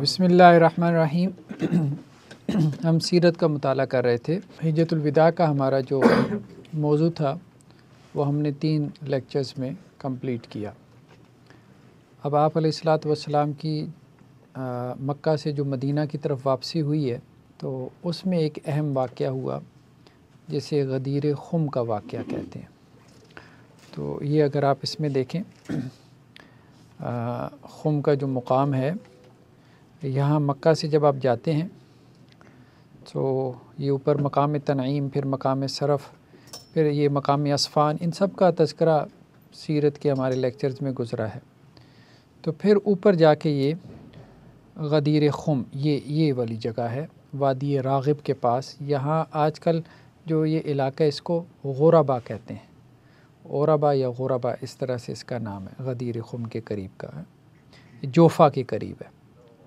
بسم اللہ الرحمن الرحیم۔ ہم سیرت کا مطالعہ کر رہے تھے۔ حجۃ الوداع کا ہمارا جو موضوع تھا وہ ہم نے 3 لیکچرز میں کمپلیٹ کیا۔ اب آپ علیہ الصلاۃ والسلام کی مکہ سے جو مدینہ کی طرف واپسی ہوئی ہے تو اس میں ایک اہم واقعہ ہوا جسے غدیر خم کا واقعہ کہتے ہیں۔ تو یہ اگر آپ اس میں دیکھیں، خم کا جو مقام ہے، یہاں مکہ سے جب آپ جاتے ہیں تو یہ اوپر مقام تنعیم، پھر مقام صرف، پھر یہ مقام اسفان، ان سب کا تذکرہ سیرت کے ہمارے لیکچرز میں گزرا ہے۔ تو پھر اوپر جا کے یہ غدیر خم، یہ والی جگہ ہے وادی راغب کے پاس۔ یہاں آج کل جو یہ علاقہ اس کو غوربا کہتے ہیں، غوربا یا غوربا اس طرح سے اس کا نام ہے، غدیر خم کے قریب کا ہے، جوفا کے قریب ہے،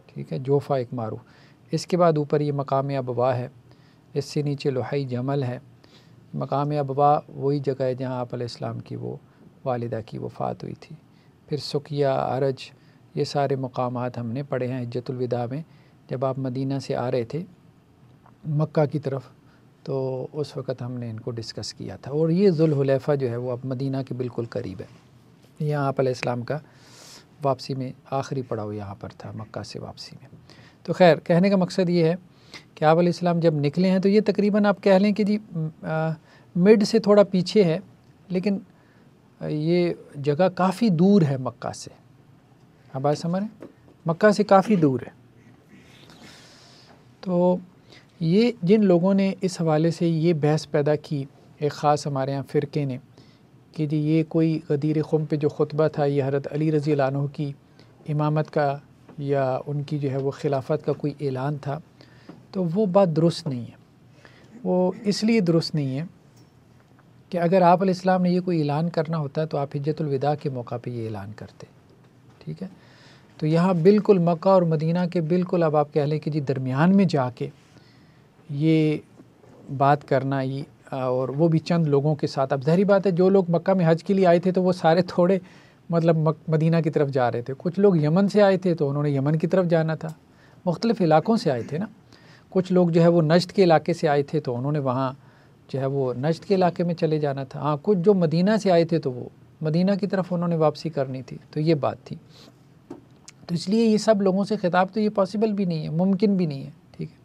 ٹھیک ہے، جوفا ایک معروف۔ اس کے بعد اوپر یہ مقام ابوا ہے، اس سے نیچے لوحی جمل ہے۔ مقام ابوا وہی جگہ ہے جہاں آپ علیہ السلام کی وہ والدہ کی وفات ہوئی تھی۔ پھر سقیہ، عرج، یہ سارے مقامات ہم نے پڑھے ہیں حجۃ الوداع میں۔ جب آپ مدینہ سے آ رہے تھے مکہ کی طرف تو اس وقت ہم نے ان کو ڈسکس کیا تھا۔ اور یہ ذوالحلیفہ جو ہے وہ اب مدینہ کے بالکل قریب ہے۔ یہاں آپ علیہ السلام کا واپسی میں آخری پڑاؤ یہاں پر تھا، مکہ سے واپسی میں۔ تو خیر، کہنے کا مقصد یہ ہے کہ آپ علیہ السلام جب نکلے ہیں تو یہ تقریباً آپ کہہ لیں کہ جی مڈ سے تھوڑا پیچھے ہے، لیکن یہ جگہ کافی دور ہے مکہ سے۔ آپ بات سمجھ رہے ہیں؟ مکہ سے کافی دور ہے۔ تو یہ جن لوگوں نے اس حوالے سے یہ بحث پیدا کی، ایک خاص ہمارے ہاں فرقے نے، کہ جی یہ کوئی غدیر خم پہ جو خطبہ تھا یہ حضرت علی رضی اللہ عنہ کی امامت کا یا ان کی جو ہے وہ خلافت کا کوئی اعلان تھا، تو وہ بات درست نہیں ہے۔ وہ اس لیے درست نہیں ہے کہ اگر آپ علیہ السلام نے یہ کوئی اعلان کرنا ہوتا تو آپ حجۃ الوداع کے موقع پہ یہ اعلان کرتے، ٹھیک ہے۔ تو یہاں بالکل مکہ اور مدینہ کے بالکل اب آپ کہہ لیں کہ جی درمیان میں جا کے یہ بات کرنا، یہ اور وہ بھی چند لوگوں کے ساتھ۔ اب ظاہری بات ہے جو لوگ مکہ میں حج کے لیے آئے تھے تو وہ سارے تھوڑے مطلب مدینہ کی طرف جا رہے تھے۔ کچھ لوگ یمن سے آئے تھے تو انہوں نے یمن کی طرف جانا تھا، مختلف علاقوں سے آئے تھے نا۔ کچھ لوگ جو ہے وہ نجد کے علاقے سے آئے تھے تو انہوں نے وہاں جو ہے وہ نجد کے علاقے میں چلے جانا تھا۔ ہاں، کچھ جو مدینہ سے آئے تھے تو وہ مدینہ کی طرف انہوں نے واپسی کرنی تھی، تو یہ بات تھی۔ تو اس لیے یہ سب لوگوں سے خطاب تو یہ پاسبل بھی نہیں ہے، ممکن بھی نہیں ہے، ٹھیک ہے۔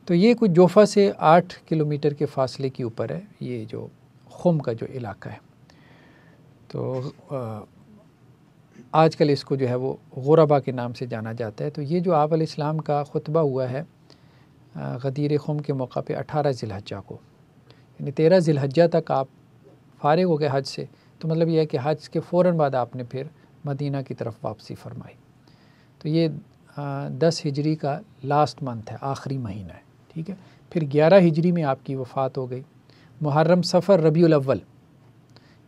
تو یہ کچھ جوفا سے 8 کلومیٹر کے فاصلے کے اوپر ہے یہ جو خم کا جو علاقہ ہے۔ تو آج کل اس کو جو ہے وہ غوربا کے نام سے جانا جاتا ہے۔ تو یہ جو آپ علیہ السلام کا خطبہ ہوا ہے غدیر خم کے موقع پہ 18 ذی الحجہ کو، یعنی 13 ذی الحجہ تک آپ فارغ ہو گئے حج سے، تو مطلب یہ ہے کہ حج کے فوراً بعد آپ نے پھر مدینہ کی طرف واپسی فرمائی۔ تو یہ 10 ہجری کا لاسٹ منتھ ہے، آخری مہینہ ہے، ٹھیک ہے۔ پھر 11 ہجری میں آپ کی وفات ہو گئی۔ محرم، صفر، ربیع الاول،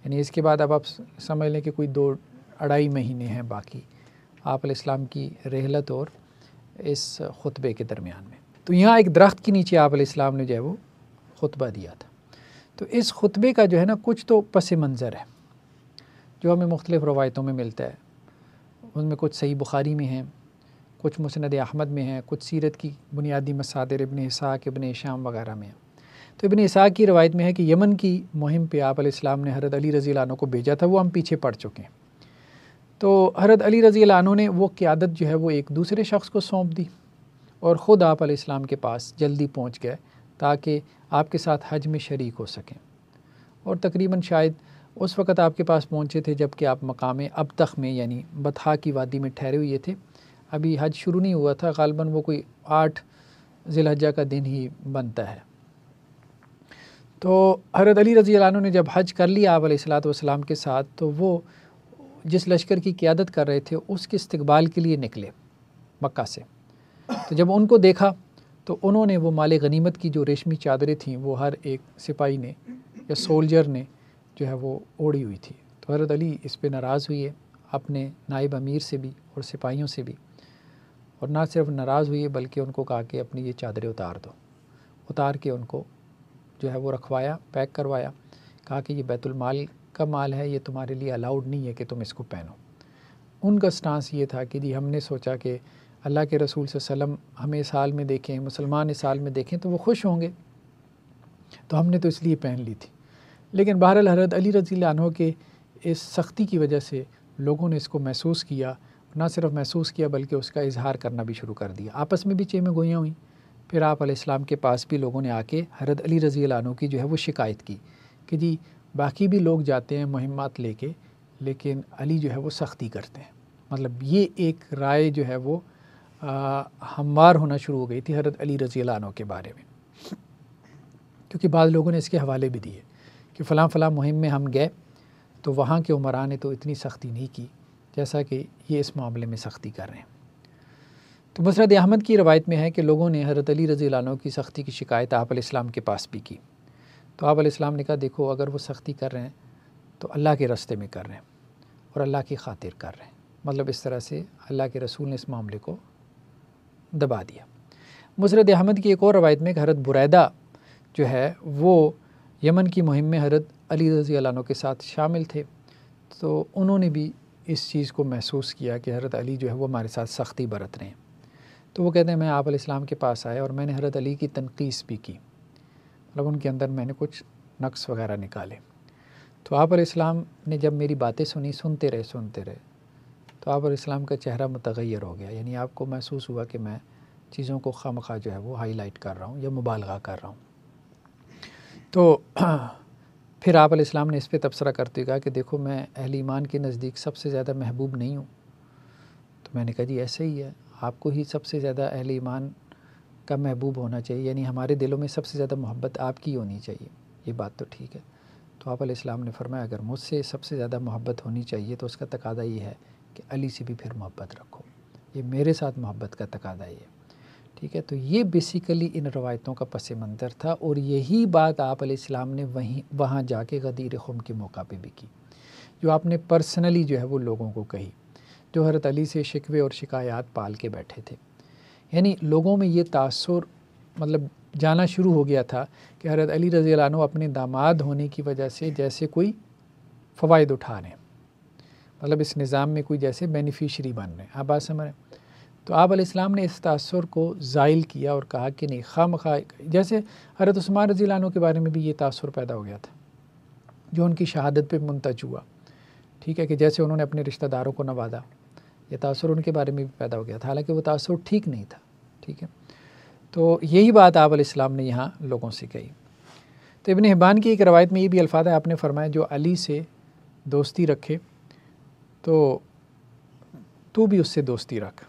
یعنی اس کے بعد اب آپ سمجھ لیں کہ کوئی 2-2.5 مہینے ہیں باقی آپ علیہ السلام کی رحلت اور اس خطبے کے درمیان میں۔ تو یہاں ایک درخت کے نیچے آپ علیہ السلام نے جو ہے وہ خطبہ دیا تھا۔ تو اس خطبے کا جو ہے نا کچھ تو پس منظر ہے جو ہمیں مختلف روایتوں میں ملتا ہے۔ ان میں کچھ صحیح بخاری میں ہیں، کچھ مسند احمد میں ہیں، کچھ سیرت کی بنیادی مصادر ابن اسحاق، ابن ہشام وغیرہ میں ہیں۔ تو ابن اسحاق کی روایت میں ہے کہ یمن کی مہم پہ آپ علیہ السلام نے حضرت علی رضی اللہ عنہ کو بھیجا تھا، وہ ہم پیچھے پڑ چکے ہیں۔ تو حضرت علی رضی اللہ عنہ نے وہ قیادت جو ہے وہ ایک دوسرے شخص کو سونپ دی اور خود آپ علیہ السلام کے پاس جلدی پہنچ گئے تاکہ آپ کے ساتھ حج میں شریک ہو سکیں۔ اور تقریباً شاید اس وقت آپ کے پاس پہنچے تھے جب کہ آپ مقام ابتخ میں یعنی بطحا کی وادی میں ٹھہرے ہوئے تھے، ابھی حج شروع نہیں ہوا تھا، غالباً وہ کوئی 8 ذی الحجہ کا دن ہی بنتا ہے۔ تو حضرت علی رضی اللہ عنہ نے جب حج کر لیا آپ علیہ السلام کے ساتھ، تو وہ جس لشکر کی قیادت کر رہے تھے اس کے استقبال کے لیے نکلے مکہ سے۔ تو جب ان کو دیکھا تو انہوں نے وہ مال غنیمت کی جو ریشمی چادریں تھیں وہ ہر ایک سپاہی نے یا سولجر نے جو ہے وہ اوڑھی ہوئی تھی۔ تو حضرت علی اس پہ ناراض ہوئے اپنے نائب امیر سے بھی اور سپاہیوں سے بھی، اور نہ صرف ناراض ہوئے بلکہ ان کو کہا کہ اپنی یہ چادریں اتار دو۔ اتار کے ان کو جو ہے وہ رکھوایا، پیک کروایا، کہا کہ یہ بیت المال کا مال ہے، یہ تمہارے لیے الاؤڈ نہیں ہے کہ تم اس کو پہنو۔ ان کا سٹانس یہ تھا کہ جی ہم نے سوچا کہ اللہ کے رسول صلی اللہ علیہ وسلم ہمیں اس حال میں دیکھیں، مسلمان اس حال میں دیکھیں تو وہ خوش ہوں گے، تو ہم نے تو اس لیے پہن لی تھی۔ لیکن بہرحال حضرت علی رضی اللہ عنہ کے اس سختی کی وجہ سے لوگوں نے اس کو محسوس کیا، نہ صرف محسوس کیا بلکہ اس کا اظہار کرنا بھی شروع کر دیا، آپس میں بھی چیمیں گوئیاں ہوئیں۔ پھر آپ علیہ السلام کے پاس بھی لوگوں نے آ کے حضرت علی رضی اللہ عنہ کی جو ہے وہ شکایت کی کہ جی باقی بھی لوگ جاتے ہیں مہمات لے کے، لیکن علی جو ہے وہ سختی کرتے ہیں۔ مطلب یہ ایک رائے جو ہے وہ ہموار ہونا شروع ہو گئی تھی حضرت علی رضی اللہ عنہ کے بارے میں، کیونکہ بعض لوگوں نے اس کے حوالے بھی دیے کہ فلاں فلاں مہم میں ہم گئے تو وہاں کے عمراء نے تو اتنی سختی نہیں کی جیسا کہ یہ اس معاملے میں سختی کر رہے ہیں۔ تو مسند احمد کی روایت میں ہے کہ لوگوں نے حضرت علی رضی اللہ عنہ کی سختی کی شکایت آپ علیہ السلام کے پاس بھی کی، تو آپ علیہ السلام نے کہا دیکھو اگر وہ سختی کر رہے ہیں تو اللہ کے راستے میں کر رہے ہیں اور اللہ کی خاطر کر رہے ہیں، مطلب اس طرح سے اللہ کے رسول نے اس معاملے کو دبا دیا۔ مسند احمد کی ایک اور روایت میں کہ حضرت بریدہ جو ہے وہ یمن کی مہم میں حضرت علی رضی اللہ عنہ کے ساتھ شامل تھے، تو انہوں نے بھی اس چیز کو محسوس کیا کہ حضرت علی جو ہے وہ ہمارے ساتھ سختی برت رہے ہیں، تو وہ کہتے ہیں میں آپ علیہ السلام کے پاس آیا اور میں نے حضرت علی کی تنقیص بھی کی، مطلب ان کے اندر میں نے کچھ نقص وغیرہ نکالے، تو آپ علیہ السلام نے جب میری باتیں سنتے رہے تو آپ علیہ السلام کا چہرہ متغیر ہو گیا، یعنی آپ کو محسوس ہوا کہ میں چیزوں کو خواہ جو ہے وہ ہائی لائٹ کر رہا ہوں یا مبالغہ کر رہا ہوں۔ تو پھر آپ علیہ السلام نے اس پہ تبصرہ کرتے کہا کہ دیکھو میں اہل ایمان کے نزدیک سب سے زیادہ محبوب نہیں ہوں، تو میں نے کہا جی ایسا ہی ہے، آپ کو ہی سب سے زیادہ اہل ایمان کا محبوب ہونا چاہیے، یعنی ہمارے دلوں میں سب سے زیادہ محبت آپ کی ہونی چاہیے، یہ بات تو ٹھیک ہے۔ تو آپ علیہ السلام نے فرمایا اگر مجھ سے سب سے زیادہ محبت ہونی چاہیے تو اس کا تقاضا یہ ہے کہ علی سے بھی پھر محبت رکھو، یہ میرے ساتھ محبت کا تقاضا یہ ہے، ٹھیک ہے۔ تو یہ بیسیکلی ان روایتوں کا پس منظر تھا، اور یہی بات آپ علیہ السلام نے وہاں جا کے غدیر خم کے موقع پہ بھی کی، جو آپ نے پرسنلی جو ہے وہ لوگوں کو کہی، جو حضرت علی سے شکوے اور شکایات پال کے بیٹھے تھے۔ یعنی لوگوں میں یہ تاثر مطلب جانا شروع ہو گیا تھا کہ حضرت علی رضی اللہ عنہ اپنے داماد ہونے کی وجہ سے جیسے کوئی فوائد اٹھا رہے ہیں، مطلب اس نظام میں کوئی جیسے بینیفیشری بن رہے ہیں، آپ بات سمجھ رہے ہیں۔ تو آپ علیہ السلام نے اس تاثر کو زائل کیا اور کہا کہ نہیں خواہ جیسے حضرت عثمان رضی اللہ عنہ کے بارے میں بھی یہ تاثر پیدا ہو گیا تھا جو ان کی شہادت پہ منتج ہوا، ٹھیک ہے، کہ جیسے انہوں نے اپنے رشتہ داروں کو نوازا، یہ تاثر ان کے بارے میں بھی پیدا ہو گیا تھا، حالانکہ وہ تاثر ٹھیک نہیں تھا، ٹھیک ہے۔ تو یہی بات آپ علیہ السلام نے یہاں لوگوں سے کہی۔ تو ابن حبان کی ایک روایت میں یہ بھی الفاظ ہے، آپ نے فرمایا جو علی سے دوستی رکھے تو بھی اس سے دوستی رکھ،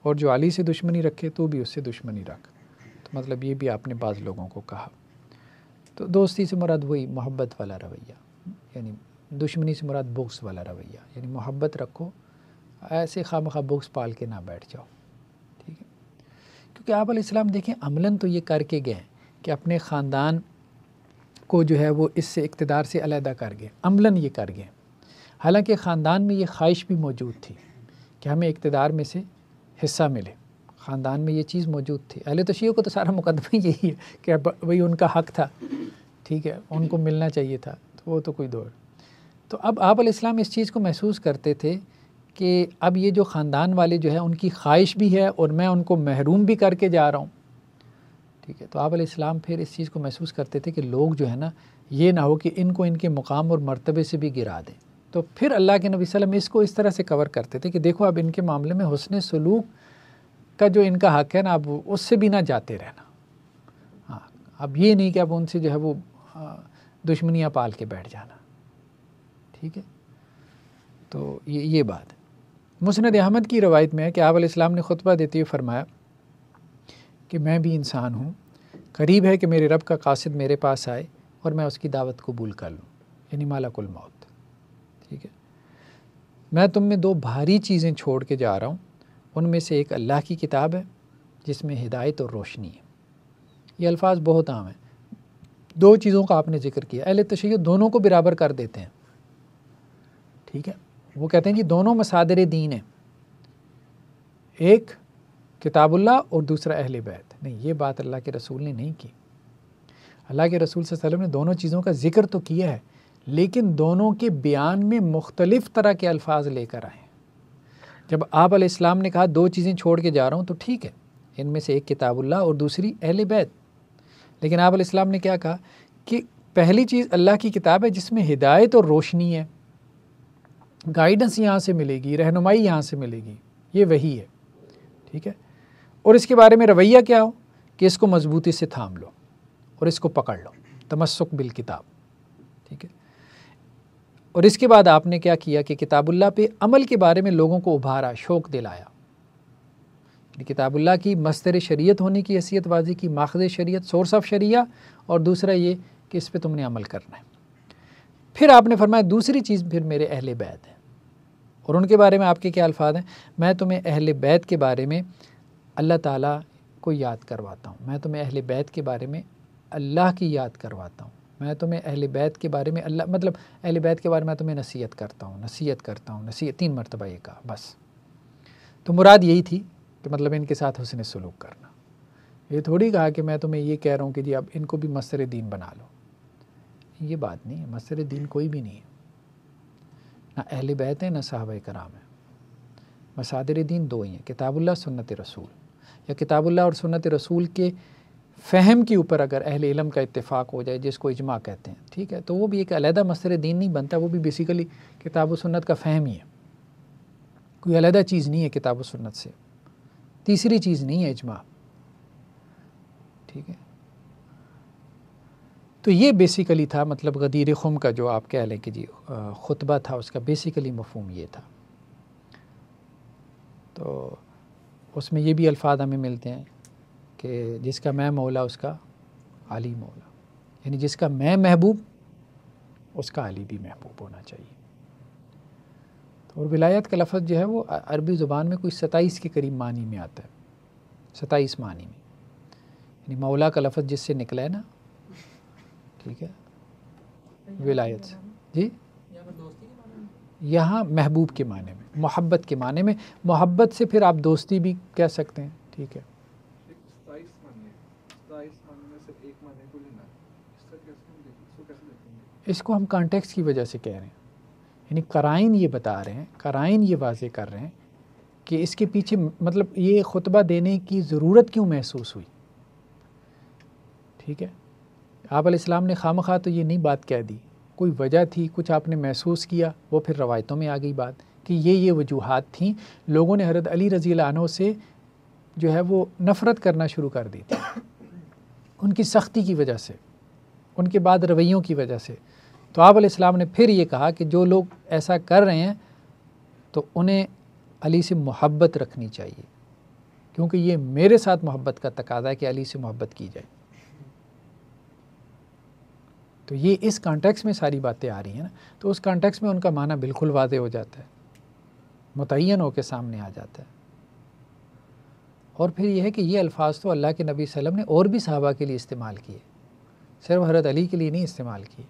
اور جو علی سے دشمنی رکھے تو بھی اس سے دشمنی رکھ، تو مطلب یہ بھی آپ نے بعض لوگوں کو کہا۔ تو دوستی سے مراد وہی محبت والا رویہ، یعنی دشمنی سے مراد بغض والا رویہ، یعنی محبت رکھو، ایسے خواہ مخواہ بغض پال کے نہ بیٹھ جاؤ، ٹھیک ہے۔ کیونکہ آپ علیہ السلام دیکھیں عملاً تو یہ کر کے گئے کہ اپنے خاندان کو جو ہے وہ اس سے اقتدار سے علیحدہ کر گئے، عملاً یہ کر گئے، حالانکہ خاندان میں یہ خواہش بھی موجود تھی کہ ہمیں اقتدار میں سے حصہ ملے، خاندان میں یہ چیز موجود تھی۔ اہل تشیع کو تو سارا مقدمہ یہی ہے کہ وہی ان کا حق تھا، ٹھیک ہے، ان کو ملنا چاہیے تھا، تو وہ تو کوئی دور۔ تو اب آپ علیہ السلام اس چیز کو محسوس کرتے تھے کہ اب یہ جو خاندان والے جو ہے ان کی خواہش بھی ہے اور میں ان کو محروم بھی کر کے جا رہا ہوں، ٹھیک ہے۔ تو آپ علیہ السلام پھر اس چیز کو محسوس کرتے تھے کہ لوگ جو ہے نا یہ نہ ہو کہ ان کو ان کے مقام اور مرتبے سے بھی گرا دیں، تو پھر اللہ کے نبی صلی اللہ علیہ وسلم اس کو اس طرح سے کور کرتے تھے کہ دیکھو اب ان کے معاملے میں حسن سلوک کا جو ان کا حق ہے نا اب اس سے بھی نہ جاتے رہنا، ہاں اب یہ نہیں کہ اب ان سے جو ہے وہ دشمنیاں پال کے بیٹھ جانا، ٹھیک ہے۔ تو یہ بات مسند احمد کی روایت میں ہے کہ آپ علیہ السلام نے خطبہ دیتے ہوئے فرمایا کہ میں بھی انسان ہوں، قریب ہے کہ میرے رب کا قاصد میرے پاس آئے اور میں اس کی دعوت قبول کر لوں، یعنی ملک الموت، ٹھیک ہے۔ میں تم میں دو بھاری چیزیں چھوڑ کے جا رہا ہوں، ان میں سے ایک اللہ کی کتاب ہے جس میں ہدایت اور روشنی ہے۔ یہ الفاظ بہت عام ہیں، دو چیزوں کا آپ نے ذکر کیا، اہل تشیع دونوں کو برابر کر دیتے ہیں، ٹھیک ہے، وہ کہتے ہیں کہ دونوں مصادر دین ہیں، ایک کتاب اللہ اور دوسرا اہل بیت، نہیں یہ بات اللہ کے رسول نے نہیں کی۔ اللہ کے رسول صلی اللہ علیہ وسلم نے دونوں چیزوں کا ذکر تو کیا ہے، لیکن دونوں کے بیان میں مختلف طرح کے الفاظ لے کر آئے ہیں۔ جب آپ علیہ السلام نے کہا 2 چیزیں چھوڑ کے جا رہا ہوں تو ٹھیک ہے، ان میں سے ایک کتاب اللہ اور دوسری اہل بیت، لیکن آپ علیہ السلام نے کیا کہا کہ پہلی چیز اللہ کی کتاب ہے جس میں ہدایت اور روشنی ہے، گائیڈنس یہاں سے ملے گی، رہنمائی یہاں سے ملے گی، یہ وہی ہے، ٹھیک ہے، اور اس کے بارے میں رویہ کیا ہو کہ اس کو مضبوطی سے تھام لو اور اس کو پکڑ لو، تمسک بالکتاب، ٹھیک ہے۔ اور اس کے بعد آپ نے کیا کیا کہ کتاب اللہ پہ عمل کے بارے میں لوگوں کو ابھارا، شوق دلایا، کتاب اللہ کی مصدر شریعت ہونے کی حیثیت واضح کی، ماخذ شریعت، سورس آف شریعہ، اور دوسرا یہ کہ اس پہ تم نے عمل کرنا ہے۔ پھر آپ نے فرمایا دوسری چیز پھر میرے اہل بیت ہیں، اور ان کے بارے میں آپ کے کیا الفاظ ہیں؟ میں تمہیں اہل بیت کے بارے میں اللہ تعالیٰ کو یاد کرواتا ہوں، میں تمہیں اہل بیت کے بارے میں اللہ کی یاد کرواتا ہوں، میں تمہیں اہل بیت کے بارے میں اللہ، مطلب اہل بیت کے بارے میں تمہیں نصیحت کرتا ہوں، نصیحت کرتا ہوں، نصیحت 3 مرتبہ یہ کہا بس۔ تو مراد یہی تھی کہ مطلب ان کے ساتھ حسن سلوک کرنا، یہ تھوڑی کہا کہ میں تمہیں یہ کہہ رہا ہوں کہ جی اب ان کو بھی مصدر دین بنا لو، یہ بات نہیں ہے، مصدر دین کوئی بھی نہیں ہے، نہ اہل بیت ہیں نہ صحابہ کرام ہیں، مصادر دین 2 ہی ہیں، کتاب اللہ، سنت رسول، یا کتاب اللہ اور سنت رسول کے فہم کے اوپر اگر اہل علم کا اتفاق ہو جائے جس کو اجماع کہتے ہیں، ٹھیک ہے، تو وہ بھی ایک علیحدہ مصدر دین نہیں بنتا، وہ بھی بیسیکلی کتاب و سنت کا فہم ہی ہے، کوئی علیحدہ چیز نہیں ہے کتاب و سنت سے، تیسری چیز نہیں ہے اجماع، ٹھیک ہے۔ تو یہ بیسیکلی تھا مطلب غدیر خم کا جو آپ کہہ لیں کہ جی خطبہ تھا، اس کا بیسیکلی مفہوم یہ تھا۔ تو اس میں یہ بھی الفاظ ہمیں ملتے ہیں کہ جس کا میں مولا اس کا علی مولا، یعنی جس کا میں محبوب اس کا علی بھی محبوب ہونا چاہیے۔ اور ولایت کا لفظ جو ہے وہ عربی زبان میں کوئی 27 کے قریب معنی میں آتا ہے، 27 معنی میں، یعنی مولا کا لفظ جس سے نکلا ہے نا، ٹھیک ہے، ولایت سے، جی یہاں محبوب کے معنی میں، محبت کے معنی میں، محبت سے پھر آپ دوستی بھی کہہ سکتے ہیں، ٹھیک ہے۔ اس کو ہم کانٹیکس کی وجہ سے کہہ رہے ہیں، یعنی قرائن یہ بتا رہے ہیں، قرائن یہ واضح کر رہے ہیں کہ اس کے پیچھے مطلب یہ خطبہ دینے کی ضرورت کیوں محسوس ہوئی، ٹھیک ہے۔ آپ علیہ السلام نے خامخواہ تو یہ نہیں بات کہہ دی، کوئی وجہ تھی، کچھ آپ نے محسوس کیا، وہ پھر روایتوں میں آ گئی بات کہ یہ وجوہات تھیں، لوگوں نے حضرت علی رضی اللہ عنہ سے جو ہے وہ نفرت کرنا شروع کر دی تھی، ان کی سختی کی وجہ سے، ان کے بعد رویوں کی وجہ سے۔ تو آپ علیہ السلام نے پھر یہ کہا کہ جو لوگ ایسا کر رہے ہیں تو انہیں علی سے محبت رکھنی چاہیے، کیونکہ یہ میرے ساتھ محبت کا تقاضا ہے کہ علی سے محبت کی جائے۔ تو یہ اس کانٹیکس میں ساری باتیں آ رہی ہیں نا، تو اس کانٹیکس میں ان کا معنی بالکل واضح ہو جاتا ہے، متعین ہو کے سامنے آ جاتا ہے۔ اور پھر یہ ہے کہ یہ الفاظ تو اللہ کے نبی صلی اللہ علیہ وسلم نے اور بھی صحابہ کے لیے استعمال کیے، صرف حضرت علی کے لیے نہیں استعمال کیے،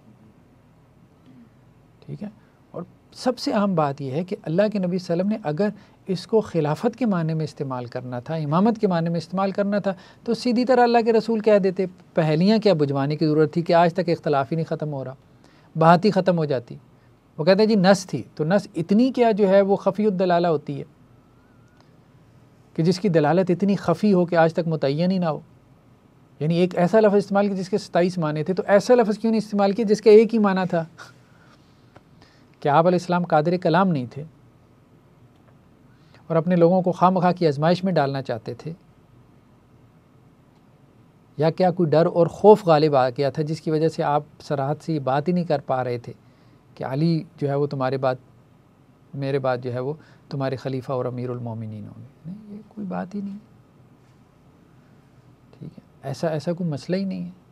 ٹھیک ہے۔ اور سب سے اہم بات یہ ہے کہ اللہ کے نبی صلی اللہ علیہ وسلم نے اگر اس کو خلافت کے معنی میں استعمال کرنا تھا، امامت کے معنی میں استعمال کرنا تھا، تو سیدھی طرح اللہ کے رسول کہہ دیتے، پہلیاں کیا بجھوانے کی ضرورت تھی کہ آج تک اختلاف ہی نہیں ختم ہو رہا، بات ہی ختم ہو جاتی۔ وہ کہتے ہیں جی نس تھی، تو نس اتنی کیا جو ہے وہ خفی الدلالہ ہوتی ہے کہ جس کی دلالت اتنی خفی ہو کہ آج تک متعین ہی نہ ہو، یعنی ایک ایسا لفظ استعمال کیا جس کے 27 معنی تھے، تو ایسا لفظ کیوں نہیں استعمال کیا جس کا ایک ہی معنی تھا کہ آپ علیہ السلام قادر کلام نہیں تھے اور اپنے لوگوں کو خواہ مخواہ کی آزمائش میں ڈالنا چاہتے تھے، یا کیا کوئی ڈر اور خوف غالب آ گیا تھا جس کی وجہ سے آپ صراحت سے یہ بات ہی نہیں کر پا رہے تھے کہ علی جو ہے وہ تمہارے بعد، میرے بعد جو ہے وہ تمہارے خلیفہ اور امیر المومنین ہوں گے؟ نہیں، یہ کوئی بات ہی نہیں، ٹھیک ہے، ایسا کوئی مسئلہ ہی نہیں ہے۔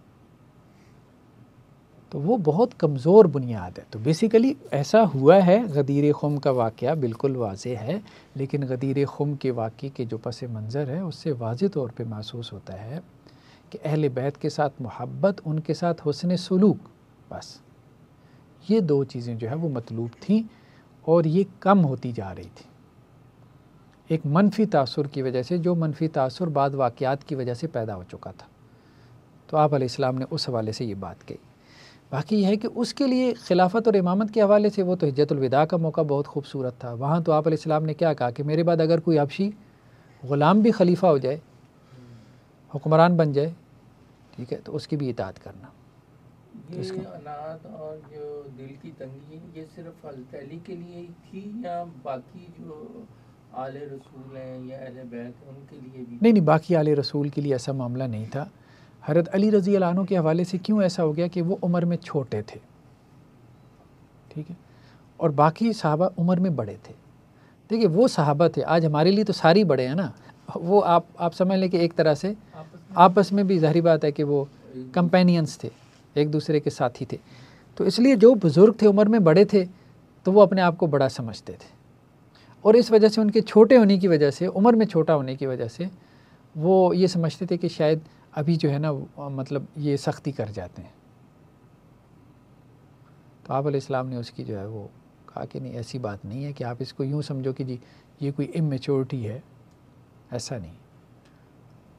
تو وہ بہت کمزور بنیاد ہے۔ تو بیسیکلی ایسا ہوا ہے، غدیر خم کا واقعہ بالکل واضح ہے، لیکن غدیر خم کے واقعے کے جو پس منظر ہے اس سے واضح طور پہ محسوس ہوتا ہے کہ اہل بیت کے ساتھ محبت، ان کے ساتھ حسن سلوک، بس یہ 2 چیزیں جو ہے وہ مطلوب تھیں، اور یہ کم ہوتی جا رہی تھی ایک منفی تاثر کی وجہ سے، جو منفی تاثر بعد واقعات کی وجہ سے پیدا ہو چکا تھا۔ تو آپ علیہ السلام نے اس حوالے سے یہ بات کہی۔ باقی یہ ہے کہ اس کے لیے خلافت اور امامت کے حوالے سے وہ تو حجۃ الوداع کا موقع بہت خوبصورت تھا. وہاں تو آپ علیہ السلام نے کیا کہا کہ میرے بعد اگر کوئی حبشی غلام بھی خلیفہ ہو جائے, حکمران بن جائے, ٹھیک ہے, تو اس کی بھی اطاعت کرنا. یہ انات اور جو دل کی تنگی یہ صرف حضرت علی کے لیے ہی تھی یا باقی جو آل رسول ہیں یا اہل بیت ان کے لیے بھی؟ نہیں, باقی آل رسول کے لیے ایسا معاملہ نہیں تھا. حضرت علی رضی اللہ عنہ کے حوالے سے کیوں ایسا ہو گیا کہ وہ عمر میں چھوٹے تھے, ٹھیک ہے, اور باقی صحابہ عمر میں بڑے تھے. دیکھیے وہ صحابہ تھے, آج ہمارے لیے تو ساری بڑے ہیں نا, وہ آپ سمجھ لیں کہ ایک طرح سے آپس میں بھی ظاہری بات ہے کہ وہ کمپینینز تھے, ایک دوسرے کے ساتھی تھے. تو اس لیے جو بزرگ تھے عمر میں بڑے تھے تو وہ اپنے آپ کو بڑا سمجھتے تھے, اور اس وجہ سے ان کے چھوٹے ہونے کی وجہ سے, عمر میں چھوٹا ہونے کی وجہ سے وہ یہ سمجھتے تھے کہ شاید ابھی جو ہے نا مطلب یہ سختی کر جاتے ہیں. تو آپ علیہ السلام نے اس کی جو ہے وہ کہا کہ نہیں, ایسی بات نہیں ہے کہ آپ اس کو یوں سمجھو کہ جی یہ کوئی اممیچورٹی ہے, ایسا نہیں.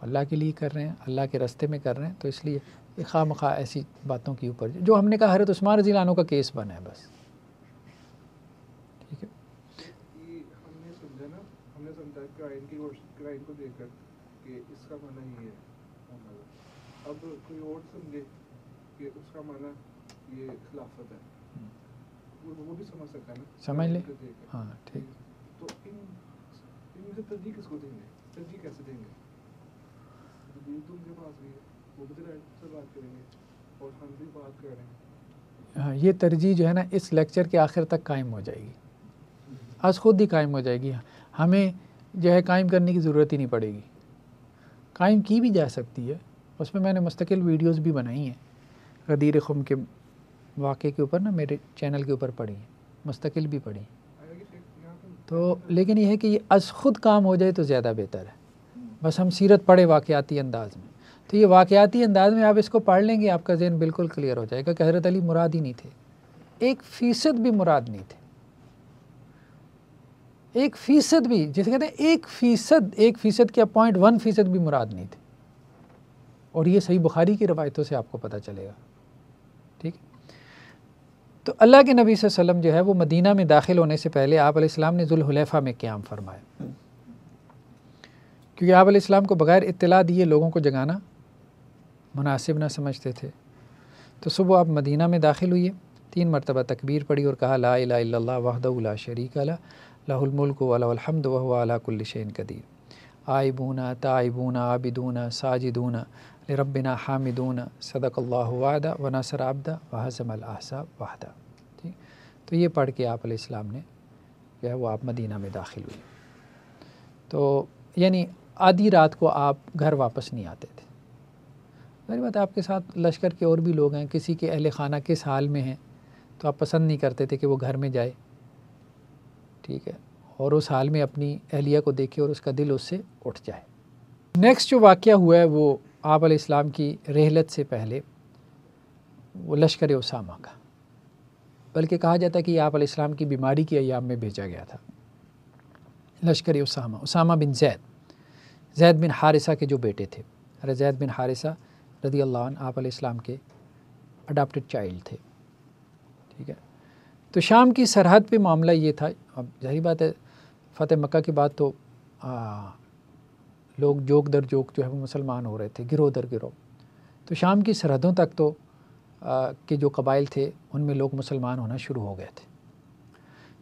اللہ کے لیے کر رہے ہیں, اللہ کے راستے میں کر رہے ہیں, تو اس لیے خواہ مخواہ ایسی باتوں کے اوپر جو ہم نے کہا حضرت عثمان رضی اللہ عنہ کا کیس بنا ہے بس, ٹھیک ہے. ہم نے سمجھا نا, ہم نے سمجھا کہ آئین کو دیکھ کر کہ اس کا معنی یہ ہے, اب کوئی اور سمجھے کہ اس کا معنی یہ خلافت ہے, وہ بھی سمجھ سکتا ہے نا, سمجھ لے. ہاں ٹھیک. تو ان میں سے ترجیح کس کو دیں گے, ترجیح کیسے دیں گے؟ دین تو ان کے پاس بھی ہے, وہ بھی سے بات کریں گے اور ہم بھی بات کر رہے ہیں. ہاں, یہ ترجیح جو ہے نا اس لیکچر کے آخر تک قائم ہو جائے گی, آج خود ہی قائم ہو جائے گی. ہمیں جو ہے قائم کرنے کی ضرورت ہی نہیں پڑے گی, قائم کی بھی جا سکتی ہے. اس میں نے مستقل ویڈیوز بھی بنائی ہیں غدیر خم کے واقعے کے اوپر نا, میرے چینل کے اوپر پڑھی ہیں, مستقل بھی پڑھی ہیں. تو لیکن یہ ہے کہ یہ از خود کام ہو جائے تو زیادہ بہتر ہے. بس ہم سیرت پڑھے واقعاتی انداز میں, تو یہ واقعاتی انداز میں آپ اس کو پڑھ لیں گے, آپ کا ذہن بالکل کلیئر ہو جائے گا کہ حضرت علی مراد ہی نہیں تھے, 1% بھی مراد نہیں تھے, 1% بھی, جسے کہتے ہیں 1% کیا 0.1% بھی مراد نہیں تھے. اور یہ صحیح بخاری کی روایتوں سے آپ کو پتہ چلے گا, ٹھیک. تو اللہ کے نبی صلی اللہ علیہ وسلم جو ہے وہ مدینہ میں داخل ہونے سے پہلے آپ علیہ السلام نے ذوالحلیفہ میں قیام فرمایا, کیونکہ آپ علیہ السلام کو بغیر اطلاع دیے لوگوں کو جگانا مناسب نہ سمجھتے تھے. تو صبح آپ مدینہ میں داخل ہوئے, 3 مرتبہ تکبیر پڑھی اور کہا لا الہ الا اللہ وحدہ لا شریک لہ لہ الملک و لہ الحمد وہو علی کل شیء قدیر. آئبون تائبون عابدون ساجدون لربنا حامدون صدق اللہ وعدہ ونصر عبدہ وہزم الاحزاب وحدہ. ٹھیک, تو یہ پڑھ کے آپ علیہ السلام نے جو ہے وہ آپ مدینہ میں داخل ہوئے. تو یعنی آدھی رات کو آپ گھر واپس نہیں آتے تھے. میری بات, آپ کے ساتھ لشکر کے اور بھی لوگ ہیں, کسی کے اہل خانہ کس حال میں ہیں تو آپ پسند نہیں کرتے تھے کہ وہ گھر میں جائے, ٹھیک ہے, اور اس حال میں اپنی اہلیہ کو دیکھے اور اس کا دل اس سے اٹھ جائے. نیکسٹ جو واقعہ ہوا ہے وہ آپ علیہ السلام کی رحلت سے پہلے وہ لشکر اسامہ کا, بلکہ کہا جاتا ہے کہ یہ آپ علیہ السلام کی بیماری کے ایام میں بھیجا گیا تھا. لشکر اسامہ بن زید بن حارثہ کے جو بیٹے تھے, زید بن حارثہ رضی اللہ عنہ آپ علیہ السلام کے اڈاپٹڈ چائلڈ تھے, ٹھیک ہے. تو شام کی سرحد پہ معاملہ یہ تھا, اب ظاہری بات ہے فتح مکہ کے بعد تو لوگ جوک در جوک جو ہے وہ مسلمان ہو رہے تھے, گروہ در گروہ. تو شام کی سرحدوں تک تو کے جو قبائل تھے ان میں لوگ مسلمان ہونا شروع ہو گئے تھے.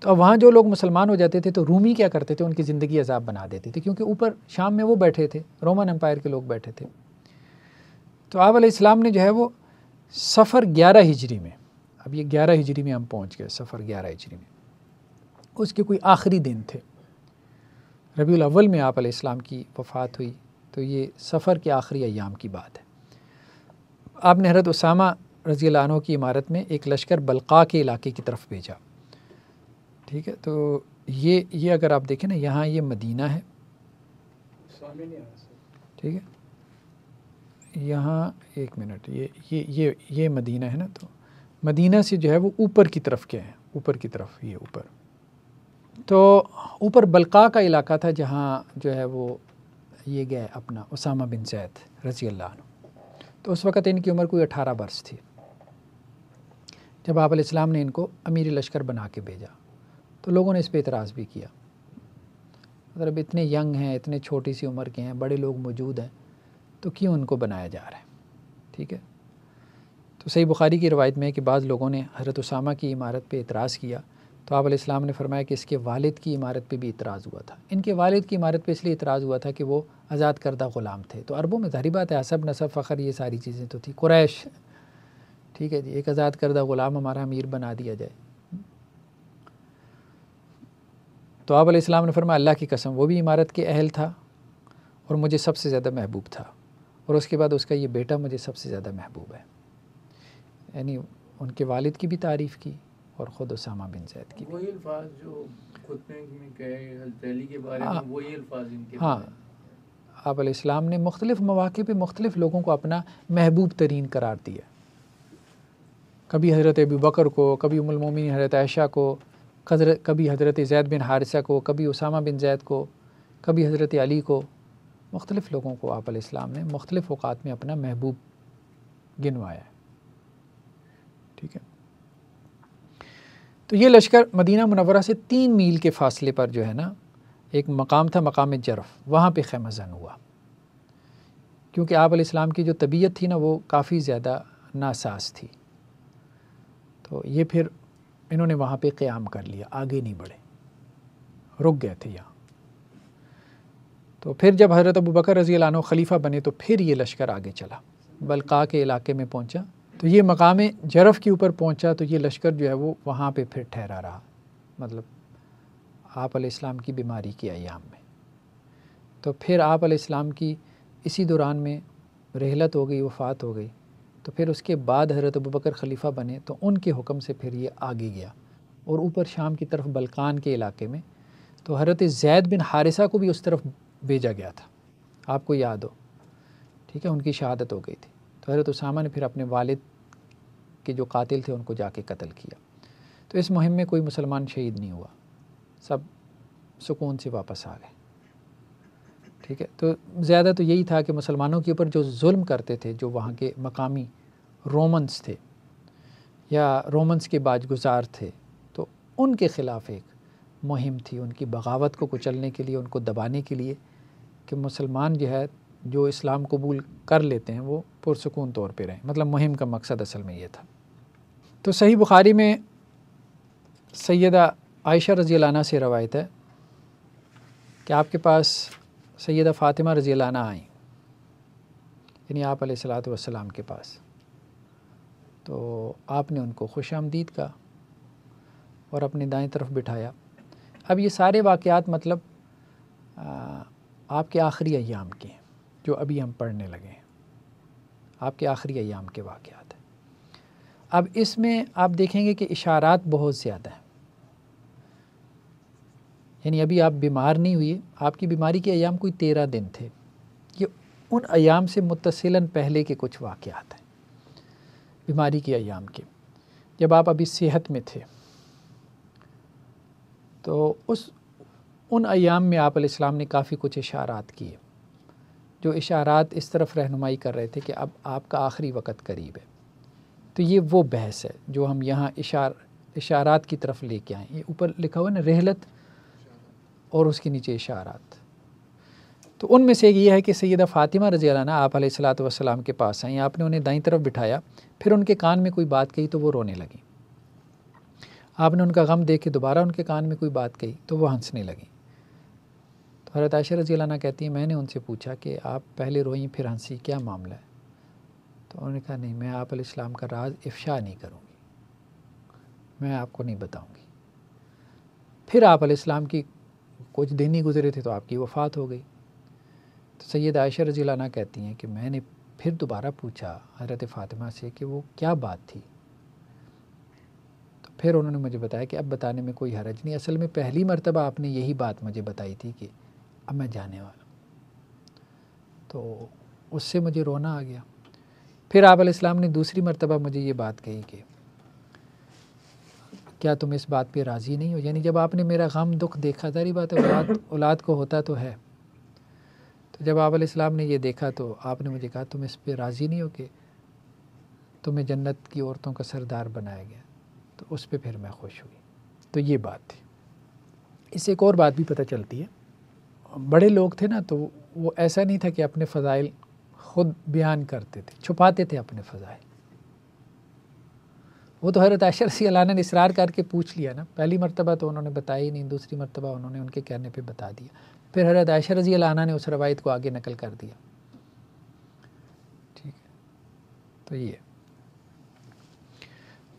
تو اب وہاں جو لوگ مسلمان ہو جاتے تھے تو رومی کیا کرتے تھے, ان کی زندگی عذاب بنا دیتے تھے, کیونکہ اوپر شام میں وہ بیٹھے تھے, رومن امپائر کے لوگ بیٹھے تھے. تو آپ علیہ السلام نے جو ہے وہ سفر 11 ہجری میں, اب یہ 11 ہجری میں ہم پہنچ گئے, سفر 11 ہجری میں, اس کے کوئی آخری دن تھے, ربیع الاول میں آپ علیہ السلام کی وفات ہوئی. تو یہ سفر کے آخری ایام کی بات ہے. آپ نے حضرت اسامہ رضی اللہ عنہ کی عمارت میں ایک لشکر بلقاء کے علاقے کی طرف بھیجا, ٹھیک ہے. تو یہ اگر آپ دیکھیں نا, یہاں یہ مدینہ ہے, ٹھیک ہے, یہاں ایک منٹ, یہ مدینہ ہے نا, تو مدینہ سے جو ہے وہ اوپر کی طرف کیا ہے, اوپر کی طرف, یہ اوپر, تو اوپر بلقاء کا علاقہ تھا جہاں جو ہے وہ یہ گئے اپنا اسامہ بن زید رضی اللہ عنہ. تو اس وقت ان کی عمر کوئی 18 برس تھی. جب آپ علیہ السلام نے ان کو امیر لشکر بنا کے بھیجا تو لوگوں نے اس پہ اعتراض بھی کیا، مطلب اتنے ینگ ہیں، اتنے چھوٹی سی عمر کے ہیں، بڑے لوگ موجود ہیں، تو کیوں ان کو بنایا جا رہا ہے؟ ٹھیک ہے، تو صحیح بخاری کی روایت میں ہے کہ بعض لوگوں نے حضرت اسامہ کی عمارت پہ اعتراض کیا تو آپ علیہ السلام نے فرمایا کہ اس کے والد کی عمارت پہ بھی اعتراض ہوا تھا۔ ان کے والد کی عمارت پہ اس لیے اعتراض ہوا تھا کہ وہ آزاد کردہ غلام تھے، تو عربوں میں ظاہری بات ہے حسب نسب فخر یہ ساری چیزیں تو تھی، قریش، ٹھیک ہے جی، ایک آزاد کردہ غلام ہمارا امیر بنا دیا جائے۔ تو آپ علیہ السلام نے فرمایا اللہ کی قسم وہ بھی عمارت کے اہل تھا اور مجھے سب سے زیادہ محبوب تھا، اور اس کے بعد اس کا یہ بیٹا مجھے سب سے زیادہ محبوب ہے، یعنی ان کے والد کی بھی تعریف کی اور خود اسامہ بن زید کی۔ وہی الفاظ جو خطبے میں کہے حضرت علی کے بارے میں، وہی الفاظ ان کے ہاں، آپ علیہ السلام نے مختلف مواقع پہ مختلف لوگوں کو اپنا محبوب ترین قرار دیا، کبھی حضرت ابو بکر کو، کبھی ام المومنین حضرت عائشہ کو، کبھی حضرت زید بن حارثہ کو، کبھی اسامہ بن زید کو، کبھی حضرت علی کو، مختلف لوگوں کو آپ علیہ السلام نے مختلف اوقات میں اپنا محبوب گنوایا ہے، ٹھیک ہے۔ تو یہ لشکر مدینہ منورہ سے 3 میل کے فاصلے پر جو ہے نا ایک مقام تھا، مقام جرف، وہاں پہ خیمہ زن ہوا، کیونکہ آپ علیہ السلام کی جو طبیعت تھی نا وہ کافی زیادہ ناساز تھی، تو یہ پھر انہوں نے وہاں پہ قیام کر لیا، آگے نہیں بڑھے، رک گئے تھے یہاں۔ تو پھر جب حضرت ابو بکر رضی اللہ عنہ خلیفہ بنے تو پھر یہ لشکر آگے چلا، بلقاء کے علاقے میں پہنچا، تو یہ مقام جرف کے اوپر پہنچا تو یہ لشکر جو ہے وہ وہاں پہ پھر ٹھہرا رہا، مطلب آپ علیہ السلام کی بیماری کے ایام میں۔ تو پھر آپ علیہ السلام کی اسی دوران میں رحلت ہو گئی، وفات ہو گئی، تو پھر اس کے بعد حضرت ابو بکر خلیفہ بنے تو ان کے حکم سے پھر یہ آگے گیا اور اوپر شام کی طرف بلقان کے علاقے میں، تو حضرت زید بن حارثہ کو بھی اس طرف بھیجا گیا تھا، آپ کو یاد ہو، ٹھیک ہے، ان کی شہادت ہو گئی تھی، تو حضرت اسامہ نے پھر اپنے والد کے جو قاتل تھے ان کو جا کے قتل کیا۔ تو اس مہم میں کوئی مسلمان شہید نہیں ہوا، سب سکون سے واپس آ گئے، ٹھیک ہے۔ تو زیادہ تو یہی تھا کہ مسلمانوں کے اوپر جو ظلم کرتے تھے، جو وہاں کے مقامی رومنس تھے یا رومنس کے باج گزار تھے، تو ان کے خلاف ایک مہم تھی، ان کی بغاوت کو کچلنے کے لیے، ان کو دبانے کے لیے، کہ مسلمان جو ہے جو اسلام قبول کر لیتے ہیں وہ پرسکون طور پہ رہیں، مطلب مہم کا مقصد اصل میں یہ تھا۔ تو صحیح بخاری میں سیدہ عائشہ رضی اللہ عنہ سے روایت ہے کہ آپ کے پاس سیدہ فاطمہ رضی اللہ عنہ آئیں، یعنی آپ علیہ الصلوۃ والسلام کے پاس، تو آپ نے ان کو خوش آمدید کہا اور اپنی دائیں طرف بٹھایا۔ اب یہ سارے واقعات مطلب آپ کے آخری ایام کے ہیں جو ابھی ہم پڑھنے لگے ہیں، آپ کے آخری ایام کے واقعات ہیں۔ اب اس میں آپ دیکھیں گے کہ اشارات بہت زیادہ ہیں، یعنی ابھی آپ بیمار نہیں ہوئے، آپ کی بیماری کے ایام کوئی 13 دن تھے، یہ ان ایام سے متصلاً پہلے کے کچھ واقعات ہیں بیماری کے ایام کے، جب آپ ابھی صحت میں تھے، تو ان ایام میں آپ علیہ السلام نے کافی کچھ اشارات کیے، جو اشارات اس طرف رہنمائی کر رہے تھے کہ اب آپ کا آخری وقت قریب ہے۔ تو یہ وہ بحث ہے جو ہم یہاں اشارات کی طرف لے کے آئیں، یہ اوپر لکھا ہوا ہے نا رحلت، اور اس کے نیچے اشارات۔ تو ان میں سے یہ ہے کہ سیدہ فاطمہ رضی اللہ عنہ آپ علیہ الصلوۃ والسلام کے پاس آئیں، آپ نے انہیں دائیں طرف بٹھایا، پھر ان کے کان میں کوئی بات کہی تو وہ رونے لگیں، آپ نے ان کا غم دیکھ کے دوبارہ ان کے کان میں کوئی بات کہی تو وہ ہنسنے لگیں۔ تو حضرت عائشہ رضی اللہ عنہ کہتی ہیں میں نے ان سے پوچھا کہ آپ پہلے روئیں پھر ہنسی، کیا معاملہ ہے؟ تو انہوں نے کہا نہیں، میں آپ علیہ السلام کا راز افشا نہیں کروں گی، میں آپ کو نہیں بتاؤں گی۔ پھر آپ علیہ السلام کی کچھ دن ہی گزرے تھے تو آپ کی وفات ہو گئی۔ تو سید عائشہ رضی اللہ عنہ کہتی ہیں کہ میں نے پھر دوبارہ پوچھا حضرت فاطمہ سے کہ وہ کیا بات تھی، تو پھر انہوں نے مجھے بتایا کہ اب بتانے میں کوئی حرج نہیں، اصل میں پہلی مرتبہ آپ نے یہی بات مجھے بتائی تھی کہ اب میں جانے والا ہوں، تو اس سے مجھے رونا آ گیا۔ پھر آپ علیہ السلام نے دوسری مرتبہ مجھے یہ بات کہی کہ کیا تم اس بات پہ راضی نہیں ہو، یعنی جب آپ نے میرا غم دکھ دیکھا، ظاہری بات ہے اولاد کو ہوتا تو ہے، تو جب آپ علیہ السلام نے یہ دیکھا تو آپ نے مجھے کہا تم اس پہ راضی نہیں ہو کہ تمہیں جنت کی عورتوں کا سردار بنایا گیا، تو اس پہ پھر میں خوش ہوئی. تو یہ بات تھی. اس سے ایک اور بات بھی پتہ چلتی ہے، بڑے لوگ تھے نا تو وہ ایسا نہیں تھا کہ اپنے فضائل خود بیان کرتے تھے، چھپاتے تھے اپنے فضائل. وہ تو حضرت عائشہ رضی اللہ عنہ نے اصرار کر کے پوچھ لیا نا، پہلی مرتبہ تو انہوں نے بتایا ہی نہیں، دوسری مرتبہ انہوں نے ان کے کہنے پہ بتا دیا، پھر حضرت عائشہ رضی اللہ عنہ نے اس روایت کو آگے نقل کر دیا. ٹھیک ہے، تو یہ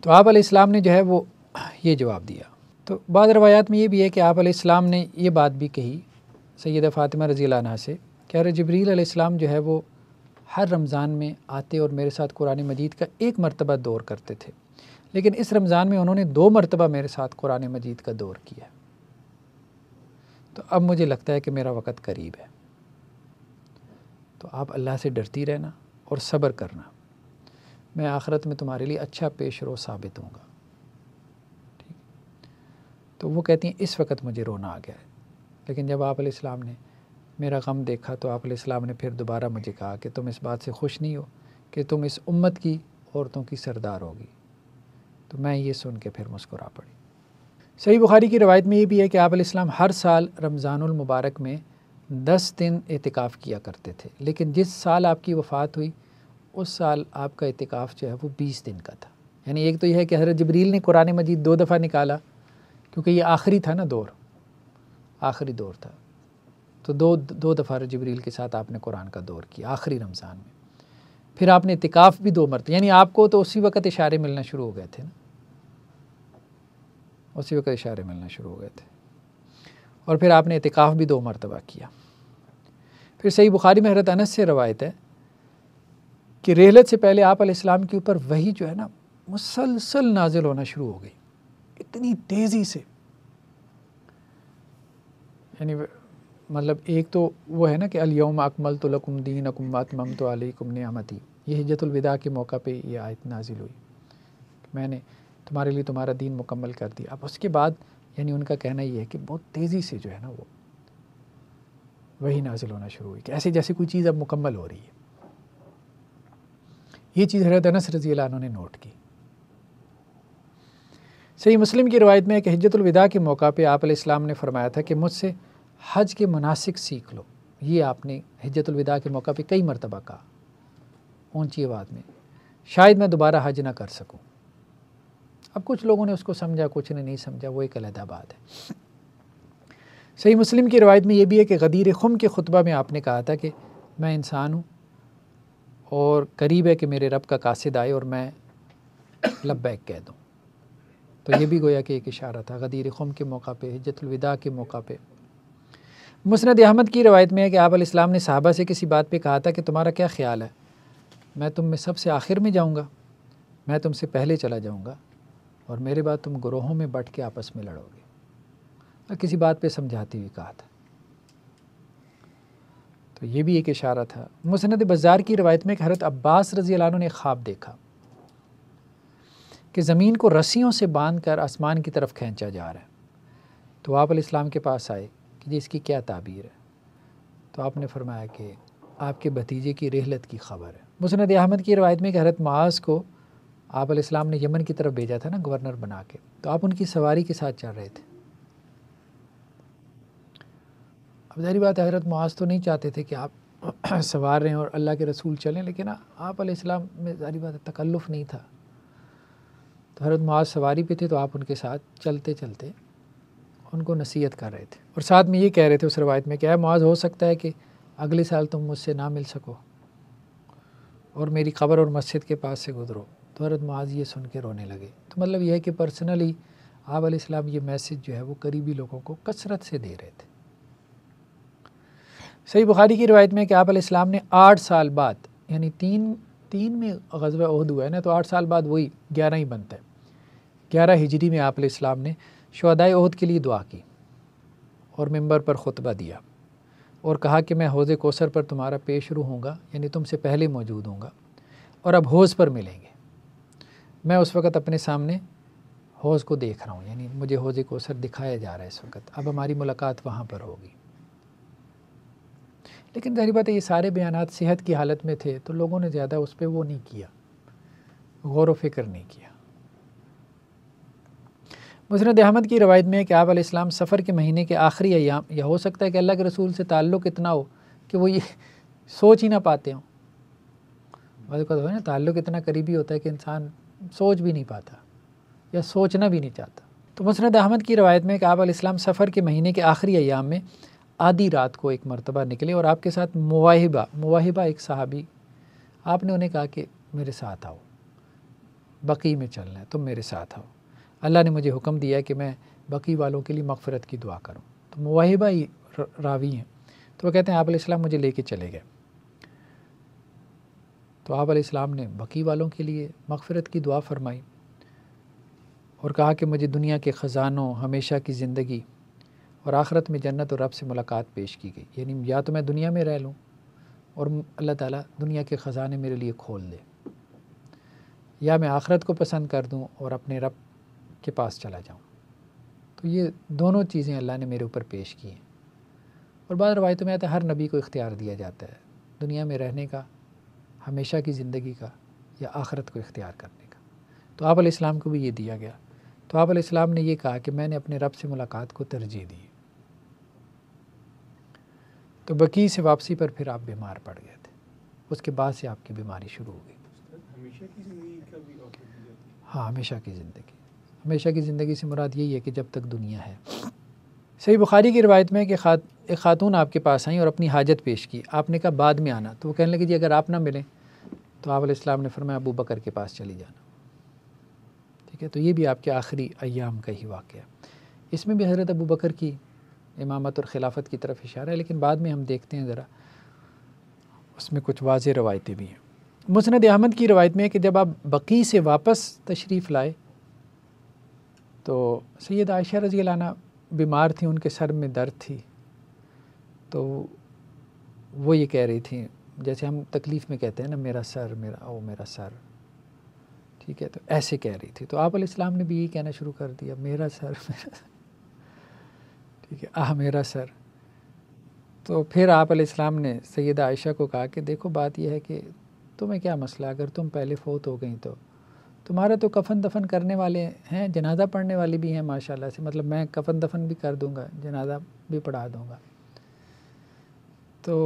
تو آپ علیہ السلام نے جو ہے وہ یہ جواب دیا. تو بعض روایات میں یہ بھی ہے کہ آپ علیہ السلام نے یہ بات بھی کہی سیدہ فاطمہ رضی اللہ عنہ سے کہ حضرت جبریل علیہ السلام جو ہے وہ ہر رمضان میں آتے اور میرے ساتھ قرآن مجید کا ایک مرتبہ دور کرتے تھے، لیکن اس رمضان میں انہوں نے 2 مرتبہ میرے ساتھ قرآن مجید کا دور کیا. تو اب مجھے لگتا ہے کہ میرا وقت قریب ہے، تو آپ اللہ سے ڈرتی رہنا اور صبر کرنا، میں آخرت میں تمہارے لیے اچھا پیش رو ثابت ہوں گا. ٹھیک. تو وہ کہتی ہیں اس وقت مجھے رونا آ گیا ہے، لیکن جب آپ علیہ السلام نے میرا غم دیکھا تو آپ علیہ السلام نے پھر دوبارہ مجھے کہا کہ تم اس بات سے خوش نہیں ہو کہ تم اس امت کی عورتوں کی سردار ہوگی. تو میں یہ سن کے پھر مسکرا پڑی. صحیح بخاری کی روایت میں یہ بھی ہے کہ آپ علیہ السلام ہر سال رمضان المبارک میں 10 دن اعتکاف کیا کرتے تھے، لیکن جس سال آپ کی وفات ہوئی اس سال آپ کا اعتکاف جو ہے وہ 20 دن کا تھا. یعنی ایک تو یہ ہے کہ حضرت جبریل نے قرآن مجید 2 دفعہ نکالا کیونکہ یہ آخری تھا نا دور، آخری دور تھا، تو دو دفعہ جبریل کے ساتھ آپ نے قرآن کا دور کیا آخری رمضان میں. پھر آپ نے اعتکاف بھی 2 مرتبہ، یعنی آپ کو تو اسی وقت اشارے ملنا شروع ہو گئے تھے نا، اسی وقت اشارے ملنا شروع ہو گئے تھے. اور پھر آپ نے اعتکاف بھی 2 مرتبہ کیا. پھر صحیح بخاری میں حضرت انس سے روایت ہے کہ رحلت سے پہلے آپ علیہ السلام کے اوپر وحی جو ہے نا مسلسل نازل ہونا شروع ہو گئی، اتنی تیزی سے. یعنی مطلب ایک تو وہ ہے نا کہ الیوم اکملت لکم دینکم واتممت علیکم نعمتی، یہ حجۃ الوداع کے موقع پہ یہ آیت نازل ہوئی، میں نے تمہارے لیے تمہارا دین مکمل کر دیا. اب اس کے بعد یعنی ان کا کہنا یہ ہے کہ بہت تیزی سے جو ہے نا وہ وہی نازل ہونا شروع ہوئی کہ ایسے جیسے کوئی چیز اب مکمل ہو رہی ہے. یہ چیز حضرت انس رضی اللہ عنہ نے نوٹ کی. صحیح مسلم کی روایت میں ہے کہ حجۃ الوداع کے موقع پہ آپ علیہ السلام نے فرمایا تھا کہ مجھ سے حج کے مناسک سیکھ لو. یہ آپ نے حجۃ الوداع کے موقع پہ کئی مرتبہ کہا اونچی آواز میں، شاید میں دوبارہ حج نہ کر سکوں. اب کچھ لوگوں نے اس کو سمجھا، کچھ نے نہیں سمجھا، وہ ایک علیحدہ بات ہے. صحیح مسلم کی روایت میں یہ بھی ہے کہ غدیر خم کے خطبہ میں آپ نے کہا تھا کہ میں انسان ہوں اور قریب ہے کہ میرے رب کا قاصد آئے اور میں لبیک کہہ دوں. تو یہ بھی گویا کہ ایک اشارہ تھا غدیر خم کے موقع پہ، حجۃ الوداع کے موقع پہ. مسند احمد کی روایت میں ہے کہ آپ علیہ السلام نے صحابہ سے کسی بات پہ کہا تھا کہ تمہارا کیا خیال ہے، میں تم میں سب سے آخر میں جاؤں گا، میں تم سے پہلے چلا جاؤں گا اور میرے بعد تم گروہوں میں بٹ کے آپس میں لڑو گے. اور کسی بات پہ سمجھاتی ہوئی کہا تھا. تو یہ بھی ایک اشارہ تھا. مسند بزار کی روایت میں کہ حضرت عباس رضی اللہ عنہ نے خواب دیکھا کہ زمین کو رسیوں سے باندھ کر آسمان کی طرف کھینچا جا رہا ہے. تو آپ علیہ السلام کے پاس آئے کہ جی اس کی کیا تعبیر ہے. تو آپ نے فرمایا کہ آپ کے بھتیجے کی رحلت کی خبر ہے. مسند احمد کی روایت میں کہ حضرت معاذ کو آپ علیہ السلام نے یمن کی طرف بھیجا تھا نا گورنر بنا کے، تو آپ ان کی سواری کے ساتھ چل رہے تھے. اب ظاہری بات ہے حضرت معاذ تو نہیں چاہتے تھے کہ آپ سوار رہیں اور اللہ کے رسول چلیں، لیکن آپ علیہ السلام میں ظاہری بات ہے تکلف نہیں تھا. تو حضرت معاذ سواری پہ تھے تو آپ ان کے ساتھ چلتے چلتے ان کو نصیحت کر رہے تھے اور ساتھ میں یہ کہہ رہے تھے اس روایت میں کہ اے معاذ، ہو سکتا ہے کہ اگلے سال تم مجھ سے نہ مل سکو اور میری قبر اور مسجد کے پاس سے گزرو. تو حضرت معاذ یہ سن کے رونے لگے. تو مطلب یہ ہے کہ پرسنلی آپ علیہ السلام یہ میسج جو ہے وہ قریبی لوگوں کو کثرت سے دے رہے تھے. صحیح بخاری کی روایت میں کہ آپ علیہ السلام نے 8 سال بعد، یعنی تین میں غزوہ احد ہوا ہے نا، تو 8 سال بعد وہی 11 ہی بنتا ہے، 11 ہجری میں آپ علیہ السلام نے شہدائے احد کے لیے دعا کی اور منبر پر خطبہ دیا اور کہا کہ میں حوض کوثر پر تمہارا پیش رو ہوں گا، یعنی تم سے پہلے موجود ہوں گا اور اب حوض پر ملیں گے. میں اس وقت اپنے سامنے حوض کو دیکھ رہا ہوں، یعنی مجھے حوض کوثر دکھایا جا رہا ہے اس وقت، اب ہماری ملاقات وہاں پر ہوگی. لیکن ظاہری بات ہے یہ سارے بیانات صحت کی حالت میں تھے تو لوگوں نے زیادہ اس پہ وہ نہیں کیا، غور و فکر نہیں کیا. مسند احمد کی روایت میں ہے کہ آپ علیہ السلام سفر کے مہینے کے آخری ایام، یا ہو سکتا ہے کہ اللہ کے رسول سے تعلق اتنا ہو کہ وہ یہ سوچ ہی نہ پاتے ہوں، نا تعلق اتنا قریبی ہوتا ہے کہ انسان سوچ بھی نہیں پاتا یا سوچنا بھی نہیں چاہتا۔ تو مسند احمد کی روایت میں کہ آپ علیہ السلام سفر کے مہینے کے آخری ایام میں آدھی رات کو ایک مرتبہ نکلے اور آپ کے ساتھ مواہبہ ایک صحابی، آپ نے انہیں کہا کہ میرے ساتھ آؤ، بقی میں چلنا ہے، تم میرے ساتھ آؤ، اللہ نے مجھے حکم دیا کہ میں بقی والوں کے لیے مغفرت کی دعا کروں۔ تو مواہبہ ہی راوی ہیں، تو وہ کہتے ہیں آپ علیہ السلام مجھے لے کے چلے گئے، تو آپ علیہ السلام نے بقی والوں کے لیے مغفرت کی دعا فرمائی اور کہا کہ مجھے دنیا کے خزانوں، ہمیشہ کی زندگی اور آخرت میں جنت اور رب سے ملاقات پیش کی گئی، یعنی یا تو میں دنیا میں رہ لوں اور اللہ تعالیٰ دنیا کے خزانے میرے لیے کھول دے، یا میں آخرت کو پسند کر دوں اور اپنے رب کے پاس چلا جاؤں۔ تو یہ دونوں چیزیں اللہ نے میرے اوپر پیش کی ہیں، اور بعض روایتوں میں آتا ہے ہر نبی کو اختیار دیا جاتا ہے دنیا میں رہنے کا، ہمیشہ کی زندگی کا، یا آخرت کو اختیار کرنے کا، تو آپ علیہ السلام کو بھی یہ دیا گیا۔ تو آپ علیہ السلام نے یہ کہا کہ میں نے اپنے رب سے ملاقات کو ترجیح دی۔ تو بقی سے واپسی پر پھر آپ بیمار پڑ گئے تھے، اس کے بعد سے آپ کی بیماری شروع ہو گئی۔ ہمیشہ کی زندگی کا بھی آفر دیا تھا؟ ہاں، ہمیشہ کی زندگی۔ ہمیشہ کی زندگی سے مراد یہی ہے کہ جب تک دنیا ہے۔ صحیح بخاری کی روایت میں کہ ایک خاتون آپ کے پاس آئیں اور اپنی حاجت پیش کی، آپ نے کہا بعد میں آنا، تو وہ کہنے لگی جی اگر آپ نہ ملیں تو آپ علیہ السلام نے فرمایا ابو بکر کے پاس چلی جانا۔ ٹھیک ہے، تو یہ بھی آپ کے آخری ایام کا ہی واقعہ، اس میں بھی حضرت ابو بکر کی امامت اور خلافت کی طرف اشارہ ہے، لیکن بعد میں ہم دیکھتے ہیں ذرا اس میں کچھ واضح روایتیں بھی ہیں۔ مسند احمد کی روایت میں ہے کہ جب آپ بقی سے واپس تشریف لائے تو سید عائشہ رضی اللہ عنہ بیمار تھیں، ان کے سر میں درد تھی، تو وہ یہ کہہ رہی تھیں جیسے ہم تکلیف میں کہتے ہیں نا میرا سر، میرا سر، ٹھیک ہے، تو ایسے کہہ رہی تھی۔ تو آپ علیہ السلام نے بھی یہی کہنا شروع کر دیا میرا سر، ٹھیک ہے، میرا سر۔ تو پھر آپ علیہ السلام نے سیدہ عائشہ کو کہا کہ دیکھو بات یہ ہے کہ تمہیں کیا مسئلہ، اگر تم پہلے فوت ہو گئیں تو تمہارا تو کفن دفن کرنے والے ہیں، جنازہ پڑھنے والے بھی ہیں ماشاءاللہ سے، مطلب میں کفن دفن بھی کر دوں گا، جنازہ بھی پڑھا دوں گا۔ تو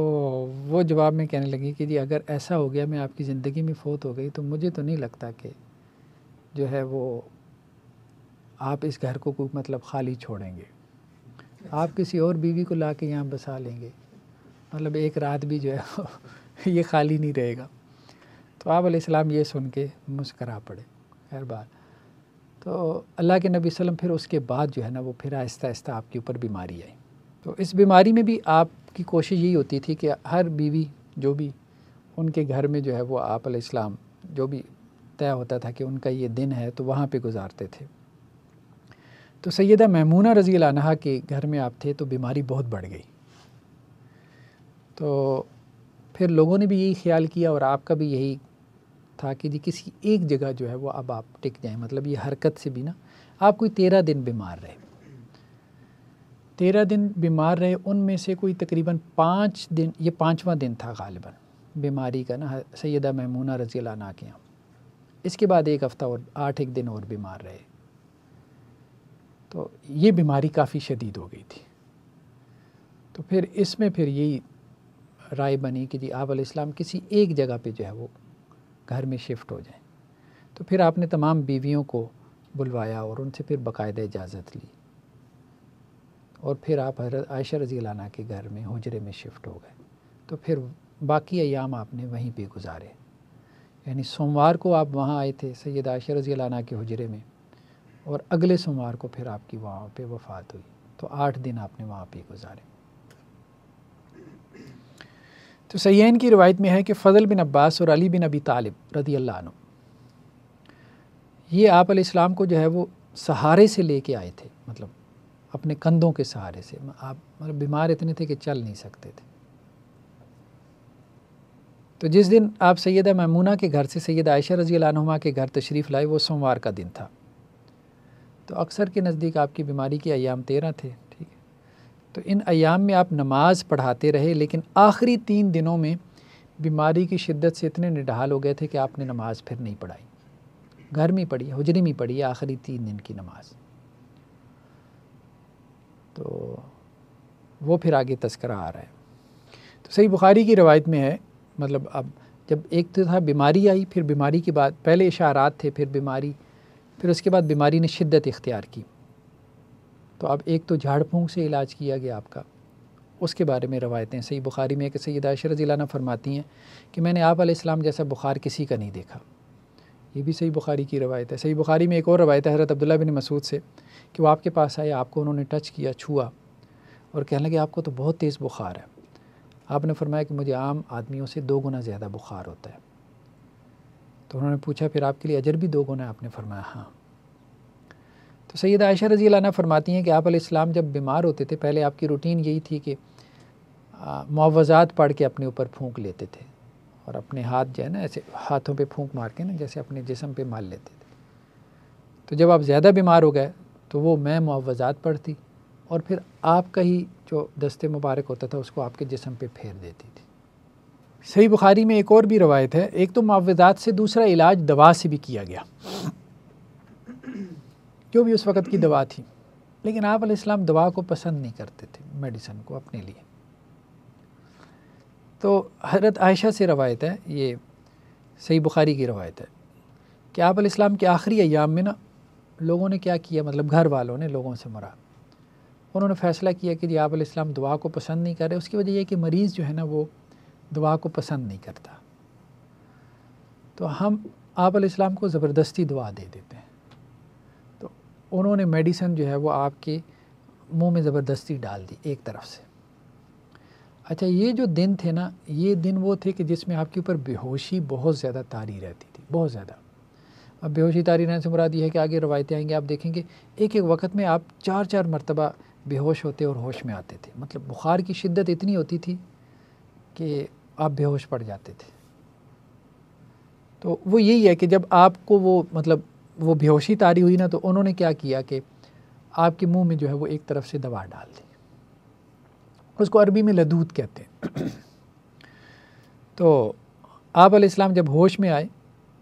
وہ جواب میں کہنے لگی کہ جی اگر ایسا ہو گیا میں آپ کی زندگی میں فوت ہو گئی تو مجھے تو نہیں لگتا کہ جو ہے وہ آپ اس گھر کو کوئی مطلب خالی چھوڑیں گے، آپ کسی اور بیوی کو لا کے یہاں بسا لیں گے، مطلب ایک رات بھی جو ہے یہ خالی نہیں رہے گا۔ تو آپ علیہ السلام یہ سن کے مسکرا پڑے۔ خیر بات، تو اللہ کے نبی صلی اللہ علیہ وسلم پھر اس کے بعد جو ہے نا وہ پھر آہستہ آہستہ آپ کے اوپر بیماری آئی۔ تو اس بیماری میں بھی آپ کی کوشش یہی ہوتی تھی کہ ہر بیوی جو بھی ان کے گھر میں جو ہے وہ آپ علیہ السلام جو بھی طے ہوتا تھا کہ ان کا یہ دن ہے تو وہاں پہ گزارتے تھے۔ تو سیدہ میمونہ رضی اللہ عنہا کے گھر میں آپ تھے تو بیماری بہت بڑھ گئی، تو پھر لوگوں نے بھی یہی خیال کیا اور آپ کا بھی یہی تھا کہ جی کسی ایک جگہ جو ہے وہ اب آپ ٹک جائیں، مطلب یہ حرکت سے بھی نا آپ کوئی 13 دن بیمار رہے، 13 دن بیمار رہے، ان میں سے کوئی تقریباً 5 دن، یہ 5واں دن تھا غالباً بیماری کا نا سیدہ میمونہ رضی اللہ عنہا کے یہاں۔ اس کے بعد ایک ہفتہ اور 8 دن اور بیمار رہے، تو یہ بیماری کافی شدید ہو گئی تھی۔ تو پھر اس میں پھر یہی رائے بنی کہ جی آپ علیہ السلام کسی ایک جگہ پہ جو ہے وہ گھر میں شفٹ ہو جائیں۔ تو پھر آپ نے تمام بیویوں کو بلوایا اور ان سے پھر باقاعدہ اجازت لی، اور پھر آپ حضرت عائشہ رضی اللہ عنہ کے گھر میں حجرے میں شفٹ ہو گئے۔ تو پھر باقی ایام آپ نے وہیں پہ گزارے، یعنی سوموار کو آپ وہاں آئے تھے سید عائشہ رضی اللہ عنہ کے حجرے میں، اور اگلے سوموار کو پھر آپ کی وہاں پہ وفات ہوئی، تو 8 دن آپ نے وہاں پہ گزارے۔ تو صحیحین کی روایت میں ہے کہ فضل بن عباس اور علی بن ابی طالب رضی اللہ عنہ یہ آپ علیہ السلام کو جو ہے وہ سہارے سے لے کے آئے تھے، مطلب اپنے کندھوں کے سہارے سے، آپ مطلب بیمار اتنے تھے کہ چل نہیں سکتے تھے۔ تو جس دن آپ سیدہ میمونہ کے گھر سے سیدہ عائشہ رضی اللہ عنہما کے گھر تشریف لائے وہ سوموار کا دن تھا، تو اکثر کے نزدیک آپ کی بیماری کے ایام 13 تھے، ٹھیک ہے۔ تو ان ایام میں آپ نماز پڑھاتے رہے، لیکن آخری 3 دنوں میں بیماری کی شدت سے اتنے نڈھال ہو گئے تھے کہ آپ نے نماز پھر نہیں پڑھائی، گھر میں پڑھی، حجرے میں پڑھی آخری 3 دن کی نماز۔ تو وہ پھر آگے تذکرہ آ رہا ہے۔ تو صحیح بخاری کی روایت میں ہے، مطلب اب جب ایک تو تھا بیماری آئی، پھر بیماری کے بعد پہلے اشارات تھے، پھر بیماری، پھر اس کے بعد بیماری نے شدت اختیار کی، تو اب ایک تو جھاڑ پھونک سے علاج کیا گیا آپ کا، اس کے بارے میں روایتیں صحیح بخاری میں کہ سیدہ عائشہ رضی اللہ عنہ فرماتی ہیں کہ میں نے آپ علیہ السلام جیسا بخار کسی کا نہیں دیکھا، یہ بھی صحیح بخاری کی روایت ہے۔ صحیح بخاری میں ایک اور روایت ہے حضرت عبداللہ بن مسعود سے کہ وہ آپ کے پاس آئے، آپ کو انہوں نے ٹچ کیا، چھوا، اور کہنے لگے آپ کو تو بہت تیز بخار ہے۔ آپ نے فرمایا کہ مجھے عام آدمیوں سے 2 گنا زیادہ بخار ہوتا ہے۔ تو انہوں نے پوچھا پھر آپ کے لیے اجر بھی 2 گنا ہے؟ آپ نے فرمایا ہاں۔ تو سیدہ عائشہ رضی اللہ عنہ فرماتی ہیں کہ آپ علیہ السلام جب بیمار ہوتے تھے، پہلے آپ کی روٹین یہی تھی کہ معوذات پڑھ کے اپنے اوپر پھونک لیتے تھے، اور اپنے ہاتھ جو ہے نا ایسے ہاتھوں پہ پھونک مار کے نا جیسے اپنے جسم پہ مال لیتے تھے۔ تو جب آپ زیادہ بیمار ہو گئے تو وہ میں معوذات پڑھتی، اور پھر آپ کا ہی جو دست مبارک ہوتا تھا اس کو آپ کے جسم پہ پھیر دیتی تھی۔ صحیح بخاری میں ایک اور بھی روایت ہے، ایک تو معوذات سے، دوسرا علاج دوا سے بھی کیا گیا، جو بھی اس وقت کی دوا تھی، لیکن آپ علیہ السلام دوا کو پسند نہیں کرتے تھے، میڈیسن کو اپنے لیے۔ تو حضرت عائشہ سے روایت ہے، یہ صحیح بخاری کی روایت ہے کہ آپ علیہ السلام کے آخری ایام میں نا لوگوں نے کیا کیا، مطلب گھر والوں نے، لوگوں سے مراد، انہوں نے فیصلہ کیا کہ جی آپ علیہ السلام دعا کو پسند نہیں کر رہے۔ اس کی وجہ یہ کہ مریض جو ہے نا وہ دعا کو پسند نہیں کرتا، تو ہم آپ علیہ السلام کو زبردستی دعا دے دیتے ہیں۔ تو انہوں نے میڈیسن جو ہے وہ آپ کے منہ میں زبردستی ڈال دی ایک طرف سے۔ اچھا، یہ جو دن تھے نا، یہ دن وہ تھے کہ جس میں آپ کے اوپر بے ہوشی بہت زیادہ طاری رہتی تھی، بہت زیادہ۔ اب بے ہوشی طاری رہنے سے مراد یہ ہے کہ آگے روایتیں آئیں گے، آپ دیکھیں گے ایک ایک وقت میں آپ 4 مرتبہ بے ہوش ہوتے اور ہوش میں آتے تھے، مطلب بخار کی شدت اتنی ہوتی تھی کہ آپ بے ہوش پڑ جاتے تھے۔ تو وہ یہی ہے کہ جب آپ کو وہ مطلب وہ بے ہوشی طاری ہوئی نا، تو انہوں نے کیا کیا کہ آپ کے منہ میں جو ہے وہ ایک طرف سے دوا ڈال دی، اس کو عربی میں لدود کہتے ہیں۔ تو آپ علیہ السلام جب ہوش میں آئے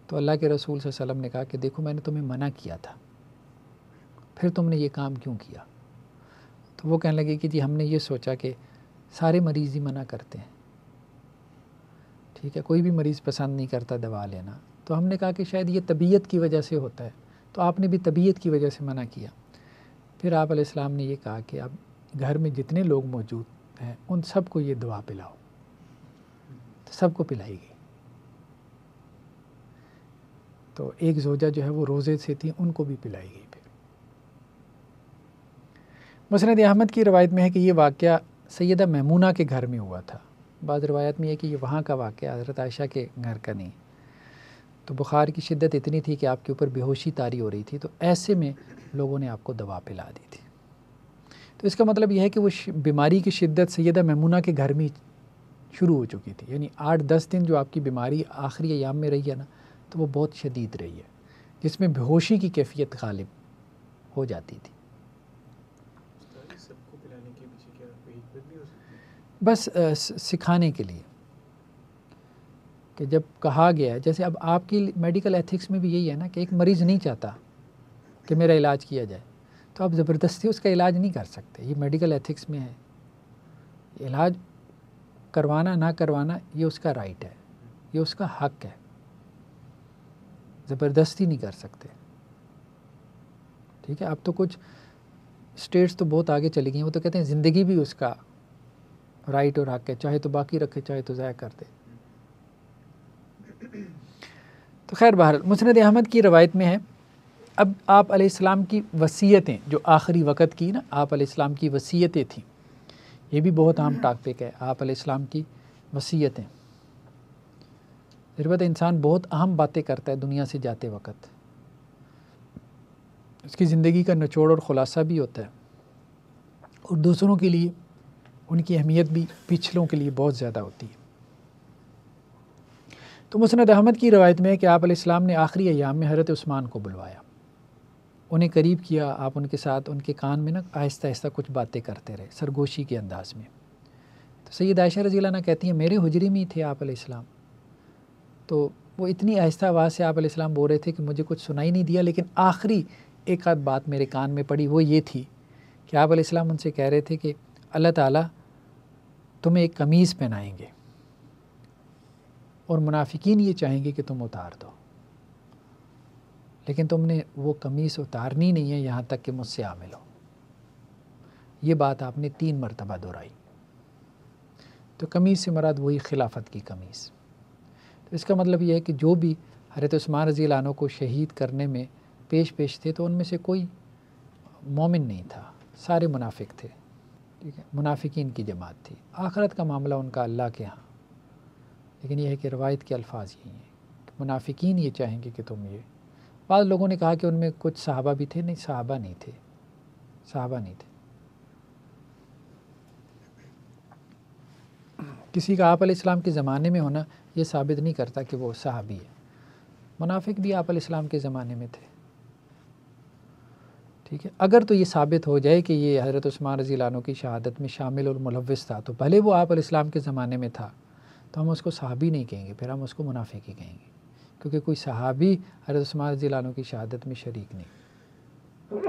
تو اللہ کے رسول صلی اللہ علیہ وسلم نے کہا کہ دیکھو میں نے تمہیں منع کیا تھا، پھر تم نے یہ کام کیوں کیا؟ تو وہ کہنے لگے کہ جی ہم نے یہ سوچا کہ سارے مریض ہی منع کرتے ہیں، ٹھیک ہے، کوئی بھی مریض پسند نہیں کرتا دوا لینا، تو ہم نے کہا کہ شاید یہ طبیعت کی وجہ سے ہوتا ہے، تو آپ نے بھی طبیعت کی وجہ سے منع کیا۔ پھر آپ علیہ السلام نے یہ کہا کہ اب گھر میں جتنے لوگ موجود ہیں ان سب کو یہ دوا پلاؤ، تو سب کو پلائی گئی۔ تو ایک زوجہ جو ہے وہ روزے سے تھی، ان کو بھی پلائی گئی۔ پھر مسند احمد کی روایت میں ہے کہ یہ واقعہ سیدہ میمونہ کے گھر میں ہوا تھا، بعض روایت میں یہ کہ یہ وہاں کا واقعہ، حضرت عائشہ کے گھر کا نہیں۔ تو بخار کی شدت اتنی تھی کہ آپ کے اوپر بے ہوشی طاری ہو رہی تھی، تو ایسے میں لوگوں نے آپ کو دوا پلا دی تھی۔ تو اس کا مطلب یہ ہے کہ وہ بیماری کی شدت سیدہ میمونہ کے گھر میں شروع ہو چکی تھی، یعنی 8-10 دن جو آپ کی بیماری آخری ایام میں رہی ہے نا، تو وہ بہت شدید رہی ہے، جس میں بے ہوشی کی کیفیت غالب ہو جاتی تھی۔ بس سکھانے کے لیے کہ جب کہا گیا ہے، جیسے اب آپ کی میڈیکل ایتھکس میں بھی یہی ہے نا کہ ایک مریض نہیں چاہتا کہ میرا علاج کیا جائے، تو آپ زبردستی اس کا علاج نہیں کر سکتے، یہ میڈیکل ایتھکس میں ہے۔ علاج کروانا نہ کروانا یہ اس کا رائٹ ہے، یہ اس کا حق ہے، زبردستی نہیں کر سکتے، ٹھیک ہے۔ اب تو کچھ اسٹیٹس تو بہت آگے چلی گئی ہیں، وہ تو کہتے ہیں زندگی بھی اس کا رائٹ اور حق ہے، چاہے تو باقی رکھے چاہے تو ضائع کر دے۔ تو خیر بہرحال مسند احمد کی روایت میں ہے، اب آپ علیہ السلام کی وصیتیں جو آخری وقت کی نا، آپ علیہ السلام کی وصیتیں تھیں، یہ بھی بہت اہم ٹاپک ہے، آپ علیہ السلام کی وصیتیں۔ البتہ انسان بہت اہم باتیں کرتا ہے دنیا سے جاتے وقت، اس کی زندگی کا نچوڑ اور خلاصہ بھی ہوتا ہے، اور دوسروں کے لیے ان کی اہمیت بھی پچھلوں کے لیے بہت زیادہ ہوتی ہے۔ تو مسند احمد کی روایت میں ہے کہ آپ علیہ السلام نے آخری ایام میں حضرت عثمان کو بلوایا، انہیں قریب کیا، آپ ان کے ساتھ ان کے کان میں نا آہستہ آہستہ کچھ باتیں کرتے رہے سرگوشی کے انداز میں۔ تو سید عائشہ رضی اللہ عنہ کہتی ہیں میرے حجرے میں ہی تھے آپ علیہ السلام، تو وہ اتنی آہستہ آواز سے آپ علیہ السلام بول رہے تھے کہ مجھے کچھ سنائی نہیں دیا، لیکن آخری ایک آدھ بات میرے کان میں پڑی، وہ یہ تھی کہ آپ علیہ السلام ان سے کہہ رہے تھے کہ اللہ تعالیٰ تمہیں ایک قمیض پہنائیں گے اور منافقین یہ چاہیں گے کہ تم اتار دو، لیکن تم نے وہ قمیض اتارنی نہیں ہے یہاں تک کہ مجھ سے عامل ہو۔ یہ بات آپ نے 3 مرتبہ دہرائی۔ تو قمیض سے مراد وہی خلافت کی قمیض۔ تو اس کا مطلب یہ ہے کہ جو بھی حضرت عثمان رضی اللہ عنہ کو شہید کرنے میں پیش تھے تو ان میں سے کوئی مومن نہیں تھا، سارے منافق تھے، ٹھیک ہے، منافقین کی جماعت تھی۔ آخرت کا معاملہ ان کا اللہ کے ہاں، لیکن یہ ہے کہ روایت کے الفاظ یہی ہیں کہ منافقین یہ چاہیں گے کہ تم یہ۔ بعض لوگوں نے کہا کہ ان میں کچھ صحابہ بھی تھے، نہیں، صحابہ نہیں تھے، صحابہ نہیں تھے۔ کسی کا آپ علیہ السلام کے زمانے میں ہونا یہ ثابت نہیں کرتا کہ وہ صحابی ہے۔ منافق بھی آپ علیہ السلام کے زمانے میں تھے، ٹھیک ہے۔ اگر تو یہ ثابت ہو جائے کہ یہ حضرت عثمان رضی اللہ عنہ کی شہادت میں شامل اور ملوث تھا تو بھلے وہ آپ علیہ السلام کے زمانے میں تھا تو ہم اس کو صحابی نہیں کہیں گے، پھر ہم اس کو منافق ہی کہیں گے، کیونکہ کوئی صحابی حضرت عثمان رضی اللہ عنہ کی شہادت میں شریک نہیں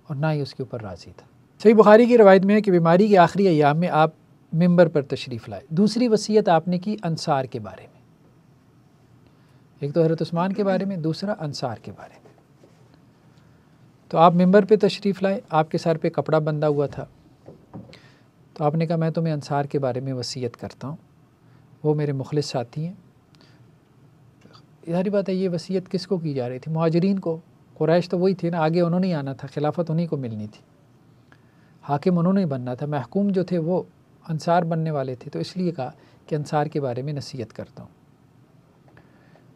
اور نہ ہی اس کے اوپر راضی تھا۔ صحیح بخاری کی روایت میں ہے کہ بیماری کے آخری ایام میں آپ ممبر پر تشریف لائے۔ دوسری وصیت آپ نے کی انصار کے بارے میں، ایک تو حضرت عثمان کے بارے میں، دوسرا انصار کے بارے میں۔ تو آپ ممبر پہ تشریف لائے، آپ کے سر پہ کپڑا بندھا ہوا تھا، تو آپ نے کہا میں تمہیں انصار کے بارے میں وصیت کرتا ہوں، وہ میرے مخلص ساتھی ہیں۔ ظاہری بات ہے یہ وصیت کس کو کی جا رہی تھی؟ مہاجرین کو۔ قریش تو وہی تھے نا، آگے انہوں نے ہی آنا تھا، خلافت انہی کو ملنی تھی، حاکم انہوں نے بننا تھا، محکوم جو تھے وہ انصار بننے والے تھے، تو اس لیے کہا کہ انصار کے بارے میں نصیحت کرتا ہوں۔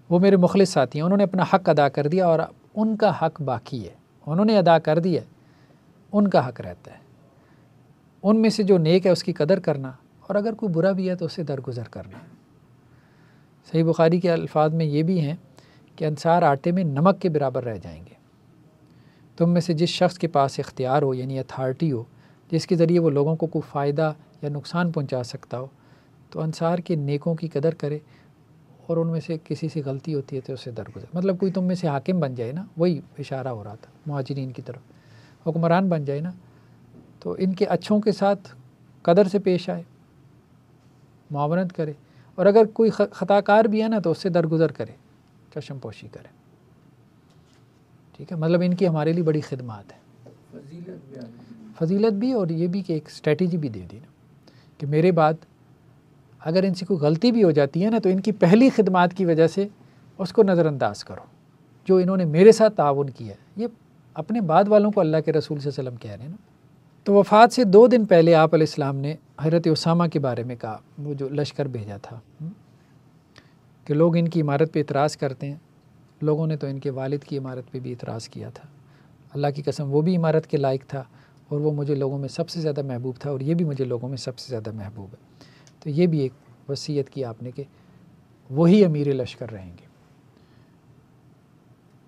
وہ میرے مخلص ساتھی ہیں، انہوں نے اپنا حق ادا کر دیا اور ان کا حق باقی ہے، انہوں نے ادا کر دیا، ان کا حق رہتا ہے۔ ان میں سے جو نیک ہے اس کی قدر کرنا، اور اگر کوئی برا بھی ہے تو اسے درگزر کرنا۔ صحیح بخاری کے الفاظ میں یہ بھی ہیں کہ انصار آٹے میں نمک کے برابر رہ جائیں گے۔ تم میں سے جس شخص کے پاس اختیار ہو، یعنی اتھارٹی ہو، جس کے ذریعے وہ لوگوں کو کوئی فائدہ یا نقصان پہنچا سکتا ہو، تو انصار کے نیکوں کی قدر کرے، اور ان میں سے کسی سے غلطی ہوتی ہے تو اسے درگزر۔ مطلب کوئی تم میں سے حاکم بن جائے نا، وہی اشارہ ہو رہا تھا مہاجرین کی طرف، حکمران بن جائے نا، تو ان کے اچھوں کے ساتھ قدر سے پیش آئے، معاونت کرے، اور اگر کوئی خطا کار بھی ہے نا تو اس سے درگزر کرے، چشم پوشی کرے، ٹھیک ہے۔ مطلب ان کی ہمارے لیے بڑی خدمات ہے، فضیلت بھی، اور یہ بھی کہ ایک اسٹریٹجی بھی دے دی نا کہ میرے بعد اگر ان سے کوئی غلطی بھی ہو جاتی ہے نا تو ان کی پہلی خدمات کی وجہ سے اس کو نظر انداز کرو، جو انہوں نے میرے ساتھ تعاون کیا ہے۔ یہ اپنے بعد والوں کو اللہ کے رسول صلی اللہ علیہ وسلم کہہ رہے ہیں نا۔ تو وفات سے 2 دن پہلے آپ علیہ السلام نے حضرت اسامہ کے بارے میں کہا، وہ جو لشکر بھیجا تھا کہ لوگ ان کی عمارت پہ اعتراض کرتے ہیں، لوگوں نے تو ان کے والد کی عمارت پہ بھی اعتراض کیا تھا، اللہ کی قسم وہ بھی عمارت کے لائق تھا، اور وہ مجھے لوگوں میں سب سے زیادہ محبوب تھا، اور یہ بھی مجھے لوگوں میں سب سے زیادہ محبوب ہے۔ تو یہ بھی ایک وصیت کی آپ نے کہ وہی امیر لشکر رہیں گے،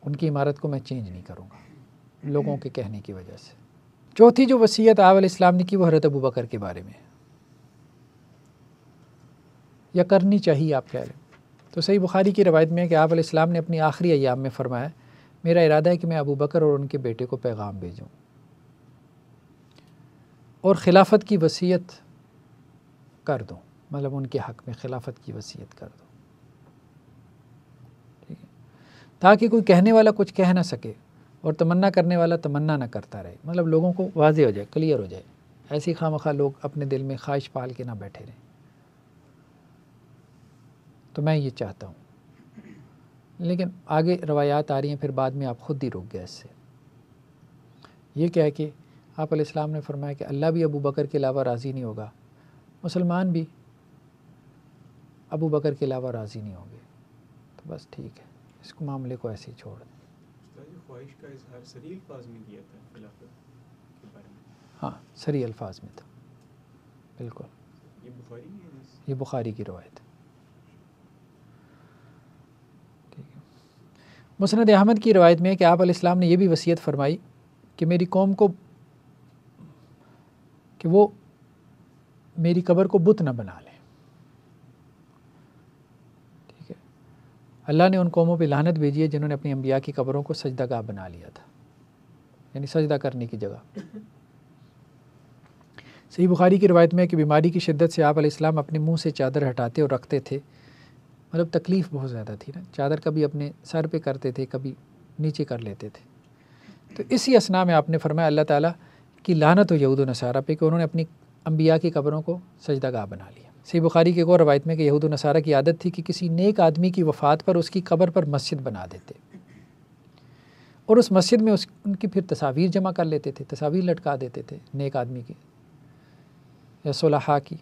ان کی عمارت کو میں چینج نہیں کروں گا لوگوں کے کہنے کی وجہ سے۔ چوتھی جو وصیت آپ علیہ السلام نے کی وہ حضرت ابو بکر کے بارے میں، یا کرنی چاہیے آپ کہہ لیں۔ تو صحیح بخاری کی روایت میں ہے کہ آپ علیہ السلام نے اپنی آخری ایام میں فرمایا، میرا ارادہ ہے کہ میں ابو بکر اور ان کے بیٹے کو پیغام بھیجوں اور خلافت کی وصیت کر دوں، مطلب ان کے حق میں خلافت کی وصیت کر دوں، ٹھیک ہے، تاکہ کوئی کہنے والا کچھ کہہ نہ سکے اور تمنا کرنے والا تمنا نہ کرتا رہے، مطلب لوگوں کو واضح ہو جائے، کلیئر ہو جائے، ایسی خواہ مخواہ لوگ اپنے دل میں خواہش پال کے نہ بیٹھے رہیں۔ تو میں یہ چاہتا ہوں، لیکن آگے روایات آ رہی ہیں، پھر بعد میں آپ خود ہی رک گئے اس سے۔ یہ کہہ کے آپ علیہ السلام نے فرمایا کہ اللہ بھی ابو بکر کے علاوہ راضی نہیں ہوگا، مسلمان بھی ابو بکر کے علاوہ راضی نہیں ہوں گے، تو بس ٹھیک ہے، اس کو معاملے کو ایسے ہی چھوڑ دیں۔ خواہش کا اظہار صریح الفاظ میں کیا تھا خلافت کے بارے میں؟ ہاں، صریح الفاظ میں تھا، بالکل۔ یہ بخاری میں ہے؟ یہ بخاری کی روایت ہے، ٹھیک ہے۔ مسند احمد کی روایت میں ہے کہ آپ علیہ السلام نے یہ بھی وصیت فرمائی کہ میری قوم کو کہ وہ میری قبر کو بت نہ بنا لیں، ٹھیک ہے۔ اللہ نے ان قوموں پہ لعنت بھیجی ہے جنہوں نے اپنی انبیاء کی قبروں کو سجدہ گاہ بنا لیا تھا، یعنی سجدہ کرنے کی جگہ۔ صحیح بخاری کی روایت میں ہے کہ بیماری کی شدت سے آپ علیہ السلام اپنے منہ سے چادر ہٹاتے اور رکھتے تھے، مطلب تکلیف بہت زیادہ تھی نا، چادر کبھی اپنے سر پہ کرتے تھے، کبھی نیچے کر لیتے تھے۔ تو اسی اسنا میں آپ نے فرمایا اللہ تعالیٰ کی لعنت ہو یہود و نصارہ پہ کہ انہوں نے اپنی انبیاء کی قبروں کو سجدہ گاہ بنا لیا۔ صحیح بخاری کی ایک اور روایت میں کہ یہود و نصارہ کی عادت تھی کہ کسی نیک آدمی کی وفات پر اس کی قبر پر مسجد بنا دیتے اور اس مسجد میں ان کی پھر تصاویر جمع کر لیتے تھے، تصاویر لٹکا دیتے تھے نیک آدمی کی یا صلحاء کی۔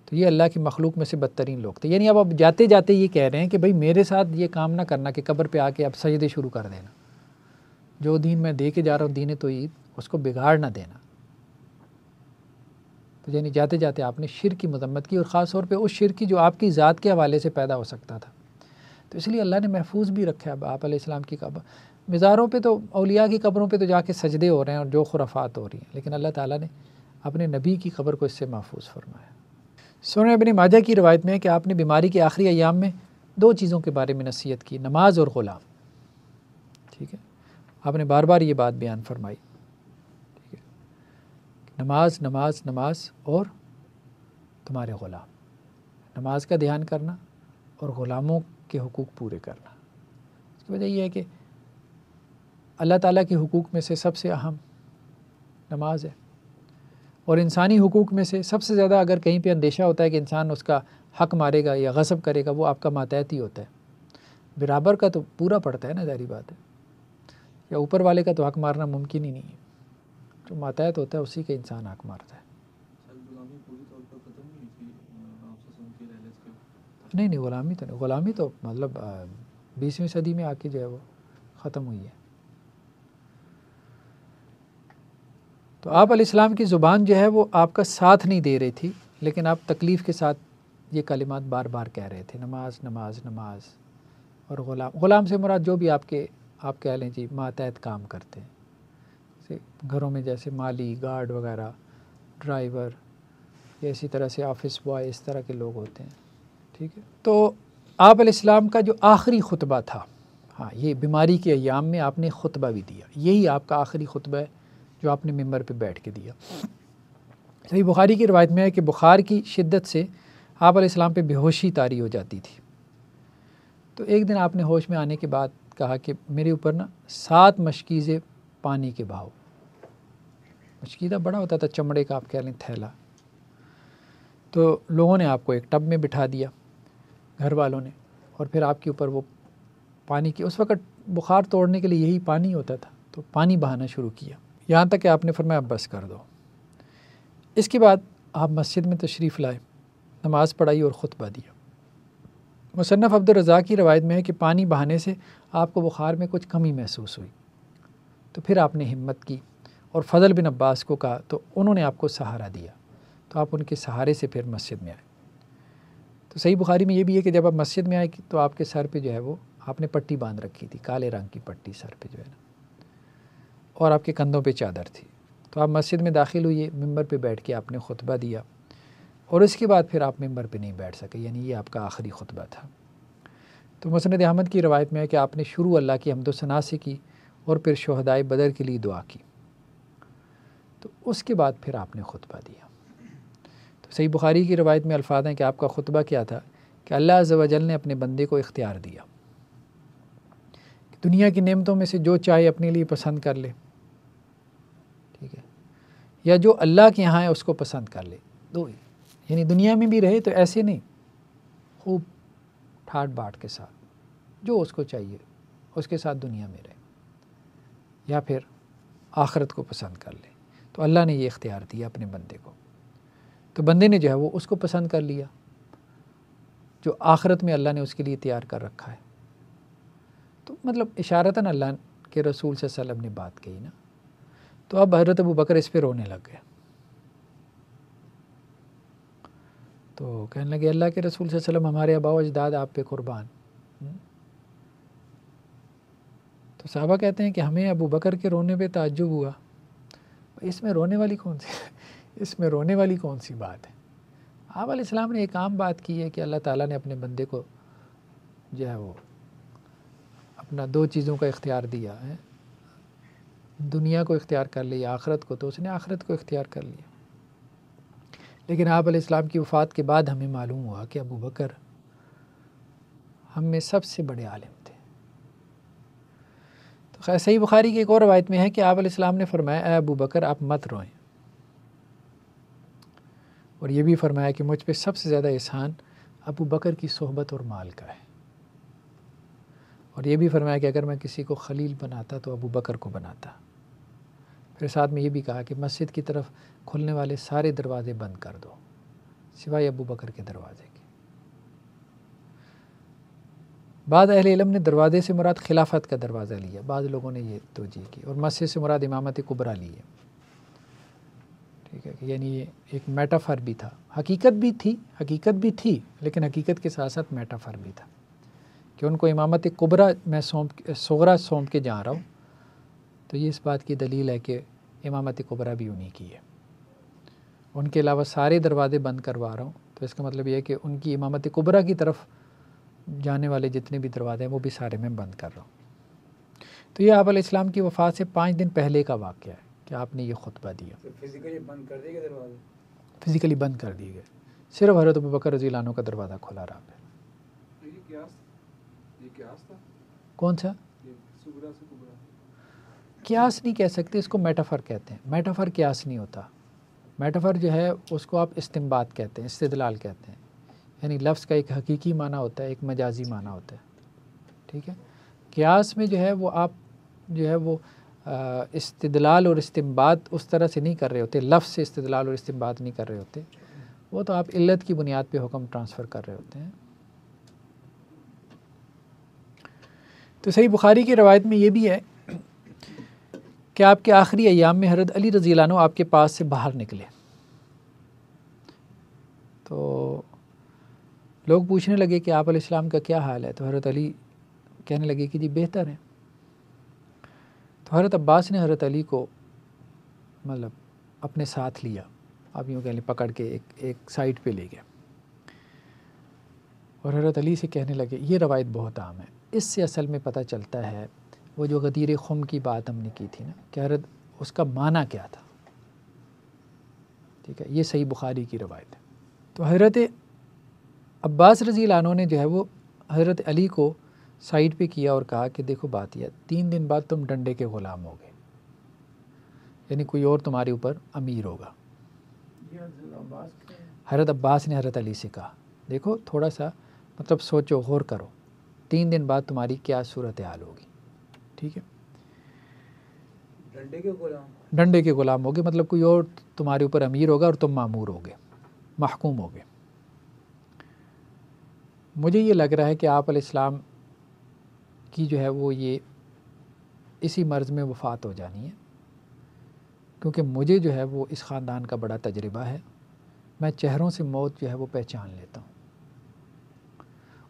تو یہ اللہ کی مخلوق میں سے بدترین لوگ تھے۔ یعنی اب جاتے جاتے یہ کہہ رہے ہیں کہ بھئی میرے ساتھ یہ کام نہ کرنا کہ قبر پہ آ کے اب سجدے شروع کر دینا، جو دین میں دے کے جا رہا ہوں دین توحید، اس کو بگاڑ نہ دینا۔ تو یعنی جاتے جاتے آپ نے شرک کی مذمت کی، اور خاص طور پہ اس شرک کی جو آپ کی ذات کے حوالے سے پیدا ہو سکتا تھا۔ تو اس لیے اللہ نے محفوظ بھی رکھا ہے اب آپ علیہ السلام کی قبر۔ مزاروں پہ تو اولیاء کی قبروں پہ تو جا کے سجدے ہو رہے ہیں اور جو خرافات ہو رہی ہیں، لیکن اللہ تعالیٰ نے اپنے نبی کی قبر کو اس سے محفوظ فرمایا۔ سنن ابن ماجہ کی روایت میں ہے کہ آپ نے بیماری کے آخری ایام میں 2 چیزوں کے بارے میں نصیحت کی، نماز اور غلام۔ ٹھیک ہے، آپ نے بار بار یہ بات بیان فرمائی، ٹھیک ہے، نماز نماز نماز اور تمہارے غلام، نماز کا دھیان کرنا اور غلاموں کے حقوق پورے کرنا۔ اس کی وجہ یہ ہے کہ اللہ تعالیٰ کے حقوق میں سے سب سے اہم نماز ہے، اور انسانی حقوق میں سے سب سے زیادہ اگر کہیں پہ اندیشہ ہوتا ہے کہ انسان اس کا حق مارے گا یا غصب کرے گا، وہ آپ کا ماتحت ہی ہوتا ہے۔ برابر کا تو پورا پڑتا ہے نا، ظاہری بات ہے، یا اوپر والے کا تو حق مارنا ممکن ہی نہیں ہے، جو ماتحت ہوتا ہے اسی کا انسان حق مارتا ہے۔ نہیں غلامی تو نہیں، غلامی تو مطلب 20ویں صدی میں آ کے جو ہے وہ ختم ہوئی ہے۔ تو آپ علیہ السلام کی زبان جو ہے وہ آپ کا ساتھ نہیں دے رہی تھی، لیکن آپ تکلیف کے ساتھ یہ کلمات بار بار کہہ رہے تھے، نماز نماز نماز اور غلام۔ غلام سے مراد جو بھی آپ کہہ لیں جی ماتحت کام کرتے ہیں، جیسے گھروں میں جیسے مالی، گارڈ وغیرہ، ڈرائیور، یا اسی طرح سے آفس بوائے، اس طرح کے لوگ ہوتے ہیں۔ ٹھیک ہے، تو آپ علیہ السلام کا جو آخری خطبہ تھا، ہاں یہ بیماری کے ایام میں آپ نے خطبہ بھی دیا، یہی آپ کا آخری خطبہ ہے جو آپ نے ممبر پہ بیٹھ کے دیا۔ صحیح بخاری کی روایت میں ہے کہ بخار کی شدت سے آپ علیہ السلام پہ بے ہوشی طاری ہو جاتی تھی۔ تو ایک دن آپ نے ہوش میں آنے کے بعد کہا کہ میرے اوپر نا 7 مشکیزیں پانی کے بہاؤ۔ مشکیزہ بڑا ہوتا تھا، چمڑے کا آپ کہہ لیں تھیلا۔ تو لوگوں نے آپ کو ایک ٹب میں بٹھا دیا، گھر والوں نے، اور پھر آپ کے اوپر وہ پانی کی، اس وقت بخار توڑنے کے لیے یہی پانی ہوتا تھا، تو پانی بہانا شروع کیا، یہاں تک کہ آپ نے فرمایا اب بس کر دو۔ اس کے بعد آپ مسجد میں تشریف لائے، نماز پڑھائی اور خطبہ دیا۔ مصنف عبد الرزاق کی روایت میں ہے کہ پانی بہانے سے آپ کو بخار میں کچھ کمی محسوس ہوئی، تو پھر آپ نے ہمت کی اور فضل بن عباس کو کہا، تو انہوں نے آپ کو سہارا دیا، تو آپ ان کے سہارے سے پھر مسجد میں آئے۔ تو صحیح بخاری میں یہ بھی ہے کہ جب آپ مسجد میں آئے تو آپ کے سر پہ جو ہے وہ آپ نے پٹی باندھ رکھی تھی، کالے رنگ کی پٹی سر پہ جو ہے نا، اور آپ کے کندھوں پہ چادر تھی۔ تو آپ مسجد میں داخل ہوئے، ممبر پہ بیٹھ کے آپ نے خطبہ دیا، اور اس کے بعد پھر آپ ممبر پہ نہیں بیٹھ سکے، یعنی یہ آپ کا آخری خطبہ تھا۔ تو مسند احمد کی روایت میں ہے کہ آپ نے شروع اللہ کی حمد و ثنا سے کی اور پھر شہدائے بدر کے لیے دعا کی، تو اس کے بعد پھر آپ نے خطبہ دیا۔ تو صحیح بخاری کی روایت میں الفاظ ہیں کہ آپ کا خطبہ کیا تھا کہ اللہ عز و جل نے اپنے بندے کو اختیار دیا، دنیا کی نعمتوں میں سے جو چاہے اپنے لیے پسند کر لے، ٹھیک ہے، یا جو اللہ کے یہاں ہے اس کو پسند کر لے، دو ہی، یعنی دنیا میں بھی رہے تو ایسے نہیں خوب ٹھاٹ باٹ کے ساتھ، جو اس کو چاہیے اس کے ساتھ دنیا میں رہے، یا پھر آخرت کو پسند کر لے۔ تو اللہ نے یہ اختیار دیا اپنے بندے کو، تو بندے نے جو ہے وہ اس کو پسند کر لیا جو آخرت میں اللہ نے اس کے لیے تیار کر رکھا ہے۔ تو مطلب اشارتاً اللہ کے رسول صلی اللہ علیہ وسلم نے بات کہی نا، تو اب حضرت ابو بکر اس پہ رونے لگ گئے، تو کہنے لگے اللہ کے رسول صلی اللہ علیہ وسلم ہمارے آباء و اجداد آپ پہ قربان۔ تو صحابہ کہتے ہیں کہ ہمیں ابو بکر کے رونے پہ تعجب ہوا، اس میں رونے والی کون سی بات ہے؟ آپ علیہ السلام نے ایک عام بات کی ہے کہ اللہ تعالیٰ نے اپنے بندے کو جو ہے وہ اپنا 2 چیزوں کا اختیار دیا ہے، دنیا کو اختیار کر لیا، آخرت کو، تو اس نے آخرت کو اختیار کر لیا۔ لیکن آپ علیہ السلام کی وفات کے بعد ہمیں معلوم ہوا کہ ابو بکر ہم میں سب سے بڑے عالم تھے۔ تو خیر صحیح بخاری کی ایک اور روایت میں ہے کہ آپ علیہ السلام نے فرمایا اے ابو بکر آپ مت روئیں، اور یہ بھی فرمایا کہ مجھ پہ سب سے زیادہ احسان ابو بکر کی صحبت اور مال کا ہے، اور یہ بھی فرمایا کہ اگر میں کسی کو خلیل بناتا تو ابو بکر کو بناتا۔ پھر ساتھ میں یہ بھی کہا کہ مسجد کی طرف کھلنے والے سارے دروازے بند کر دو سوائے ابو بکر کے دروازے کے۔ بعض اہل علم نے دروازے سے مراد خلافت کا دروازہ لیا، بعض لوگوں نے یہ توجیہ کی، اور مسجد سے مراد امامت کبریٰ لی ہے، ٹھیک ہے، کہ یعنی یہ ایک میٹافر بھی تھا، حقیقت بھی تھی لیکن حقیقت کے ساتھ ساتھ میٹافر بھی تھا کہ ان کو امامت کبریٰ میں صغریٰ سونپ کے جا رہا ہوں، تو یہ اس بات کی دلیل ہے کہ امامت کبریٰ بھی انہی کی ہے۔ ان کے علاوہ سارے دروازے بند کروا رہا ہوں، تو اس کا مطلب یہ ہے کہ ان کی امامت کبریٰ کی طرف جانے والے جتنے بھی دروازے ہیں وہ بھی سارے میں بند کر رہا ہوں۔ تو یہ آپ علیہ السلام کی وفات سے 5 دن پہلے کا واقعہ ہے کہ آپ نے یہ خطبہ دیا۔ فزیکلی بند کر دیے گئے دروازے؟ فزیکلی بند کر دیے گئے، صرف حضرت ابوبکر رضی اللہ عنہ کا دروازہ کھلا رہا ہے۔ یہ قیاس تھا؟ کون سا؟ صغریٰ سے کبریٰ؟ قیاس نہیں کہہ سکتے، اس کو میٹافر کہتے ہیں۔ میٹافر قیاس نہیں ہوتا، میٹافر جو ہے اس کو آپ استنباط کہتے ہیں، استدلال کہتے ہیں، یعنی لفظ کا ایک حقیقی معنی ہوتا ہے، ایک مجازی معنی ہوتا ہے، ٹھیک ہے۔ قیاس میں جو ہے وہ آپ جو ہے وہ استدلال اور استنباط اس طرح سے نہیں کر رہے ہوتے، لفظ سے استدلال اور استنباط نہیں کر رہے ہوتے، وہ تو آپ علت کی بنیاد پہ حکم ٹرانسفر کر رہے ہوتے ہیں۔ تو صحیح بخاری کی روایت میں یہ بھی ہے کہ آپ کے آخری ایام میں حضرت علی رضی اللہ عنہ آپ کے پاس سے باہر نکلے، تو لوگ پوچھنے لگے کہ آپ علیہ السلام کا کیا حال ہے، تو حضرت علی کہنے لگے کہ جی بہتر ہے۔ تو حضرت عباس نے حضرت علی کو مطلب اپنے ساتھ لیا، آپ یوں کہہ لیں پکڑ کے ایک سائڈ پہ لے گیا، اور حضرت علی سے کہنے لگے، یہ روایت بہت عام ہے، اس سے اصل میں پتہ چلتا ہے وہ جو غدیر خم کی بات ہم نے کی تھی نا کہ حضرت اس کا معنی کیا تھا، ٹھیک ہے، یہ صحیح بخاری کی روایت ہے۔ تو حضرت عباس رضی اللہ عنہ نے جو ہے وہ حضرت علی کو سائڈ پہ کیا اور کہا کہ دیکھو بات یہ 3 دن بعد تم ڈنڈے کے غلام ہوگے، یعنی کوئی اور تمہارے اوپر امیر ہوگا۔ حضرت عباس نے حضرت علی سے کہا دیکھو تھوڑا سا مطلب سوچو، غور کرو، 3 دن بعد تمہاری کیا صورتحال ہوگی، ٹھیک ہے۔ ڈنڈے کے غلام ہوگے مطلب کوئی اور تمہارے اوپر امیر ہوگا اور تم مامور ہوگے، محکوم ہوگے۔ مجھے یہ لگ رہا ہے کہ آپ علیہ السلام کی جو ہے وہ یہ اسی مرض میں وفات ہو جانی ہے، کیونکہ مجھے جو ہے وہ اس خاندان کا بڑا تجربہ ہے، میں چہروں سے موت جو ہے وہ پہچان لیتا ہوں،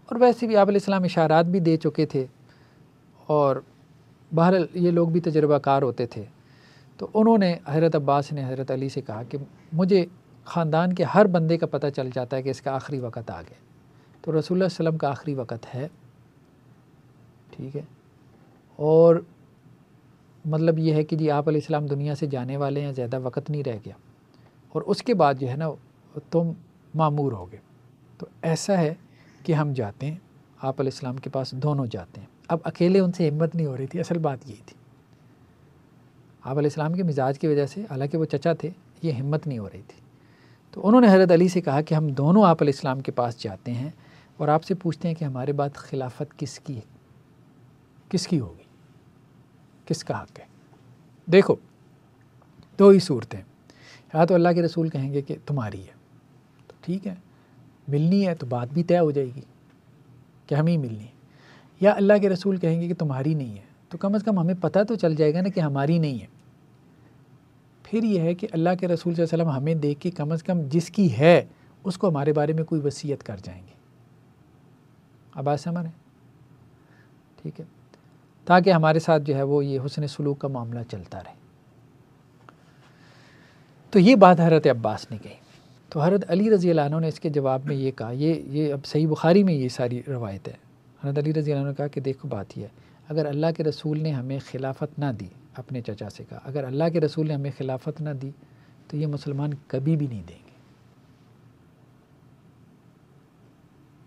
اور ویسے بھی آپ علیہ السلام اشارات بھی دے چکے تھے، اور بہرحال یہ لوگ بھی تجربہ کار ہوتے تھے، تو انہوں نے حضرت عباس نے حضرت علی سے کہا کہ مجھے خاندان کے ہر بندے کا پتہ چل جاتا ہے کہ اس کا آخری وقت آ گیا، تو رسول اللہ صلی اللہ علیہ وسلم کا آخری وقت ہے، ٹھیک ہے، اور مطلب یہ ہے کہ جی آپ علیہ السلام دنیا سے جانے والے ہیں، زیادہ وقت نہیں رہ گیا، اور اس کے بعد جو ہے نا تم معمور ہوگے۔ تو ایسا ہے کہ ہم جاتے ہیں آپ علیہ السلام کے پاس، دونوں جاتے ہیں۔ اب اکیلے ان سے ہمت نہیں ہو رہی تھی، اصل بات یہی تھی، آپ علیہ السلام کے مزاج کی وجہ سے، حالانکہ وہ چچا تھے، یہ ہمت نہیں ہو رہی تھی، تو انہوں نے حضرت علی سے کہا کہ ہم دونوں آپ علیہ السلام کے پاس جاتے ہیں اور آپ سے پوچھتے ہیں کہ ہمارے بعد خلافت کس کی ہے، کس کی ہوگی، کس کا حق ہے۔ دیکھو 2 ہی صورتیں، یا تو اللہ کے رسول کہیں گے کہ تمہاری ہے، تو ٹھیک ہے، ملنی ہے تو بات بھی طے ہو جائے گی کہ ہمیں ملنی ہے، یا اللہ کے رسول کہیں گے کہ تمہاری نہیں ہے، تو کم از کم ہمیں پتہ تو چل جائے گا نا کہ ہماری نہیں ہے۔ پھر یہ ہے کہ اللہ کے رسول صلی اللہ علیہ وسلم ہمیں دیکھ کے کم از کم جس کی ہے اس کو ہمارے بارے میں کوئی وصیت کر جائیں گے، اب بات سمجھ رہے ہیں، ٹھیک ہے، تاکہ ہمارے ساتھ جو ہے وہ یہ حسن سلوک کا معاملہ چلتا رہے۔ تو یہ بات حضرت عباس نے کہی، تو حضرت علی رضی اللہ عنہ نے اس کے جواب میں یہ کہا، یہ اب صحیح بخاری میں یہ ساری روایت ہے، حضرت علی رضی اللہ عنہ نے کہا کہ دیکھو بات یہ ہے، اگر اللہ کے رسول نے ہمیں خلافت نہ دی، اپنے چچا سے کہا، اگر اللہ کے رسول نے ہمیں خلافت نہ دی تو یہ مسلمان کبھی بھی نہیں دیں گے،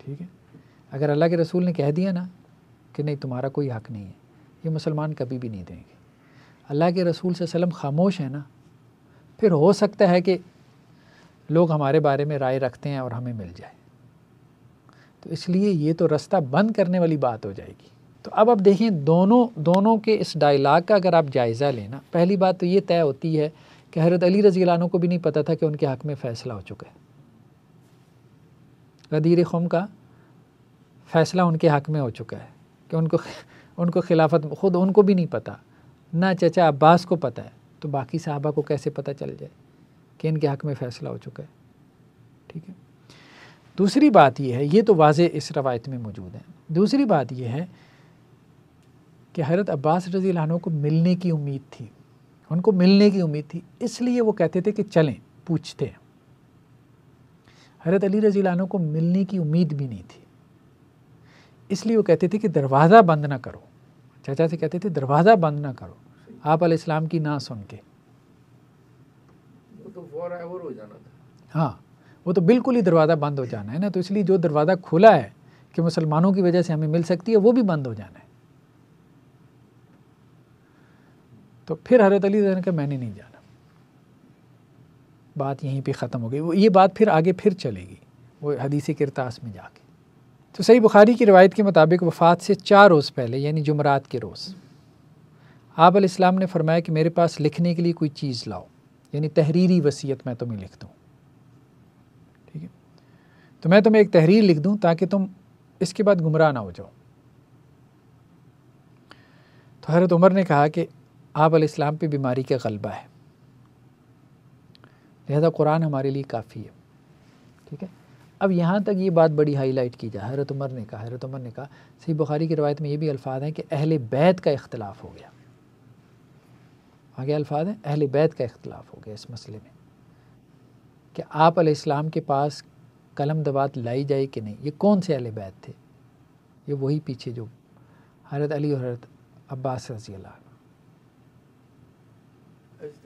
ٹھیک ہے، اگر اللہ کے رسول نے کہہ دیا نا کہ نہیں تمہارا کوئی حق نہیں ہے، یہ مسلمان کبھی بھی نہیں دیں گے۔ اللہ کے رسول صلی اللہ علیہ وسلم خاموش ہیں نا، پھر ہو سکتا ہے کہ لوگ ہمارے بارے میں رائے رکھتے ہیں اور ہمیں مل جائے، تو اس لیے یہ تو رستہ بند کرنے والی بات ہو جائے گی۔ تو اب دیکھیں دونوں کے اس ڈائلاگ کا اگر آپ جائزہ لینا، پہلی بات تو یہ طے ہوتی ہے کہ حضرت علی رضی اللہ عنہ کو بھی نہیں پتہ تھا کہ ان کے حق میں فیصلہ ہو چکا ہے، غدیر خم کا فیصلہ ان کے حق میں ہو چکا ہے کہ ان کو خلافت خود ان کو بھی نہیں پتہ، نہ چچا عباس کو پتہ ہے، تو باقی صحابہ کو کیسے پتہ چل جائے کہ ان کے حق میں فیصلہ ہو چکا ہے؟ ٹھیک ہے۔ دوسری بات یہ ہے، یہ تو واضح اس روایت میں موجود ہے، دوسری بات یہ ہے کہ حضرت عباس رضی اللہ عنہ کو ملنے کی امید تھی، ان کو ملنے کی امید تھی، اس لیے وہ کہتے تھے کہ چلیں پوچھتے ہیں۔ حضرت علی رضی اللہ عنہ کو ملنے کی امید بھی نہیں تھی، اس لیے وہ کہتے تھے کہ دروازہ بند نہ کرو، چچا سے کہتے تھے دروازہ بند نہ کرو، آپ علیہ السلام کی نہ سن کے۔ وہ تو فور ایور ہو جانا تھا۔ ہاں، وہ تو بالکل ہی دروازہ بند ہو جانا ہے نا، تو اس لیے جو دروازہ کھلا ہے کہ مسلمانوں کی وجہ سے ہمیں مل سکتی ہے، وہ بھی بند ہو جانا ہے۔ تو پھر حضرت علی رضی اللہ عنہ نے کہا میں نے نہیں جانا، بات یہیں پہ ختم ہو گئی۔ یہ بات پھر آگے پھر چلے گی وہ حدیث کرتاس میں جا کے۔ تو صحیح بخاری کی روایت کے مطابق وفات سے 4 روز پہلے یعنی جمعرات کے روز آپ علیہ السلام نے فرمایا کہ میرے پاس لکھنے کے لیے کوئی چیز لاؤ، یعنی تحریری وصیت میں تمہیں لکھ دوں، ٹھیک ہے، تو میں تمہیں ایک تحریر لکھ دوں تاکہ تم اس کے بعد گمراہ نہ ہو جاؤ۔ تو حضرت عمر نے کہا کہ آپ علیہ السلام پہ بیماری کا غلبہ ہے، لہذا قرآن ہمارے لیے کافی ہے، ٹھیک ہے۔ اب یہاں تک یہ بات بڑی ہائی لائٹ کی جائے، حضرت عمر نے کہا صحیح بخاری کی روایت میں یہ بھی الفاظ ہیں کہ اہل بیت کا اختلاف ہو گیا، آگے الفاظ ہیں اہل بیت کا اختلاف ہو گیا اس مسئلے میں کہ آپ علیہ السلام کے پاس قلم دوات لائی جائے کہ نہیں۔ یہ کون سے اہل بیت تھے؟ یہ وہی پیچھے جو حضرت علی اور حضرت عباس رضی اللہ عنہ۔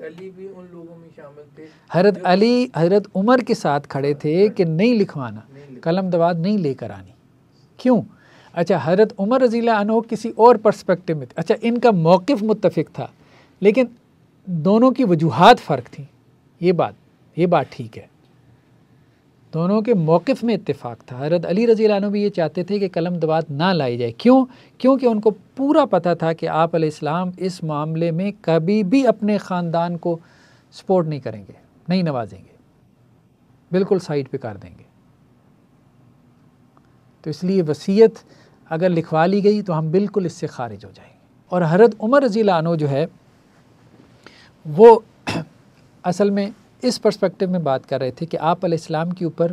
علی بھی ان لوگوں میں شامل تھے، حضرت علی حضرت عمر کے ساتھ کھڑے تھے کہ نہیں لکھوانا، قلم دوات نہیں لے کر آنی۔ کیوں؟ اچھا، حضرت عمر رضی اللہ عنہ کسی اور پرسپیکٹو میں تھے، اچھا ان کا موقف متفق تھا لیکن دونوں کی وجوہات فرق تھیں، یہ بات ٹھیک ہے، دونوں کے موقف میں اتفاق تھا۔ حضرت علی رضی اللہ عنہ بھی یہ چاہتے تھے کہ قلم دوات نہ لائی جائے، کیونکہ ان کو پورا پتہ تھا کہ آپ علیہ السلام اس معاملے میں کبھی بھی اپنے خاندان کو سپورٹ نہیں کریں گے، نہیں نوازیں گے، بالکل سائڈ پہ کر دیں گے۔ تو اس لیے وصیت اگر لکھوا لی گئی تو ہم بالکل اس سے خارج ہو جائیں گے۔ اور حضرت عمر رضی اللہ عنہ جو ہے وہ اصل میں اس پرسپیکٹو میں بات کر رہے تھے کہ آپ علیہ السلام کے اوپر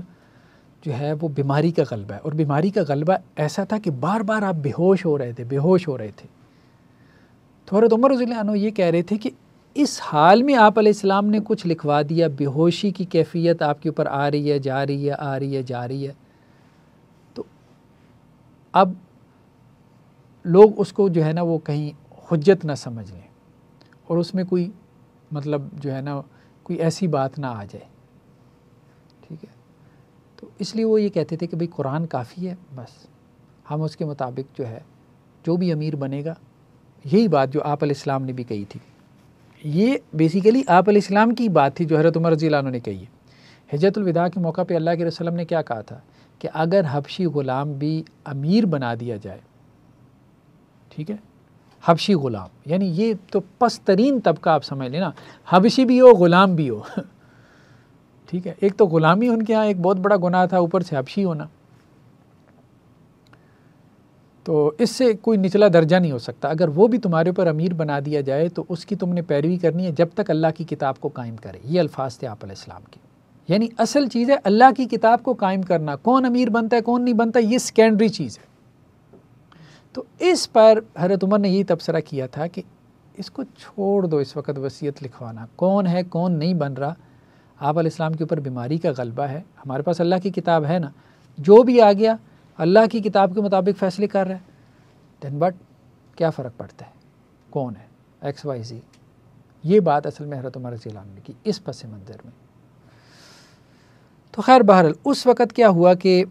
جو ہے وہ بیماری کا غلبہ ہے، اور بیماری کا غلبہ ایسا تھا کہ بار بار آپ بے ہوش ہو رہے تھے۔ تو حضرت عمر رضی اللہ عنہ یہ کہہ رہے تھے کہ اس حال میں آپ علیہ السلام نے کچھ لکھوا دیا، بے ہوشی کی کیفیت آپ کے اوپر آ رہی ہے، جا رہی ہے، تو اب لوگ اس کو جو ہے نا وہ کہیں حجت نہ سمجھ لیں اور اس میں کوئی مطلب جو ہے نا کوئی ایسی بات نہ آ جائے، ٹھیک ہے۔ تو اس لیے وہ یہ کہتے تھے کہ بھئی قرآن کافی ہے، بس ہم اس کے مطابق جو ہے جو بھی امیر بنے گا، یہی بات جو آپ علیہ السلام نے بھی کہی تھی، یہ بیسیکلی آپ علیہ السلام کی بات تھی جو حضرت عمر رضی اللہ عنہ نے کہی ہے۔ حجۃ الوداع کے موقع پہ اللہ کے رسول نے کیا کہا تھا کہ اگر حبشی غلام بھی امیر بنا دیا جائے، ٹھیک ہے، حبشی غلام یعنی یہ تو پست ترین طبقہ آپ سمجھ لینا، حبشی بھی ہو غلام بھی ہو، ٹھیک ہے، ایک تو غلامی ان کے ہاں ایک بہت بڑا گناہ تھا، اوپر سے حبشی ہونا، تو اس سے کوئی نچلا درجہ نہیں ہو سکتا۔ اگر وہ بھی تمہارے اوپر امیر بنا دیا جائے تو اس کی تم نے پیروی کرنی ہے جب تک اللہ کی کتاب کو قائم کرے، یہ الفاظ تھے آپ علیہ السلام کے۔ یعنی اصل چیز ہے اللہ کی کتاب کو قائم کرنا، کون امیر بنتا ہے کون نہیں بنتا یہ سیکنڈری چیز ہے۔ تو اس پر حضرت عمر نے یہی تبصرہ کیا تھا کہ اس کو چھوڑ دو، اس وقت وصیت لکھوانا، کون ہے کون نہیں بن رہا، آپ علیہ السلام کے اوپر بیماری کا غلبہ ہے، ہمارے پاس اللہ کی کتاب ہے نا، جو بھی آ گیا اللہ کی کتاب کے مطابق فیصلے کر رہا ہے، دین بٹ کیا فرق پڑتا ہے کون ہے XYZ۔ یہ بات اصل میں حضرت عمر رضی اللہ عنہ نے کی اس پس منظر میں۔ تو خیر بہرحال اس وقت کیا ہوا کہ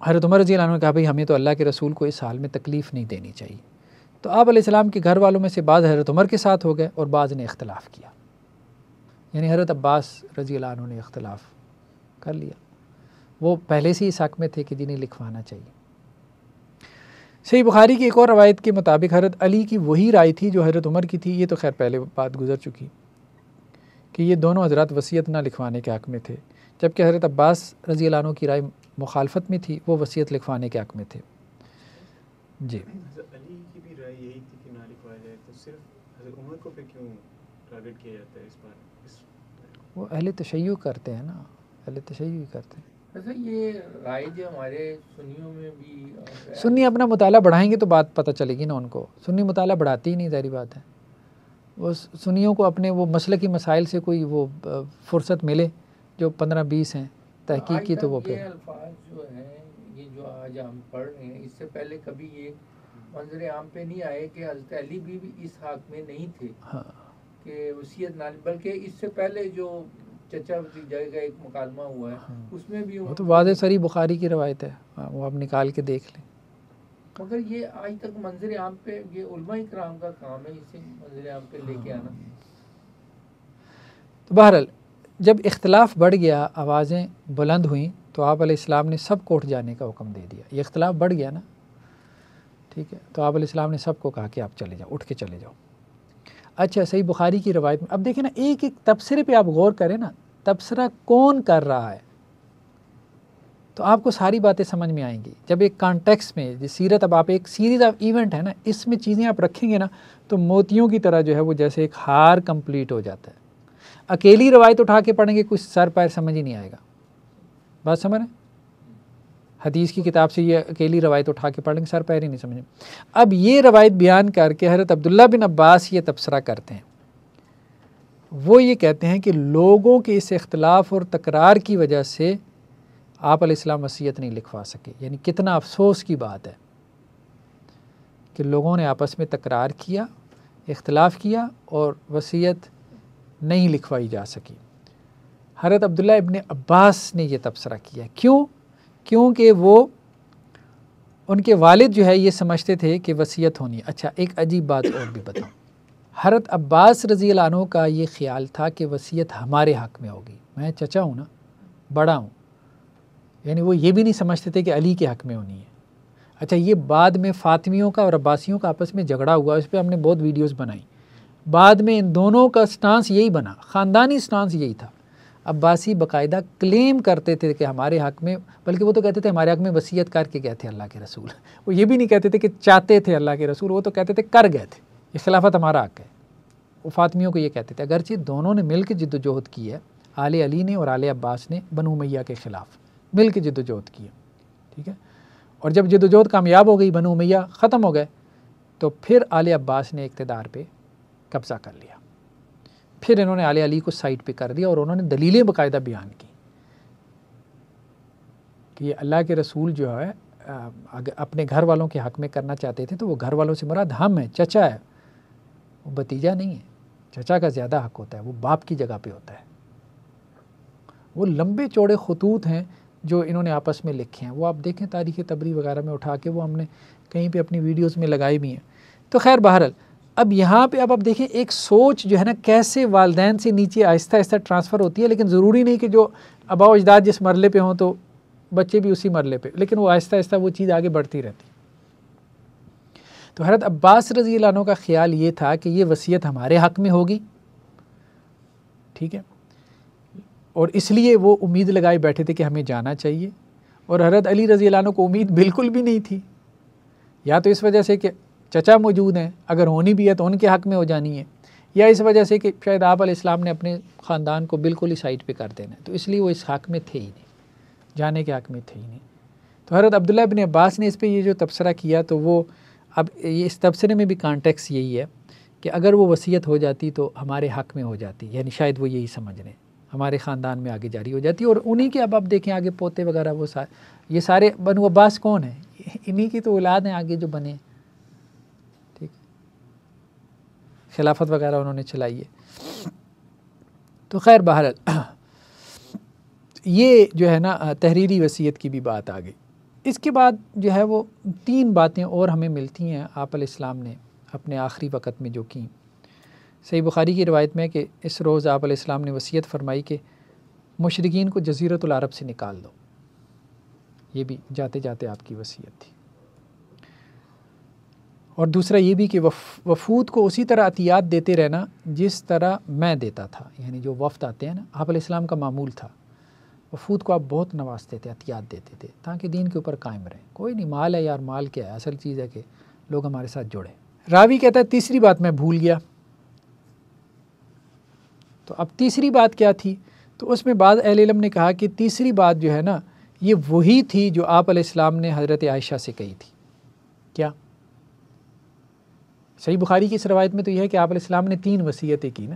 حضرت عمر رضی اللہ عنہ نے کہا بھئی ہمیں تو اللہ کے رسول کو اس حال میں تکلیف نہیں دینی چاہیے. تو آپ علیہ السلام کے گھر والوں میں سے بعض حضرت عمر کے ساتھ ہو گئے اور بعض نے اختلاف کیا. یعنی حضرت عباس رضی اللہ عنہ نے اختلاف کر لیا. وہ پہلے سے ہی اس حق میں تھے کہ جنہیں لکھوانا چاہیے. صحیح بخاری کی ایک اور روایت کے مطابق حضرت علی کی وہی رائے تھی جو حضرت عمر کی تھی. یہ تو خیر پہلے بات گزر چکی کہ یہ دونوں حضرات وصیت نہ لکھوانے کے حق میں تھے، جبکہ حضرت عباس رضی اللہ عنہ کی رائے مخالفت میں تھی، وہ وصیت لکھوانے کے حق میں تھے. جی حضرت علی کی بھی رائے یہی تھی کہ نہ لکھوایا جائے، تو صرف حضرت عمر کو پہ کیوں ٹارگٹ کیا جاتا ہے اس بار؟ وہ اہل تشیع کرتے ہیں نا، اہل تشیع کرتے ہیں. ویسے یہ رائے جو ہمارے سنیوں میں بھی سنی اپنا مطالعہ بڑھائیں گے تو بات پتہ چلے گی نا ان کو. سنی مطالعہ بڑھاتی ہی نہیں، ظاہری بات ہے. وہ سنیوں کو اپنے وہ مسلکی مسائل سے کوئی وہ فرصت ملے جو 15-20 ہیں تحقیق کی، تو وہ یہ پھر الفاظ جو ہیں یہ جو آج ہم پڑھ رہے ہیں، اس سے پہلے کبھی یہ منظر عام پہ نہیں آئے کہ حضرت علی بھی اس حق میں نہیں تھے کہ وصیت نہ، بلکہ اس سے پہلے جو چچا بھتیجا کا ایک مکالمہ ہوا ہے اس میں بھی وہ تو واضح صریح بخاری کی روایت ہے، وہ آپ نکال کے دیکھ لیں. مگر یہ آج تک منظر عام پہ یہ علماء کرام کا کام ہے اسے منظر عام پہ لے کے آنا. تو بہرحال جب اختلاف بڑھ گیا، آوازیں بلند ہوئیں، تو آپ علیہ السلام نے سب کو اٹھ جانے کا حکم دے دیا. یہ اختلاف بڑھ گیا نا، ٹھیک ہے، تو آپ علیہ السلام نے سب کو کہا کہ آپ چلے جاؤ، اٹھ کے چلے جاؤ. اچھا صحیح بخاری کی روایت میں اب دیکھیں نا، ایک ایک تبصرے پہ آپ غور کریں نا، تبصرہ کون کر رہا ہے تو آپ کو ساری باتیں سمجھ میں آئیں گی. جب ایک کانٹیکس میں سیرت، اب آپ ایک سیریز آف ایونٹ ہے نا، اس میں چیزیں آپ رکھیں گے نا تو موتیوں کی طرح جو ہے وہ جیسے ایک ہار کمپلیٹ ہو جاتا ہے. اکیلی روایت اٹھا کے پڑھیں گے کچھ سر پیر سمجھ ہی نہیں آئے گا. بات سمجھ رہے ہیں؟ حدیث کی کتاب سے یہ اکیلی روایت اٹھا کے پڑھیں گے سر پیر ہی نہیں سمجھیں. اب یہ روایت بیان کر کے حضرت عبداللہ بن عباس یہ تبصرہ کرتے ہیں. وہ یہ کہتے ہیں کہ لوگوں کے اس اختلاف اور تکرار کی وجہ سے آپ علیہ السلام وصیت نہیں لکھوا سکے. یعنی کتنا افسوس کی بات ہے کہ لوگوں نے آپس میں تکرار کیا، اختلاف کیا اور وصیت نہیں لکھوائی جا سکی. حضرت عبداللہ ابن عباس نے یہ تبصرہ کیا. کیونکہ وہ ان کے والد جو ہے یہ سمجھتے تھے کہ وصیت ہونی ہے. اچھا ایک عجیب بات اور بھی بتاؤں، حضرت عباس رضی اللہ عنہ کا یہ خیال تھا کہ وصیت ہمارے حق میں ہوگی. میں چچا ہوں نا، بڑا ہوں، یعنی وہ یہ بھی نہیں سمجھتے تھے کہ علی کے حق میں ہونی ہے. اچھا یہ بعد میں فاطمیوں کا اور عباسیوں کا آپس میں جھگڑا ہوا، اس پہ ہم نے بہت ویڈیوز بنائی. بعد میں ان دونوں کا سٹانس یہی بنا، خاندانی سٹانس یہی تھا. عباسی باقاعدہ کلیم کرتے تھے کہ ہمارے حق میں، بلکہ وہ تو کہتے تھے ہمارے حق میں وصیت کر کے گئے تھے اللہ کے رسول. وہ یہ بھی نہیں کہتے تھے کہ چاہتے تھے اللہ کے رسول، وہ تو کہتے تھے کر گئے تھے، یہ خلافت ہمارا حق ہے. وہ فاطمیوں کو یہ کہتے تھے. اگرچہ دونوں نے مل کے جد و جہد کی ہے، آل علی نے اور آل عباس نے بنو امیہ کے خلاف مل کے جد و جہد کی ہے، ٹھیک ہے. اور جب جد و جہد کامیاب ہو گئی، بنو امیہ ختم ہو گئے، تو پھر آل عباس نے اقتدار پہ قبضہ کر لیا. پھر انہوں نے آل علی کو سائڈ پہ کر دیا اور انہوں نے دلیلیں باقاعدہ بیان کی کہ یہ اللہ کے رسول جو ہے اگر اپنے گھر والوں کے حق میں کرنا چاہتے تھے تو وہ گھر والوں سے مراد ہم ہیں، چچا ہے، وہ بھتیجا نہیں ہے. چچا کا زیادہ حق ہوتا ہے، وہ باپ کی جگہ پہ ہوتا ہے. وہ لمبے چوڑے خطوط ہیں جو انہوں نے آپس میں لکھے ہیں، وہ آپ دیکھیں تاریخ تبری وغیرہ میں اٹھا کے، وہ ہم نے کہیں پہ اپنی ویڈیوز میں لگائی بھی ہیں. تو خیر بہرحال اب یہاں پہ اب دیکھیں ایک سوچ جو ہے نا کیسے والدین سے نیچے آہستہ آہستہ ٹرانسفر ہوتی ہے. لیکن ضروری نہیں کہ جو آباء و اجداد جس مرحلے پہ ہوں تو بچے بھی اسی مرحلے پہ، لیکن وہ آہستہ آہستہ وہ چیز آگے بڑھتی رہتی. تو حضرت عباس رضی اللہ عنہ کا خیال یہ تھا کہ یہ وصیت ہمارے حق میں ہوگی، ٹھیک ہے، اور اس لیے وہ امید لگائے بیٹھے تھے کہ ہمیں جانا چاہیے. اور حضرت علی رضی اللہ عنہ کو امید بالکل بھی نہیں تھی، یا تو اس وجہ سے کہ چچا موجود ہیں، اگر ہونی بھی ہے تو ان کے حق میں ہو جانی ہے، یا اس وجہ سے کہ شاید آپ علیہ السلام نے اپنے خاندان کو بالکل ہی سائڈ پہ کر دینا ہے، تو اس لیے وہ اس حق میں تھے ہی نہیں، جانے کے حق میں تھے ہی نہیں. تو حضرت عبداللہ ابن عباس نے اس پہ یہ جو تبصرہ کیا، تو وہ اب اس تبصرے میں بھی کانٹیکس یہی ہے کہ اگر وہ وصیت ہو جاتی تو ہمارے حق میں ہو جاتی، یعنی شاید وہ یہی سمجھ رہے ہیں، ہمارے خاندان میں آگے جاری ہو جاتی. اور انہی کے اب آپ دیکھیں آگے پوتے وغیرہ وہ یہ سارے بنو عباس کون ہیں؟ انہی کی تو اولاد ہیں آگے جو بنے، ٹھیک، خلافت وغیرہ انہوں نے چلائی ہے. تو خیر بہرحال یہ جو ہے نا تحریری وصیت کی بھی بات آ گئی. اس کے بعد جو ہے وہ 3 باتیں اور ہمیں ملتی ہیں آپ علیہ السلام نے اپنے آخری وقت میں جو کیں۔ صحیح بخاری کی روایت میں کہ اس روز آپ علیہ السلام نے وصیت فرمائی کہ مشرکین کو جزیرۃ العرب سے نکال دو، یہ بھی جاتے جاتے آپ کی وصیت تھی۔ اور دوسرا یہ بھی کہ وفود کو اسی طرح عطیات دیتے رہنا جس طرح میں دیتا تھا، یعنی جو وفد آتے ہیں نا، آپ علیہ السلام کا معمول تھا وفود کو آپ بہت نوازتے تھے، عطیات دیتے تھے تاکہ دین کے اوپر قائم رہیں۔ کوئی نہیں، مال ہے یار، مال کیا ہے، اصل چیز ہے کہ لوگ ہمارے ساتھ جڑیں۔ راوی کہتا ہے تیسری بات میں بھول گیا۔ تو اب تیسری بات کیا تھی؟ تو اس میں بعض اہل علم نے کہا کہ تیسری بات جو ہے نا، یہ وہی تھی جو آپ علیہ السلام نے حضرت عائشہ سے کہی تھی۔ کیا؟ صحیح بخاری کی اس روایت میں تو یہ ہے کہ آپ علیہ السلام نے 3 وصیتیں کی نا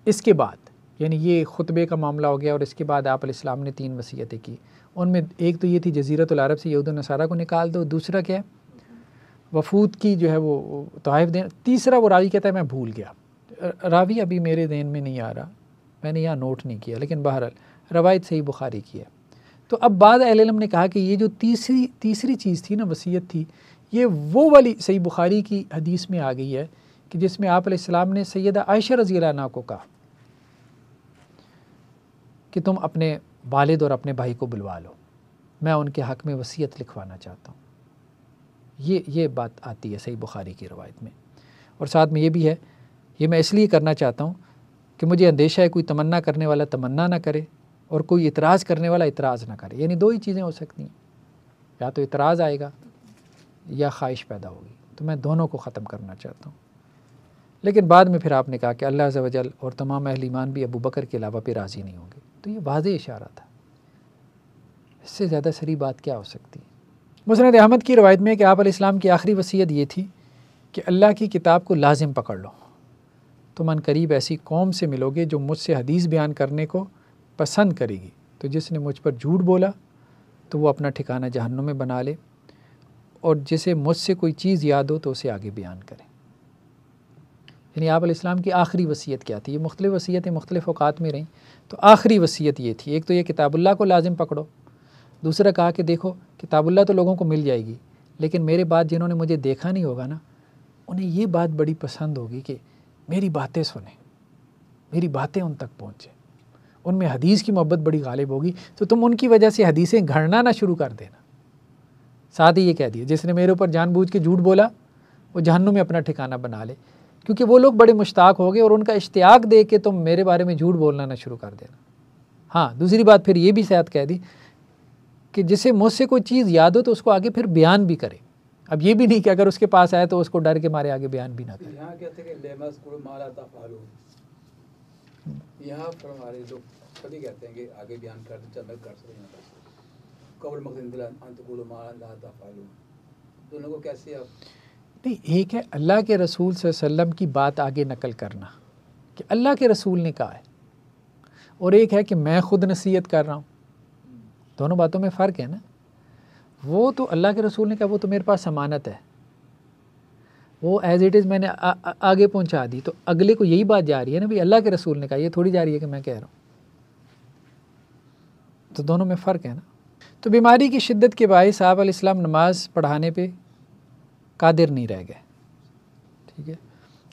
اس کے بعد، یعنی یہ خطبے کا معاملہ ہو گیا اور اس کے بعد آپ علیہ السلام نے 3 وصیتیں کی۔ ان میں ایک تو یہ تھی جزیرۃ العرب سے یہود و نصارہ کو نکال دو، دوسرا کیا ہے وفود کی جو ہے وہ تحائف دیں، تیسرا وہ راوی کہتا ہے میں بھول گیا۔ راوی ابھی میرے ذہن میں نہیں آ رہا، میں نے یہاں نوٹ نہیں کیا، لیکن بہرحال روایت صحیح بخاری کی ہے۔ تو اب بعض اہل علم نے کہا کہ یہ جو تیسری چیز تھی نا، وصیت تھی، یہ وہ والی صحیح بخاری کی حدیث میں آ گئی ہے کہ جس میں آپ علیہ السلام نے سیدہ عائشہ رضی اللہ عنہا کو کہا کہ تم اپنے والد اور اپنے بھائی کو بلوا لو، میں ان کے حق میں وصیت لکھوانا چاہتا ہوں۔ یہ بات آتی ہے صحیح بخاری کی روایت میں۔ اور ساتھ میں یہ بھی ہے، یہ میں اس لیے کرنا چاہتا ہوں کہ مجھے اندیشہ ہے کوئی تمنا کرنے والا تمنا نہ کرے اور کوئی اعتراض کرنے والا اعتراض نہ کرے، یعنی 2 ہی چیزیں ہو سکتی ہیں، یا تو اعتراض آئے گا یا خواہش پیدا ہوگی، تو میں دونوں کو ختم کرنا چاہتا ہوں۔ لیکن بعد میں پھر آپ نے کہا کہ اللہ عز و جل اور تمام اہل ایمان بھی ابو بکر کے علاوہ پہ راضی نہیں ہوں گے، تو یہ واضح اشارہ تھا، اس سے زیادہ صریح بات کیا ہو سکتی ہے۔ مسند احمد کی روایت میں کہ آپ علیہ السلام کی آخری وصیت یہ تھی کہ اللہ کی کتاب کو لازم پکڑ لو، تم ان قریب ایسی قوم سے ملو گے جو مجھ سے حدیث بیان کرنے کو پسند کرے گی، تو جس نے مجھ پر جھوٹ بولا تو وہ اپنا ٹھکانہ جہنم میں بنا لے، اور جسے مجھ سے کوئی چیز یاد ہو تو اسے آگے بیان کرے۔ یعنی آپ علیہ السلام کی آخری وصیت کیا تھی؟ یہ مختلف وصیتیں مختلف اوقات میں رہیں، تو آخری وصیت یہ تھی، ایک تو یہ کتاب اللہ کو لازم پکڑو، دوسرا کہا کہ دیکھو کتاب اللہ تو لوگوں کو مل جائے گی، لیکن میرے بعد جنہوں نے مجھے دیکھا نہیں ہوگا نا، انہیں یہ بات بڑی پسند ہوگی کہ میری باتیں سنیں، میری باتیں ان تک پہنچیں، ان میں حدیث کی محبت بڑی غالب ہوگی، تو تم ان کی وجہ سے حدیثیں گھڑنا نہ شروع کر دینا۔ ساتھ ہی یہ کہہ دیا جس نے میرے اوپر جان بوجھ کے جھوٹ بولا وہ جہنم میں اپنا ٹھکانہ بنا لے، کیونکہ وہ لوگ بڑے مشتاق ہو گئے اور ان کا اشتیاق دیکھ کے تم میرے بارے میں جھوٹ بولنا نہ شروع کر دینا۔ ہاں، دوسری بات پھر یہ بھی ساتھ کہہ دی کہ جسے مجھ سے کوئی چیز یاد ہو تو اس کو آگے پھر بیان بھی کرے۔ اب یہ بھی نہیں کہ اگر اس کے پاس آئے تو اس کو ڈر کے مارے آگے بیان بھی نہ کرے۔ یہاں کہتے ہیں کہ لیمس کو مالا تفعلو، یہاں پر ہمارے لوگ کبھی کہتے ہیں کہ آگے بیان کر دیں، چند کر سکتے ہیں قول مقصد دل ان تقولوا ما لا تفعلون، دونوں کو کیسے آپ؟ نہیں، ایک ہے اللہ کے رسول صلی اللہ علیہ وسلم کی بات آگے نقل کرنا کہ اللہ کے رسول نے کہا ہے، اور ایک ہے کہ میں خود نصیحت کر رہا ہوں، دونوں باتوں میں فرق ہے نا۔ وہ تو اللہ کے رسول نے کہا وہ تو میرے پاس ضمانت ہے، وہ ایز اٹ از میں نے آگے پہنچا دی، تو اگلے کو یہی بات جا رہی ہے نا، بھی اللہ کے رسول نے کہا، یہ تھوڑی جا رہی ہے کہ میں کہہ رہا ہوں، تو دونوں میں فرق ہے نا۔ تو بیماری کی شدت کے باعث آپ علیہ السلام نماز پڑھانے پہ قادر نہیں رہ گئے، ٹھیک ہے،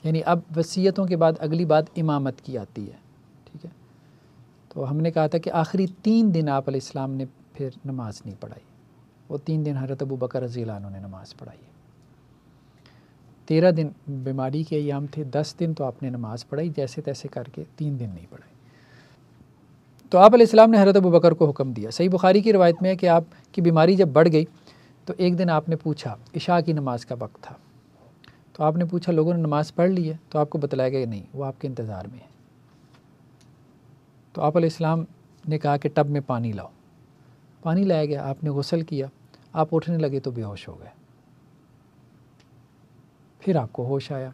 یعنی اب وصیتوں کے بعد اگلی بات امامت کی آتی ہے، ٹھیک ہے۔ تو ہم نے کہا تھا کہ آخری 3 دن آپ علیہ السلام نے پھر نماز نہیں پڑھائی، وہ 3 دن حضرت ابو بکر رضی اللہ عنہ نے نماز پڑھائی ہے۔ 13 دن بیماری کے ایام تھے، 10 دن تو آپ نے نماز پڑھائی جیسے تیسے کر کے، 3 دن نہیں پڑھائی۔ تو آپ علیہ السلام نے حضرت ابو بکر کو حکم دیا۔ صحیح بخاری کی روایت میں ہے کہ آپ کی بیماری جب بڑھ گئی تو ایک دن آپ نے پوچھا، عشاء کی نماز کا وقت تھا، تو آپ نے پوچھا لوگوں نے نماز پڑھ لی ہے؟ تو آپ کو بتلایا گیا کہ نہیں، وہ آپ کے انتظار میں ہے۔ تو آپ علیہ السلام نے کہا کہ ٹب میں پانی لاؤ، پانی لایا گیا، آپ نے غسل کیا، آپ اٹھنے لگے تو بے ہوش ہو گئے، پھر آپ کو ہوش آیا،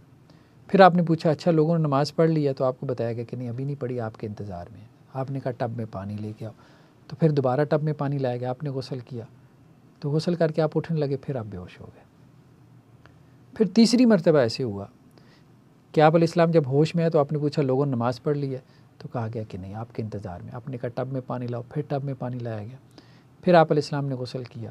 پھر آپ نے پوچھا اچھا لوگوں نے نماز پڑھ لی ہے؟ تو آپ کو بتایا گیا کہ نہیں ابھی نہیں پڑھی، آپ کے انتظار میں ہے۔ آپ نے کہا ٹب میں پانی لے کے آؤ، تو پھر دوبارہ ٹب میں پانی لایا گیا، آپ نے غسل کیا، تو غسل کر کے آپ اٹھنے لگے، پھر آپ بے ہوش ہو گئے۔ پھر تیسری مرتبہ ایسے ہوا کہ آپ علیہ السلام جب ہوش میں آئے تو آپ نے پوچھا لوگوں نے نماز پڑھ لی ہے؟ تو کہا گیا کہ نہیں، آپ کے انتظار میں۔ آپ نے کہا ٹب میں پانی لاؤ، پھر ٹب میں پانی لایا گیا، پھر آپ علیہ السلام نے غسل کیا،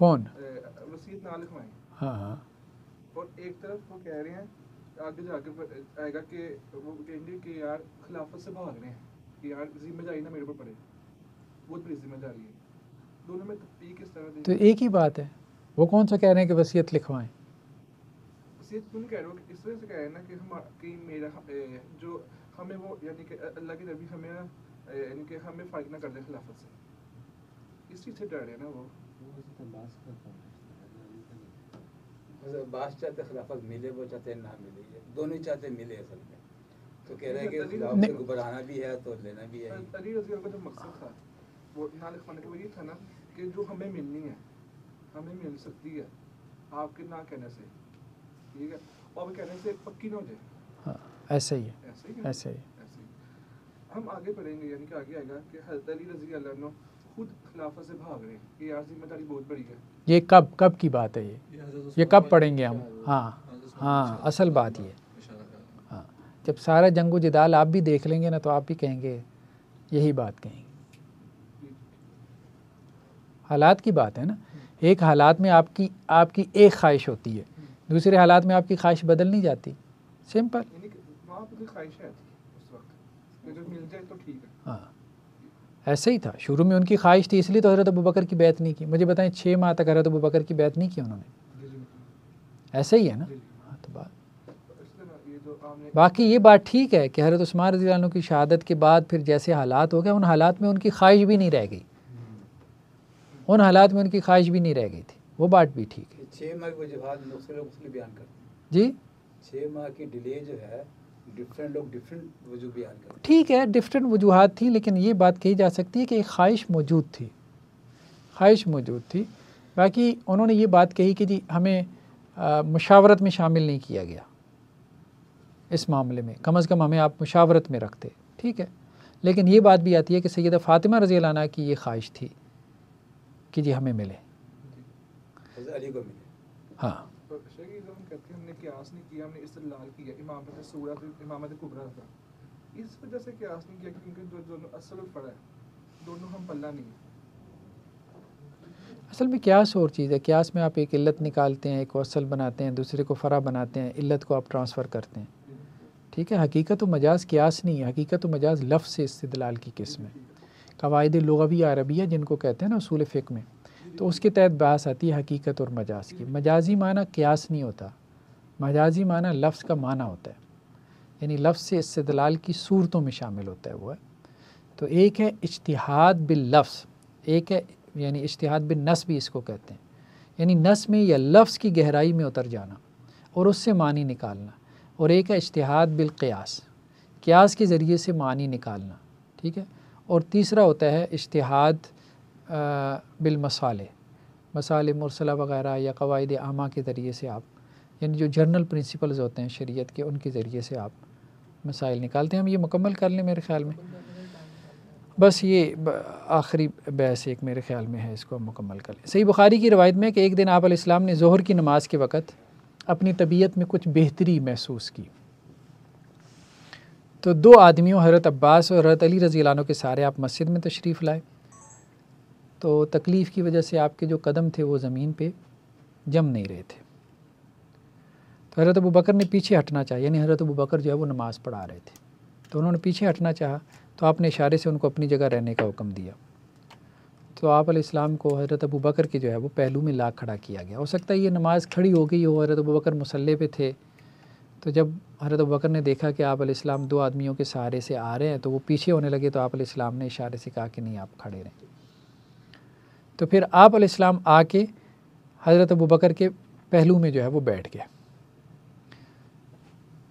کون؟ وصیت نہ لکھوائیں. ہاں ہاں. اور ایک طرف وہ کہہ رہے ہیں آگے جا کے آئے گا کہ وہ کہیں گے کہ یار خلافت سے بھاگ رہے ہیں کہ یار ذمہ داری نہ میرے اوپر پڑے. بہت بڑی ذمہ داری ہے. دونوں میں تفریق کس طرح تو ایک ہی بات ہے. وہ کون سا کہہ رہے ہیں کہ وصیت لکھوائیں؟ وصیت کیوں نہیں کہہ رہے ہو کہ اس طرح سے کہہ رہے ہیں نا کہ ہم کہ میرا جو ہمیں وہ یعنی کہ اللہ کے نبی ہمیں یعنی کہ ہمیں فائق نہ کر دیں خلافت سے. اس چیز سے ڈر رہے ہیں نا وہ. عباس چاہتے خلافت ملے, وہ چاہتے نہ ملے, دونوں ہی چاہتے ملے اصل میں. تو کہہ رہے ہیں کہ خلافت سے بڑھانا بھی ہے تو لینا بھی ہے. علی رضی اللہ کا جو مقصد تھا وہ نہ لکھوانے کا وہ یہ تھا نا کہ جو ہمیں ملنی ہے ہمیں مل سکتی ہے آپ کے نہ کہنے سے, ٹھیک ہے, اور کہنے سے پکی نہ ہو جائے. ہاں ایسا ہی ہے, ایسا ہی. ہم آگے پڑھیں گے یعنی کہ آگے آئے گا کہ حضرت علی رضی اللہ عنہ خود خلافت سے بھاگ رہے ہیں کہ یار ذمہ داری بہت بڑی ہے. یہ کب کی بات ہے؟ یہ کب پڑھیں گے ہم؟ ہاں ہاں, اصل بات یہ ہے. ہاں, جب سارا جنگ و جدال آپ بھی دیکھ لیں گے نا تو آپ بھی کہیں گے یہی بات کہیں گے. حالات کی بات ہے نا. ایک حالات میں آپ کی ایک خواہش ہوتی ہے, دوسرے حالات میں آپ کی خواہش بدل نہیں جاتی. سمپل. ہاں ایسے ہی تھا. شروع میں ان کی خواہش تھی, اس لیے تو حضرت ابوبکر کی بیعت نہیں کی. مجھے بتائیں 6 ماہ تک حضرت ابوبکر کی بیعت نہیں کی انہوں نے. ایسے ہی ہے نا. ہاں تو باقی یہ بات ٹھیک ہے کہ حضرت عثمان رضی اللہ عنہ کی شہادت کے بعد پھر جیسے حالات ہو گئے, ان حالات میں ان کی خواہش بھی نہیں رہ گئی. ان حالات میں ان کی خواہش بھی نہیں رہ گئی تھی. وہ بات بھی ٹھیک ہے. 6 ماہ کی وجوہات مختلف بیان کرتے ہیں. جی 6 ماہ کی ڈیلے جو ہے ڈفرینٹ لوگ ڈفرینٹ وجوہ بیان کرتے ہیں. ٹھیک ہے, ڈفرینٹ وجوہات تھیں, لیکن یہ بات کہی جا سکتی ہے کہ ایک خواہش موجود تھی. خواہش موجود تھی. باقی انہوں نے یہ بات کہی کہ جی ہمیں مشاورت میں شامل نہیں کیا گیا اس معاملے میں, کم از کم ہمیں آپ مشاورت میں رکھتے. ٹھیک ہے, لیکن یہ بات بھی آتی ہے کہ سیدہ فاطمہ رضی اللہ عنہ کی یہ خواہش تھی کہ جی ہمیں ملے. حضرت علی کو ملے. ہاں ہم نے قیاس نہیں کیا, ہم نے استدلال کیا. امامت صغریٰ امامت کبریٰ تھا, اس وجہ سے قیاس نہیں کیا کیونکہ دونوں اصل پڑا ہے, دونوں ہم پلہ نہیں ہیں. اصل میں قیاس اور چیز ہے. قیاس میں آپ ایک علت نکالتے ہیں, ایک کو اصل بناتے ہیں, دوسرے کو فرع بناتے ہیں, علت کو آپ ٹرانسفر کرتے ہیں. ٹھیک ہے, حقیقت و مجاز قیاس نہیں ہے. حقیقت و مجاز لفظ سے استدلال کی قسم ہے. قواعد لغوی عربیہ جن کو کہتے ہیں نا اصول فقہ میں, تو اس کے تحت بحث آتی ہے حقیقت اور مجاز کی. مجازی معنی قیاس نہیں ہوتا, مجازی معنی لفظ کا معنی ہوتا ہے, یعنی لفظ سے استدلال کی صورتوں میں شامل ہوتا ہے. وہ ہے تو ایک ہے اجتہاد باللفظ, ایک ہے یعنی اجتہاد بالنص بھی اس کو کہتے ہیں, یعنی نص میں یا لفظ کی گہرائی میں اتر جانا اور اس سے معنی نکالنا. اور ایک ہے اجتہاد بالقیاس, قیاس کے ذریعے سے معنی نکالنا. ٹھیک ہے, اور تیسرا ہوتا ہے اجتہاد بالمصالح, مصالح مرسلہ وغیرہ یا قواعد عامہ کے ذریعے سے آپ, یعنی جو جرنل پرنسپلز ہوتے ہیں شریعت کے, ان کے ذریعے سے آپ مسائل نکالتے ہیں. ہم یہ مکمل کر لیں میرے خیال میں, بس یہ آخری بحث ایک میرے خیال میں ہے, اس کو ہم مکمل کر لیں. صحیح بخاری کی روایت میں کہ ایک دن آپ علیہ السلام نے ظہر کی نماز کے وقت اپنی طبیعت میں کچھ بہتری محسوس کی, تو 2 آدمیوں حضرت عباس اور حضرت علی رضی اللہ عنہ کے سارے آپ مسجد میں تشریف لائے. تو تکلیف کی وجہ سے آپ کے جو قدم تھے وہ زمین پہ جم نہیں رہے تھے. تو حضرت ابوبکر نے پیچھے ہٹنا چاہا, یعنی حضرت ابوبکر جو ہے وہ نماز پڑھا رہے تھے, تو انہوں نے پیچھے ہٹنا چاہا, تو آپ نے اشارے سے ان کو اپنی جگہ رہنے کا حکم دیا. تو آپ علیہ السلام کو حضرت ابوبکر کے جو ہے وہ پہلو میں لا کھڑا کیا گیا. ہو سکتا ہے یہ نماز کھڑی ہو گئی ہو, حضرت ابوبکر مصلی پہ تھے, تو جب حضرت ابوبکر نے دیکھا کہ آپ علیہ السلام 2 آدمیوں کے سہارے سے آ رہے ہیں تو وہ پیچھے ہونے لگے, تو آپ علیہ السلام نے اشارے سے کہا کہ نہیں آپ کھڑے رہیں. تو پھر آپ علیہ السلام آ کے حضرت ابوبکر کے پہلو میں جو ہے وہ بیٹھ گئے.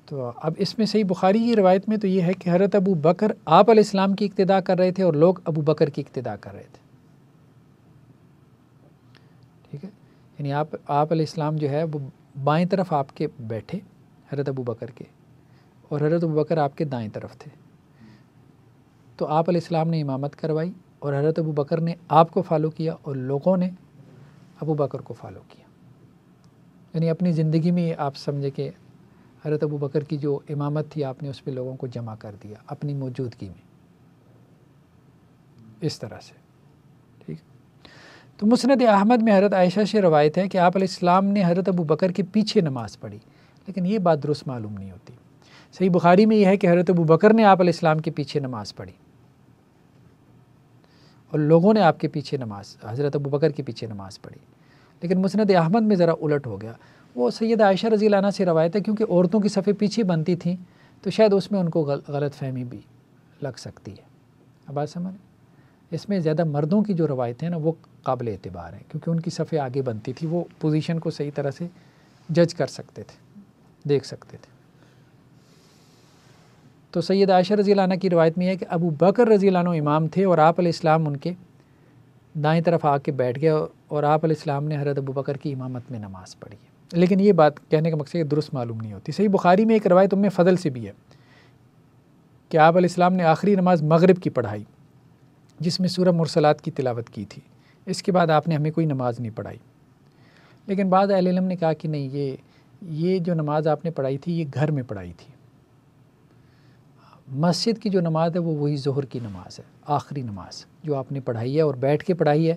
تو اب اس میں صحیح بخاری کی روایت میں تو یہ ہے کہ حضرت ابوبکر آپ علیہ السلام کی اقتداء کر رہے تھے اور لوگ ابوبکر کی اقتداء کر رہے تھے. ٹھیک ہے, یعنی آپ علیہ السلام جو ہے وہ بائیں طرف آپ کے بیٹھے حضرت ابوبکر کے, اور حضرت ابوبکر آپ کے دائیں طرف تھے. تو آپ علیہ السلام نے امامت کروائی اور حضرت ابوبکر نے آپ کو فالو کیا اور لوگوں نے ابوبکر کو فالو کیا. یعنی اپنی زندگی میں آپ سمجھے کہ حضرت ابوبکر کی جو امامت تھی آپ نے اس پہ لوگوں کو جمع کر دیا اپنی موجودگی میں, اس طرح سے. ٹھیک, تو مسند احمد میں حضرت عائشہ سے روایت ہے کہ آپ علیہ السلام نے حضرت ابو بکر کے پیچھے نماز پڑھی، لیکن یہ بات درست معلوم نہیں ہوتی۔ صحیح بخاری میں یہ ہے کہ حضرت ابو بکر نے آپ علیہ السلام کے پیچھے نماز پڑھی اور لوگوں نے آپ کے پیچھے حضرت ابو بکر کے پیچھے نماز پڑھی، لیکن مسند احمد میں ذرا الٹ ہو گیا۔ وہ سیدہ عائشہ رضی اللہ عنہا سے روایت ہے، کیونکہ عورتوں کی صفیں پیچھے بنتی تھیں تو شاید اس میں ان کو غلط فہمی بھی لگ سکتی ہے۔ اب بات سمجھ، اس میں زیادہ مردوں کی جو روایتیں ہیں نا وہ قابل اعتبار ہیں، کیونکہ ان کی صفیں آگے بنتی تھی، وہ پوزیشن کو صحیح طرح سے جج کر سکتے تھے، دیکھ سکتے تھے۔ تو سیدہ عائشہ رضی اللہ عنہ کی روایت میں ہے کہ ابو بکر رضی اللہ عنہ امام تھے اور آپ علیہ السلام ان کے دائیں طرف آ کے بیٹھ گئے اور آپ علیہ السلام نے حضرت ابو بکر کی امامت میں نماز پڑھی ہے، لیکن یہ بات کہنے کا مقصد درست معلوم نہیں ہوتی۔ صحیح بخاری میں ایک روایت ام فضل سے بھی ہے کہ آپ علیہ السلام نے آخری نماز مغرب کی پڑھائی جس میں سورہ مرسلات کی تلاوت کی تھی، اس کے بعد آپ نے ہمیں کوئی نماز نہیں پڑھائی۔ لیکن بعض اہل علم نے کہا کہ نہیں، یہ جو نماز آپ نے پڑھائی تھی یہ گھر میں پڑھائی تھی، مسجد کی جو نماز ہے وہ وہی ظہر کی نماز ہے، آخری نماز جو آپ نے پڑھائی ہے اور بیٹھ کے پڑھائی ہے،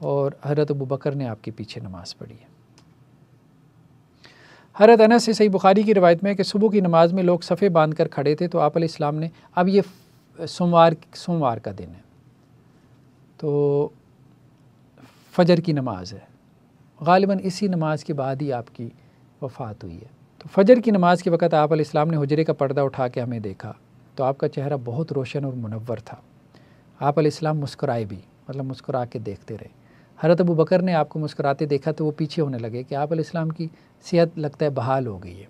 اور حضرت ابو بکر نے آپ کے پیچھے نماز پڑھی ہے۔ حضرت انس سے صحیح بخاری کی روایت میں ہے کہ صبح کی نماز میں لوگ صفیں باندھ کر کھڑے تھے تو آپ علیہ السلام نے، اب یہ سوموار کا دن ہے تو فجر کی نماز ہے، غالباً اسی نماز کے بعد ہی آپ کی وفات ہوئی ہے۔ تو فجر کی نماز کے وقت آپ علیہ السلام نے حجرے کا پردہ اٹھا کے ہمیں دیکھا تو آپ کا چہرہ بہت روشن اور منور تھا۔ آپ علیہ السلام مسکرائے بھی، مطلب مسکرا کے دیکھتے رہے۔ حضرت ابو بکر نے آپ کو مسکراتے دیکھا تو وہ پیچھے ہونے لگے کہ آپ علیہ السلام کی صحت لگتا ہے بحال ہو گئی ہے،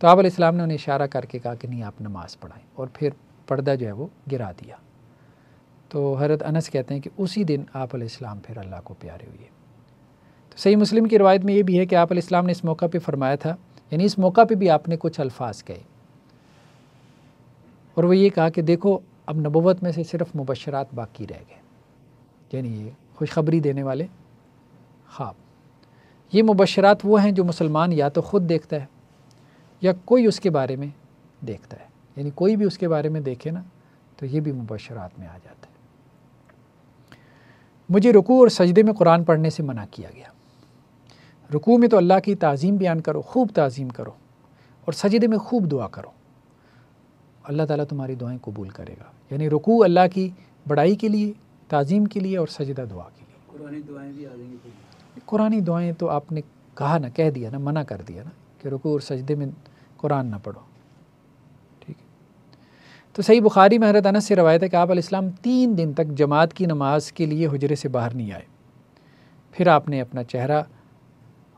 تو آپ علیہ السلام نے انہیں اشارہ کر کے کہا کہ نہیں، آپ نماز پڑھائیں، اور پھر پردہ جو ہے وہ گرا دیا۔ تو حضرت انس کہتے ہیں کہ اسی دن آپ علیہ السلام پھر اللہ کو پیارے ہوئے۔ تو صحیح مسلم کی روایت میں یہ بھی ہے کہ آپ علیہ السلام نے اس موقع پہ فرمایا تھا، یعنی اس موقع پہ بھی آپ نے کچھ الفاظ کہے، اور وہ یہ کہا کہ دیکھو اب نبوت میں سے صرف مبشرات باقی رہ گئے، یعنی یہ خوشخبری دینے والے خواب۔ یہ مبشرات وہ ہیں جو مسلمان یا تو خود دیکھتا ہے یا کوئی اس کے بارے میں دیکھتا ہے، یعنی کوئی بھی اس کے بارے میں دیکھے نا تو یہ بھی مبشرات میں آ جاتا ہے۔ مجھے رکوع اور سجدے میں قرآن پڑھنے سے منع کیا گیا۔ رکوع میں تو اللہ کی تعظیم بیان کرو، خوب تعظیم کرو، اور سجدے میں خوب دعا کرو، اللہ تعالیٰ تمہاری دعائیں قبول کرے گا۔ یعنی رکوع اللہ کی بڑائی کے لیے، تعظیم کے لیے، اور سجدہ دعا کے لیے۔ قرآنی دعائیں بھی آ جائیں گی۔ قرآنی دعائیں تو آپ نے کہا نا، کہہ دیا نا، منع کر دیا نا کہ رکوع اور سجدے میں قرآن نہ پڑھو، ٹھیک ہے۔ تو صحیح بخاری میں حضرت انس سے روایت ہے کہ آپ علیہ السلام 3 دن تک جماعت کی نماز کے لیے حجرے سے باہر نہیں آئے۔ پھر آپ نے اپنا چہرہ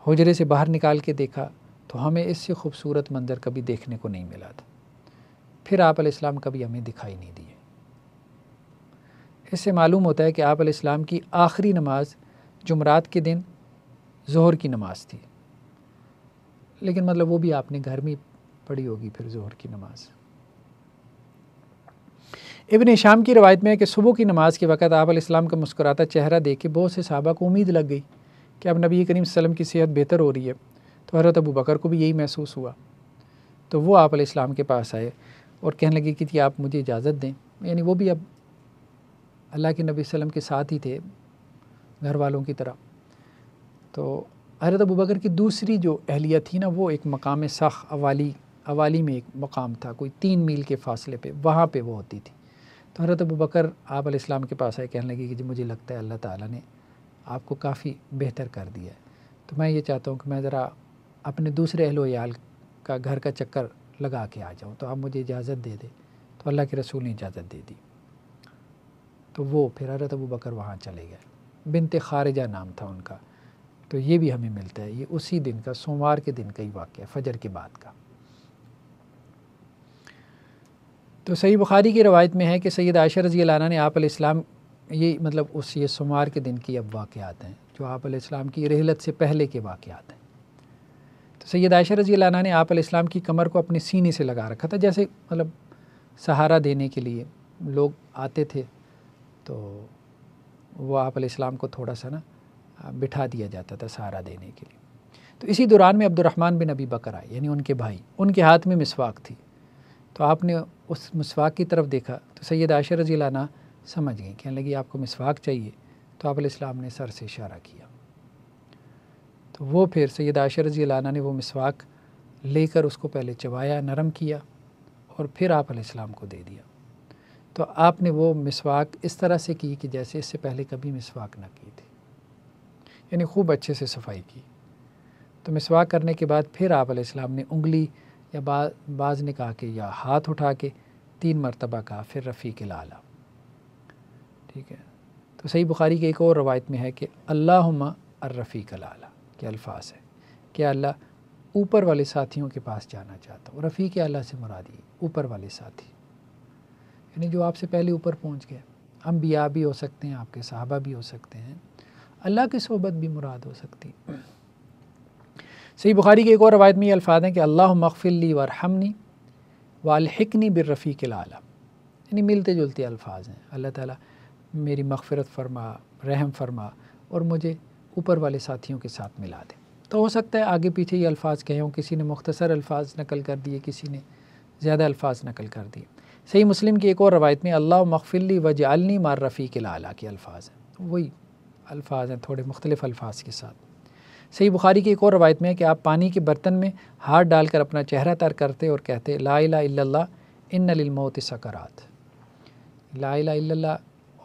حجرے سے باہر نکال کے دیکھا تو ہمیں اس سے خوبصورت منظر کبھی دیکھنے کو نہیں ملا تھا۔ پھر آپ علیہ السلام کبھی ہمیں دکھائی نہیں دیے۔ اس سے معلوم ہوتا ہے کہ آپ علیہ السلام کی آخری نماز جمعرات کے دن ظہر کی نماز تھی، لیکن مطلب وہ بھی آپ نے گھر میں پڑھی ہوگی پھر ظہر کی نماز۔ ابن شام کی روایت میں ہے کہ صبح کی نماز کے وقت آپ علیہ السلام کا مسکراتا چہرہ دیکھ کے بہت سے صحابہ کو امید لگ گئی کہ اب نبی کریم صلی اللہ علیہ وسلم کی صحت بہتر ہو رہی ہے، تو حضرت ابو بکر کو بھی یہی محسوس ہوا، تو وہ آپ علیہ السلام کے پاس آئے اور کہنے لگے کہ آپ مجھے اجازت دیں، یعنی وہ بھی اب اللہ کے نبی صلی اللہ علیہ وسلم کے ساتھ ہی تھے گھر والوں کی طرح۔ تو حضرت ابو بکر کی دوسری جو اہلیہ تھی نا، وہ ایک مقام سخ اوالی میں ایک مقام تھا، کوئی 3 میل کے فاصلے پہ، وہاں پہ وہ ہوتی تھی۔ تو حضرت ابو بکر آپ علیہ السلام کے پاس آئے، کہنے لگے کہ مجھے لگتا ہے اللہ تعالیٰ نے آپ کو کافی بہتر کر دیا ہے، تو میں یہ چاہتا ہوں کہ میں ذرا اپنے دوسرے اہل و عیال کا گھر کا چکر لگا کے آ جاؤں، تو آپ مجھے اجازت دے دیں۔ تو اللہ کے رسول نے اجازت دے دی، تو وہ پھر حضرت ابو بکر وہاں چلے گئے۔ بنت خارجہ نام تھا ان کا۔ تو یہ بھی ہمیں ملتا ہے، یہ اسی دن کا، سوموار کے دن کا ہی واقعہ ہے، فجر کے بعد کا۔ تو صحیح بخاری کی روایت میں ہے کہ سید عائشہ رضی اللہ عنہ نے آپ علیہ السلام، یہ مطلب یہ سوموار کے دن کی اب واقعات ہیں جو آپ علیہ السلام کی رحلت سے پہلے کے واقعات ہیں۔ تو سید عائشہ رضی اللہ عنہ نے آپ علیہ السلام کی کمر کو اپنے سینے سے لگا رکھا تھا، جیسے مطلب سہارا دینے کے لیے لوگ آتے تھے تو وہ آپ علیہ السلام کو تھوڑا سا نا بٹھا دیا جاتا تھا سہارا دینے کے لیے۔ تو اسی دوران میں عبد الرحمن بن ابی بکر آئے، یعنی ان کے بھائی، ان کے ہاتھ میں مسواک تھی، تو آپ نے اس مسواک کی طرف دیکھا تو سید عائشہ رضی اللہ عنہ سمجھ گئی، کہنے لگی آپ کو مسواک چاہیے، تو تو آپ علیہ السلام نے سر سے اشارہ کیا، تو وہ پھر سیدہ عائشہ رضی اللہ عنہ نے وہ مسواک لے کر اس کو پہلے چبایا، نرم کیا، اور پھر آپ علیہ السلام کو دے دیا۔ تو آپ نے وہ مسواک اس طرح سے کی کہ جیسے اس سے پہلے کبھی مسواک نہ کی تھی، یعنی خوب اچھے سے صفائی کی۔ تو مسواک کرنے کے بعد پھر آپ علیہ السلام نے انگلی یا بعض نے کہا کہ یا ہاتھ اٹھا کے 3 مرتبہ کہا، پھر رفیق الاعلیٰ، ٹھیک ہے۔ تو صحیح بخاری کی ایک اور روایت میں ہے کہ اللہم الرفیق الاعلیٰ کے الفاظ ہے کہ اللہ اوپر والے ساتھیوں کے پاس جانا چاہتا ہوں۔ رفیق اعلیٰ سے مرادی اوپر والے ساتھی، یعنی جو آپ سے پہلے اوپر پہنچ گئے۔ انبیاء بھی ہو سکتے ہیں، آپ کے صحابہ بھی ہو سکتے ہیں، اللہ کی صحبت بھی مراد ہو سکتی۔ صحیح بخاری کی ایک اور روایت میں یہ الفاظ ہیں کہ اللہم اغفر لی وارحمنی والحقنی بالرفیق الاعلیٰ، یعنی ملتے جلتے الفاظ ہیں، اللہ تعالیٰ میری مغفرت فرما، رحم فرما، اور مجھے اوپر والے ساتھیوں کے ساتھ ملا دے۔ تو ہو سکتا ہے آگے پیچھے یہ الفاظ کہے ہوں، کسی نے مختصر الفاظ نقل کر دیے، کسی نے زیادہ الفاظ نقل کر دیے۔ صحیح مسلم کی ایک اور روایت میں اللہم اغفر لی وجعلنی مع الرفیق الاعلیٰ کے الفاظ ہیں، وہی الفاظ ہیں تھوڑے مختلف الفاظ کے ساتھ۔ صحیح بخاری کی ایک اور روایت میں ہے کہ آپ پانی کے برتن میں ہاتھ ڈال کر اپنا چہرہ تر کرتے اور کہتے لا الہ الا اللہ ان للموت سکرات۔ لا الہ الا اللہ،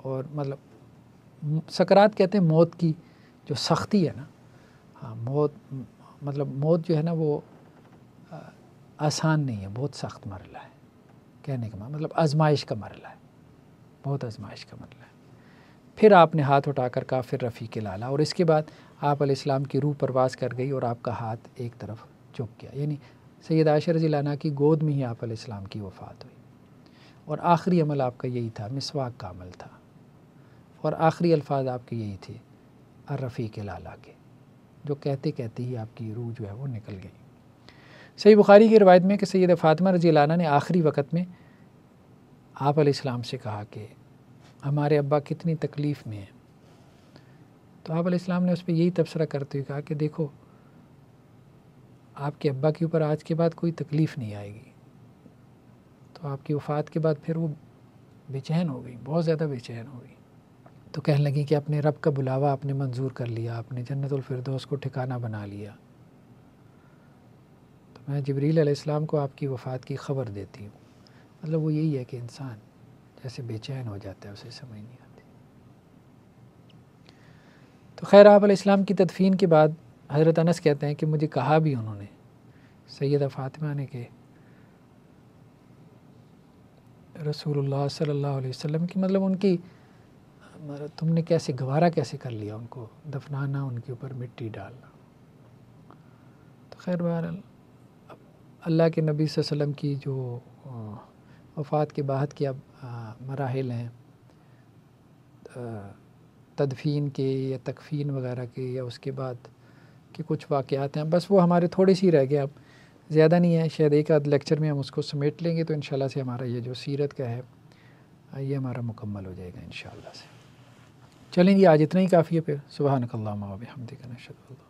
اور مطلب سکرات کہتے ہیں موت کی جو سختی ہے نا، ہاں موت مطلب موت جو ہے نا وہ آسان نہیں ہے، بہت سخت مرحلہ ہے، کہنے کا مطلب آزمائش کا مرحلہ ہے، بہت آزمائش کا مرحلہ ہے۔ پھر آپ نے ہاتھ اٹھا کر کہا پھر رفیق الاعلیٰ، اور اس کے بعد آپ علیہ السلام کی روح پرواز کر گئی اور آپ کا ہاتھ ایک طرف جھک گیا، یعنی سیدہ عائشہ رضی اللہ عنہ کی گود میں ہی آپ علیہ السلام کی وفات ہوئی، اور آخری عمل آپ کا یہی تھا، مسواک کا عمل تھا، اور آخری الفاظ آپ کے یہی تھے الرفیق الاعلیٰ کے، جو کہتے کہتے ہی آپ کی روح جو ہے وہ نکل گئی۔ صحیح بخاری کی روایت میں کہ سیدہ فاطمہ رضی اللہ عنہ نے آخری وقت میں آپ علیہ السلام سے کہا کہ ہمارے ابا کتنی تکلیف میں ہیں، تو آپ علیہ السلام نے اس پہ یہی تبصرہ کرتے ہوئے کہا کہ دیکھو آپ کے ابا کے اوپر آج کے بعد کوئی تکلیف نہیں آئے گی۔ تو آپ کی وفات کے بعد پھر وہ بے چین ہو گئی، بہت زیادہ بے چین ہو گئی، تو کہنے لگی کہ اپنے رب کا بلاوا آپ نے منظور کر لیا، آپ نے جنت الفردوس کو ٹھکانہ بنا لیا، تو میں جبریل علیہ السلام کو آپ کی وفات کی خبر دیتی ہوں۔ مطلب وہ یہی ہے کہ انسان جیسے بے چین ہو جاتا ہے، اسے سمجھ نہیں آتی۔ تو خیر آپ علیہ السلام کی تدفین کے بعد حضرت انس کہتے ہیں کہ مجھے کہا بھی انہوں نے، سیدہ فاطمہ نے، کہ رسول اللہ صلی اللہ علیہ وسلم کی مطلب ان کی تم نے کیسے گوارا کیسے کر لیا ان کو دفنانا، ان کے اوپر مٹی ڈالنا۔ تو خیر بہرحال اللہ کے نبی صلی اللہ علیہ وسلم کی جو وفات کے بعد کے اب مراحل ہیں تدفین کے یا تکفین وغیرہ کے، یا اس کے بعد کے کچھ واقعات ہیں، بس وہ ہمارے تھوڑے سی رہ گئے، اب زیادہ نہیں ہے، شاید ایک آدھ لیکچر میں ہم اس کو سمیٹ لیں گے تو انشاءاللہ سے ہمارا یہ جو سیرت کا ہے یہ ہمارا مکمل ہو جائے گا انشاءاللہ سے۔ چلیں جی آج اتنا ہی کافی ہے، پھر سبحانک اللہم و بحمدک نشہد ان لا الہ الا انت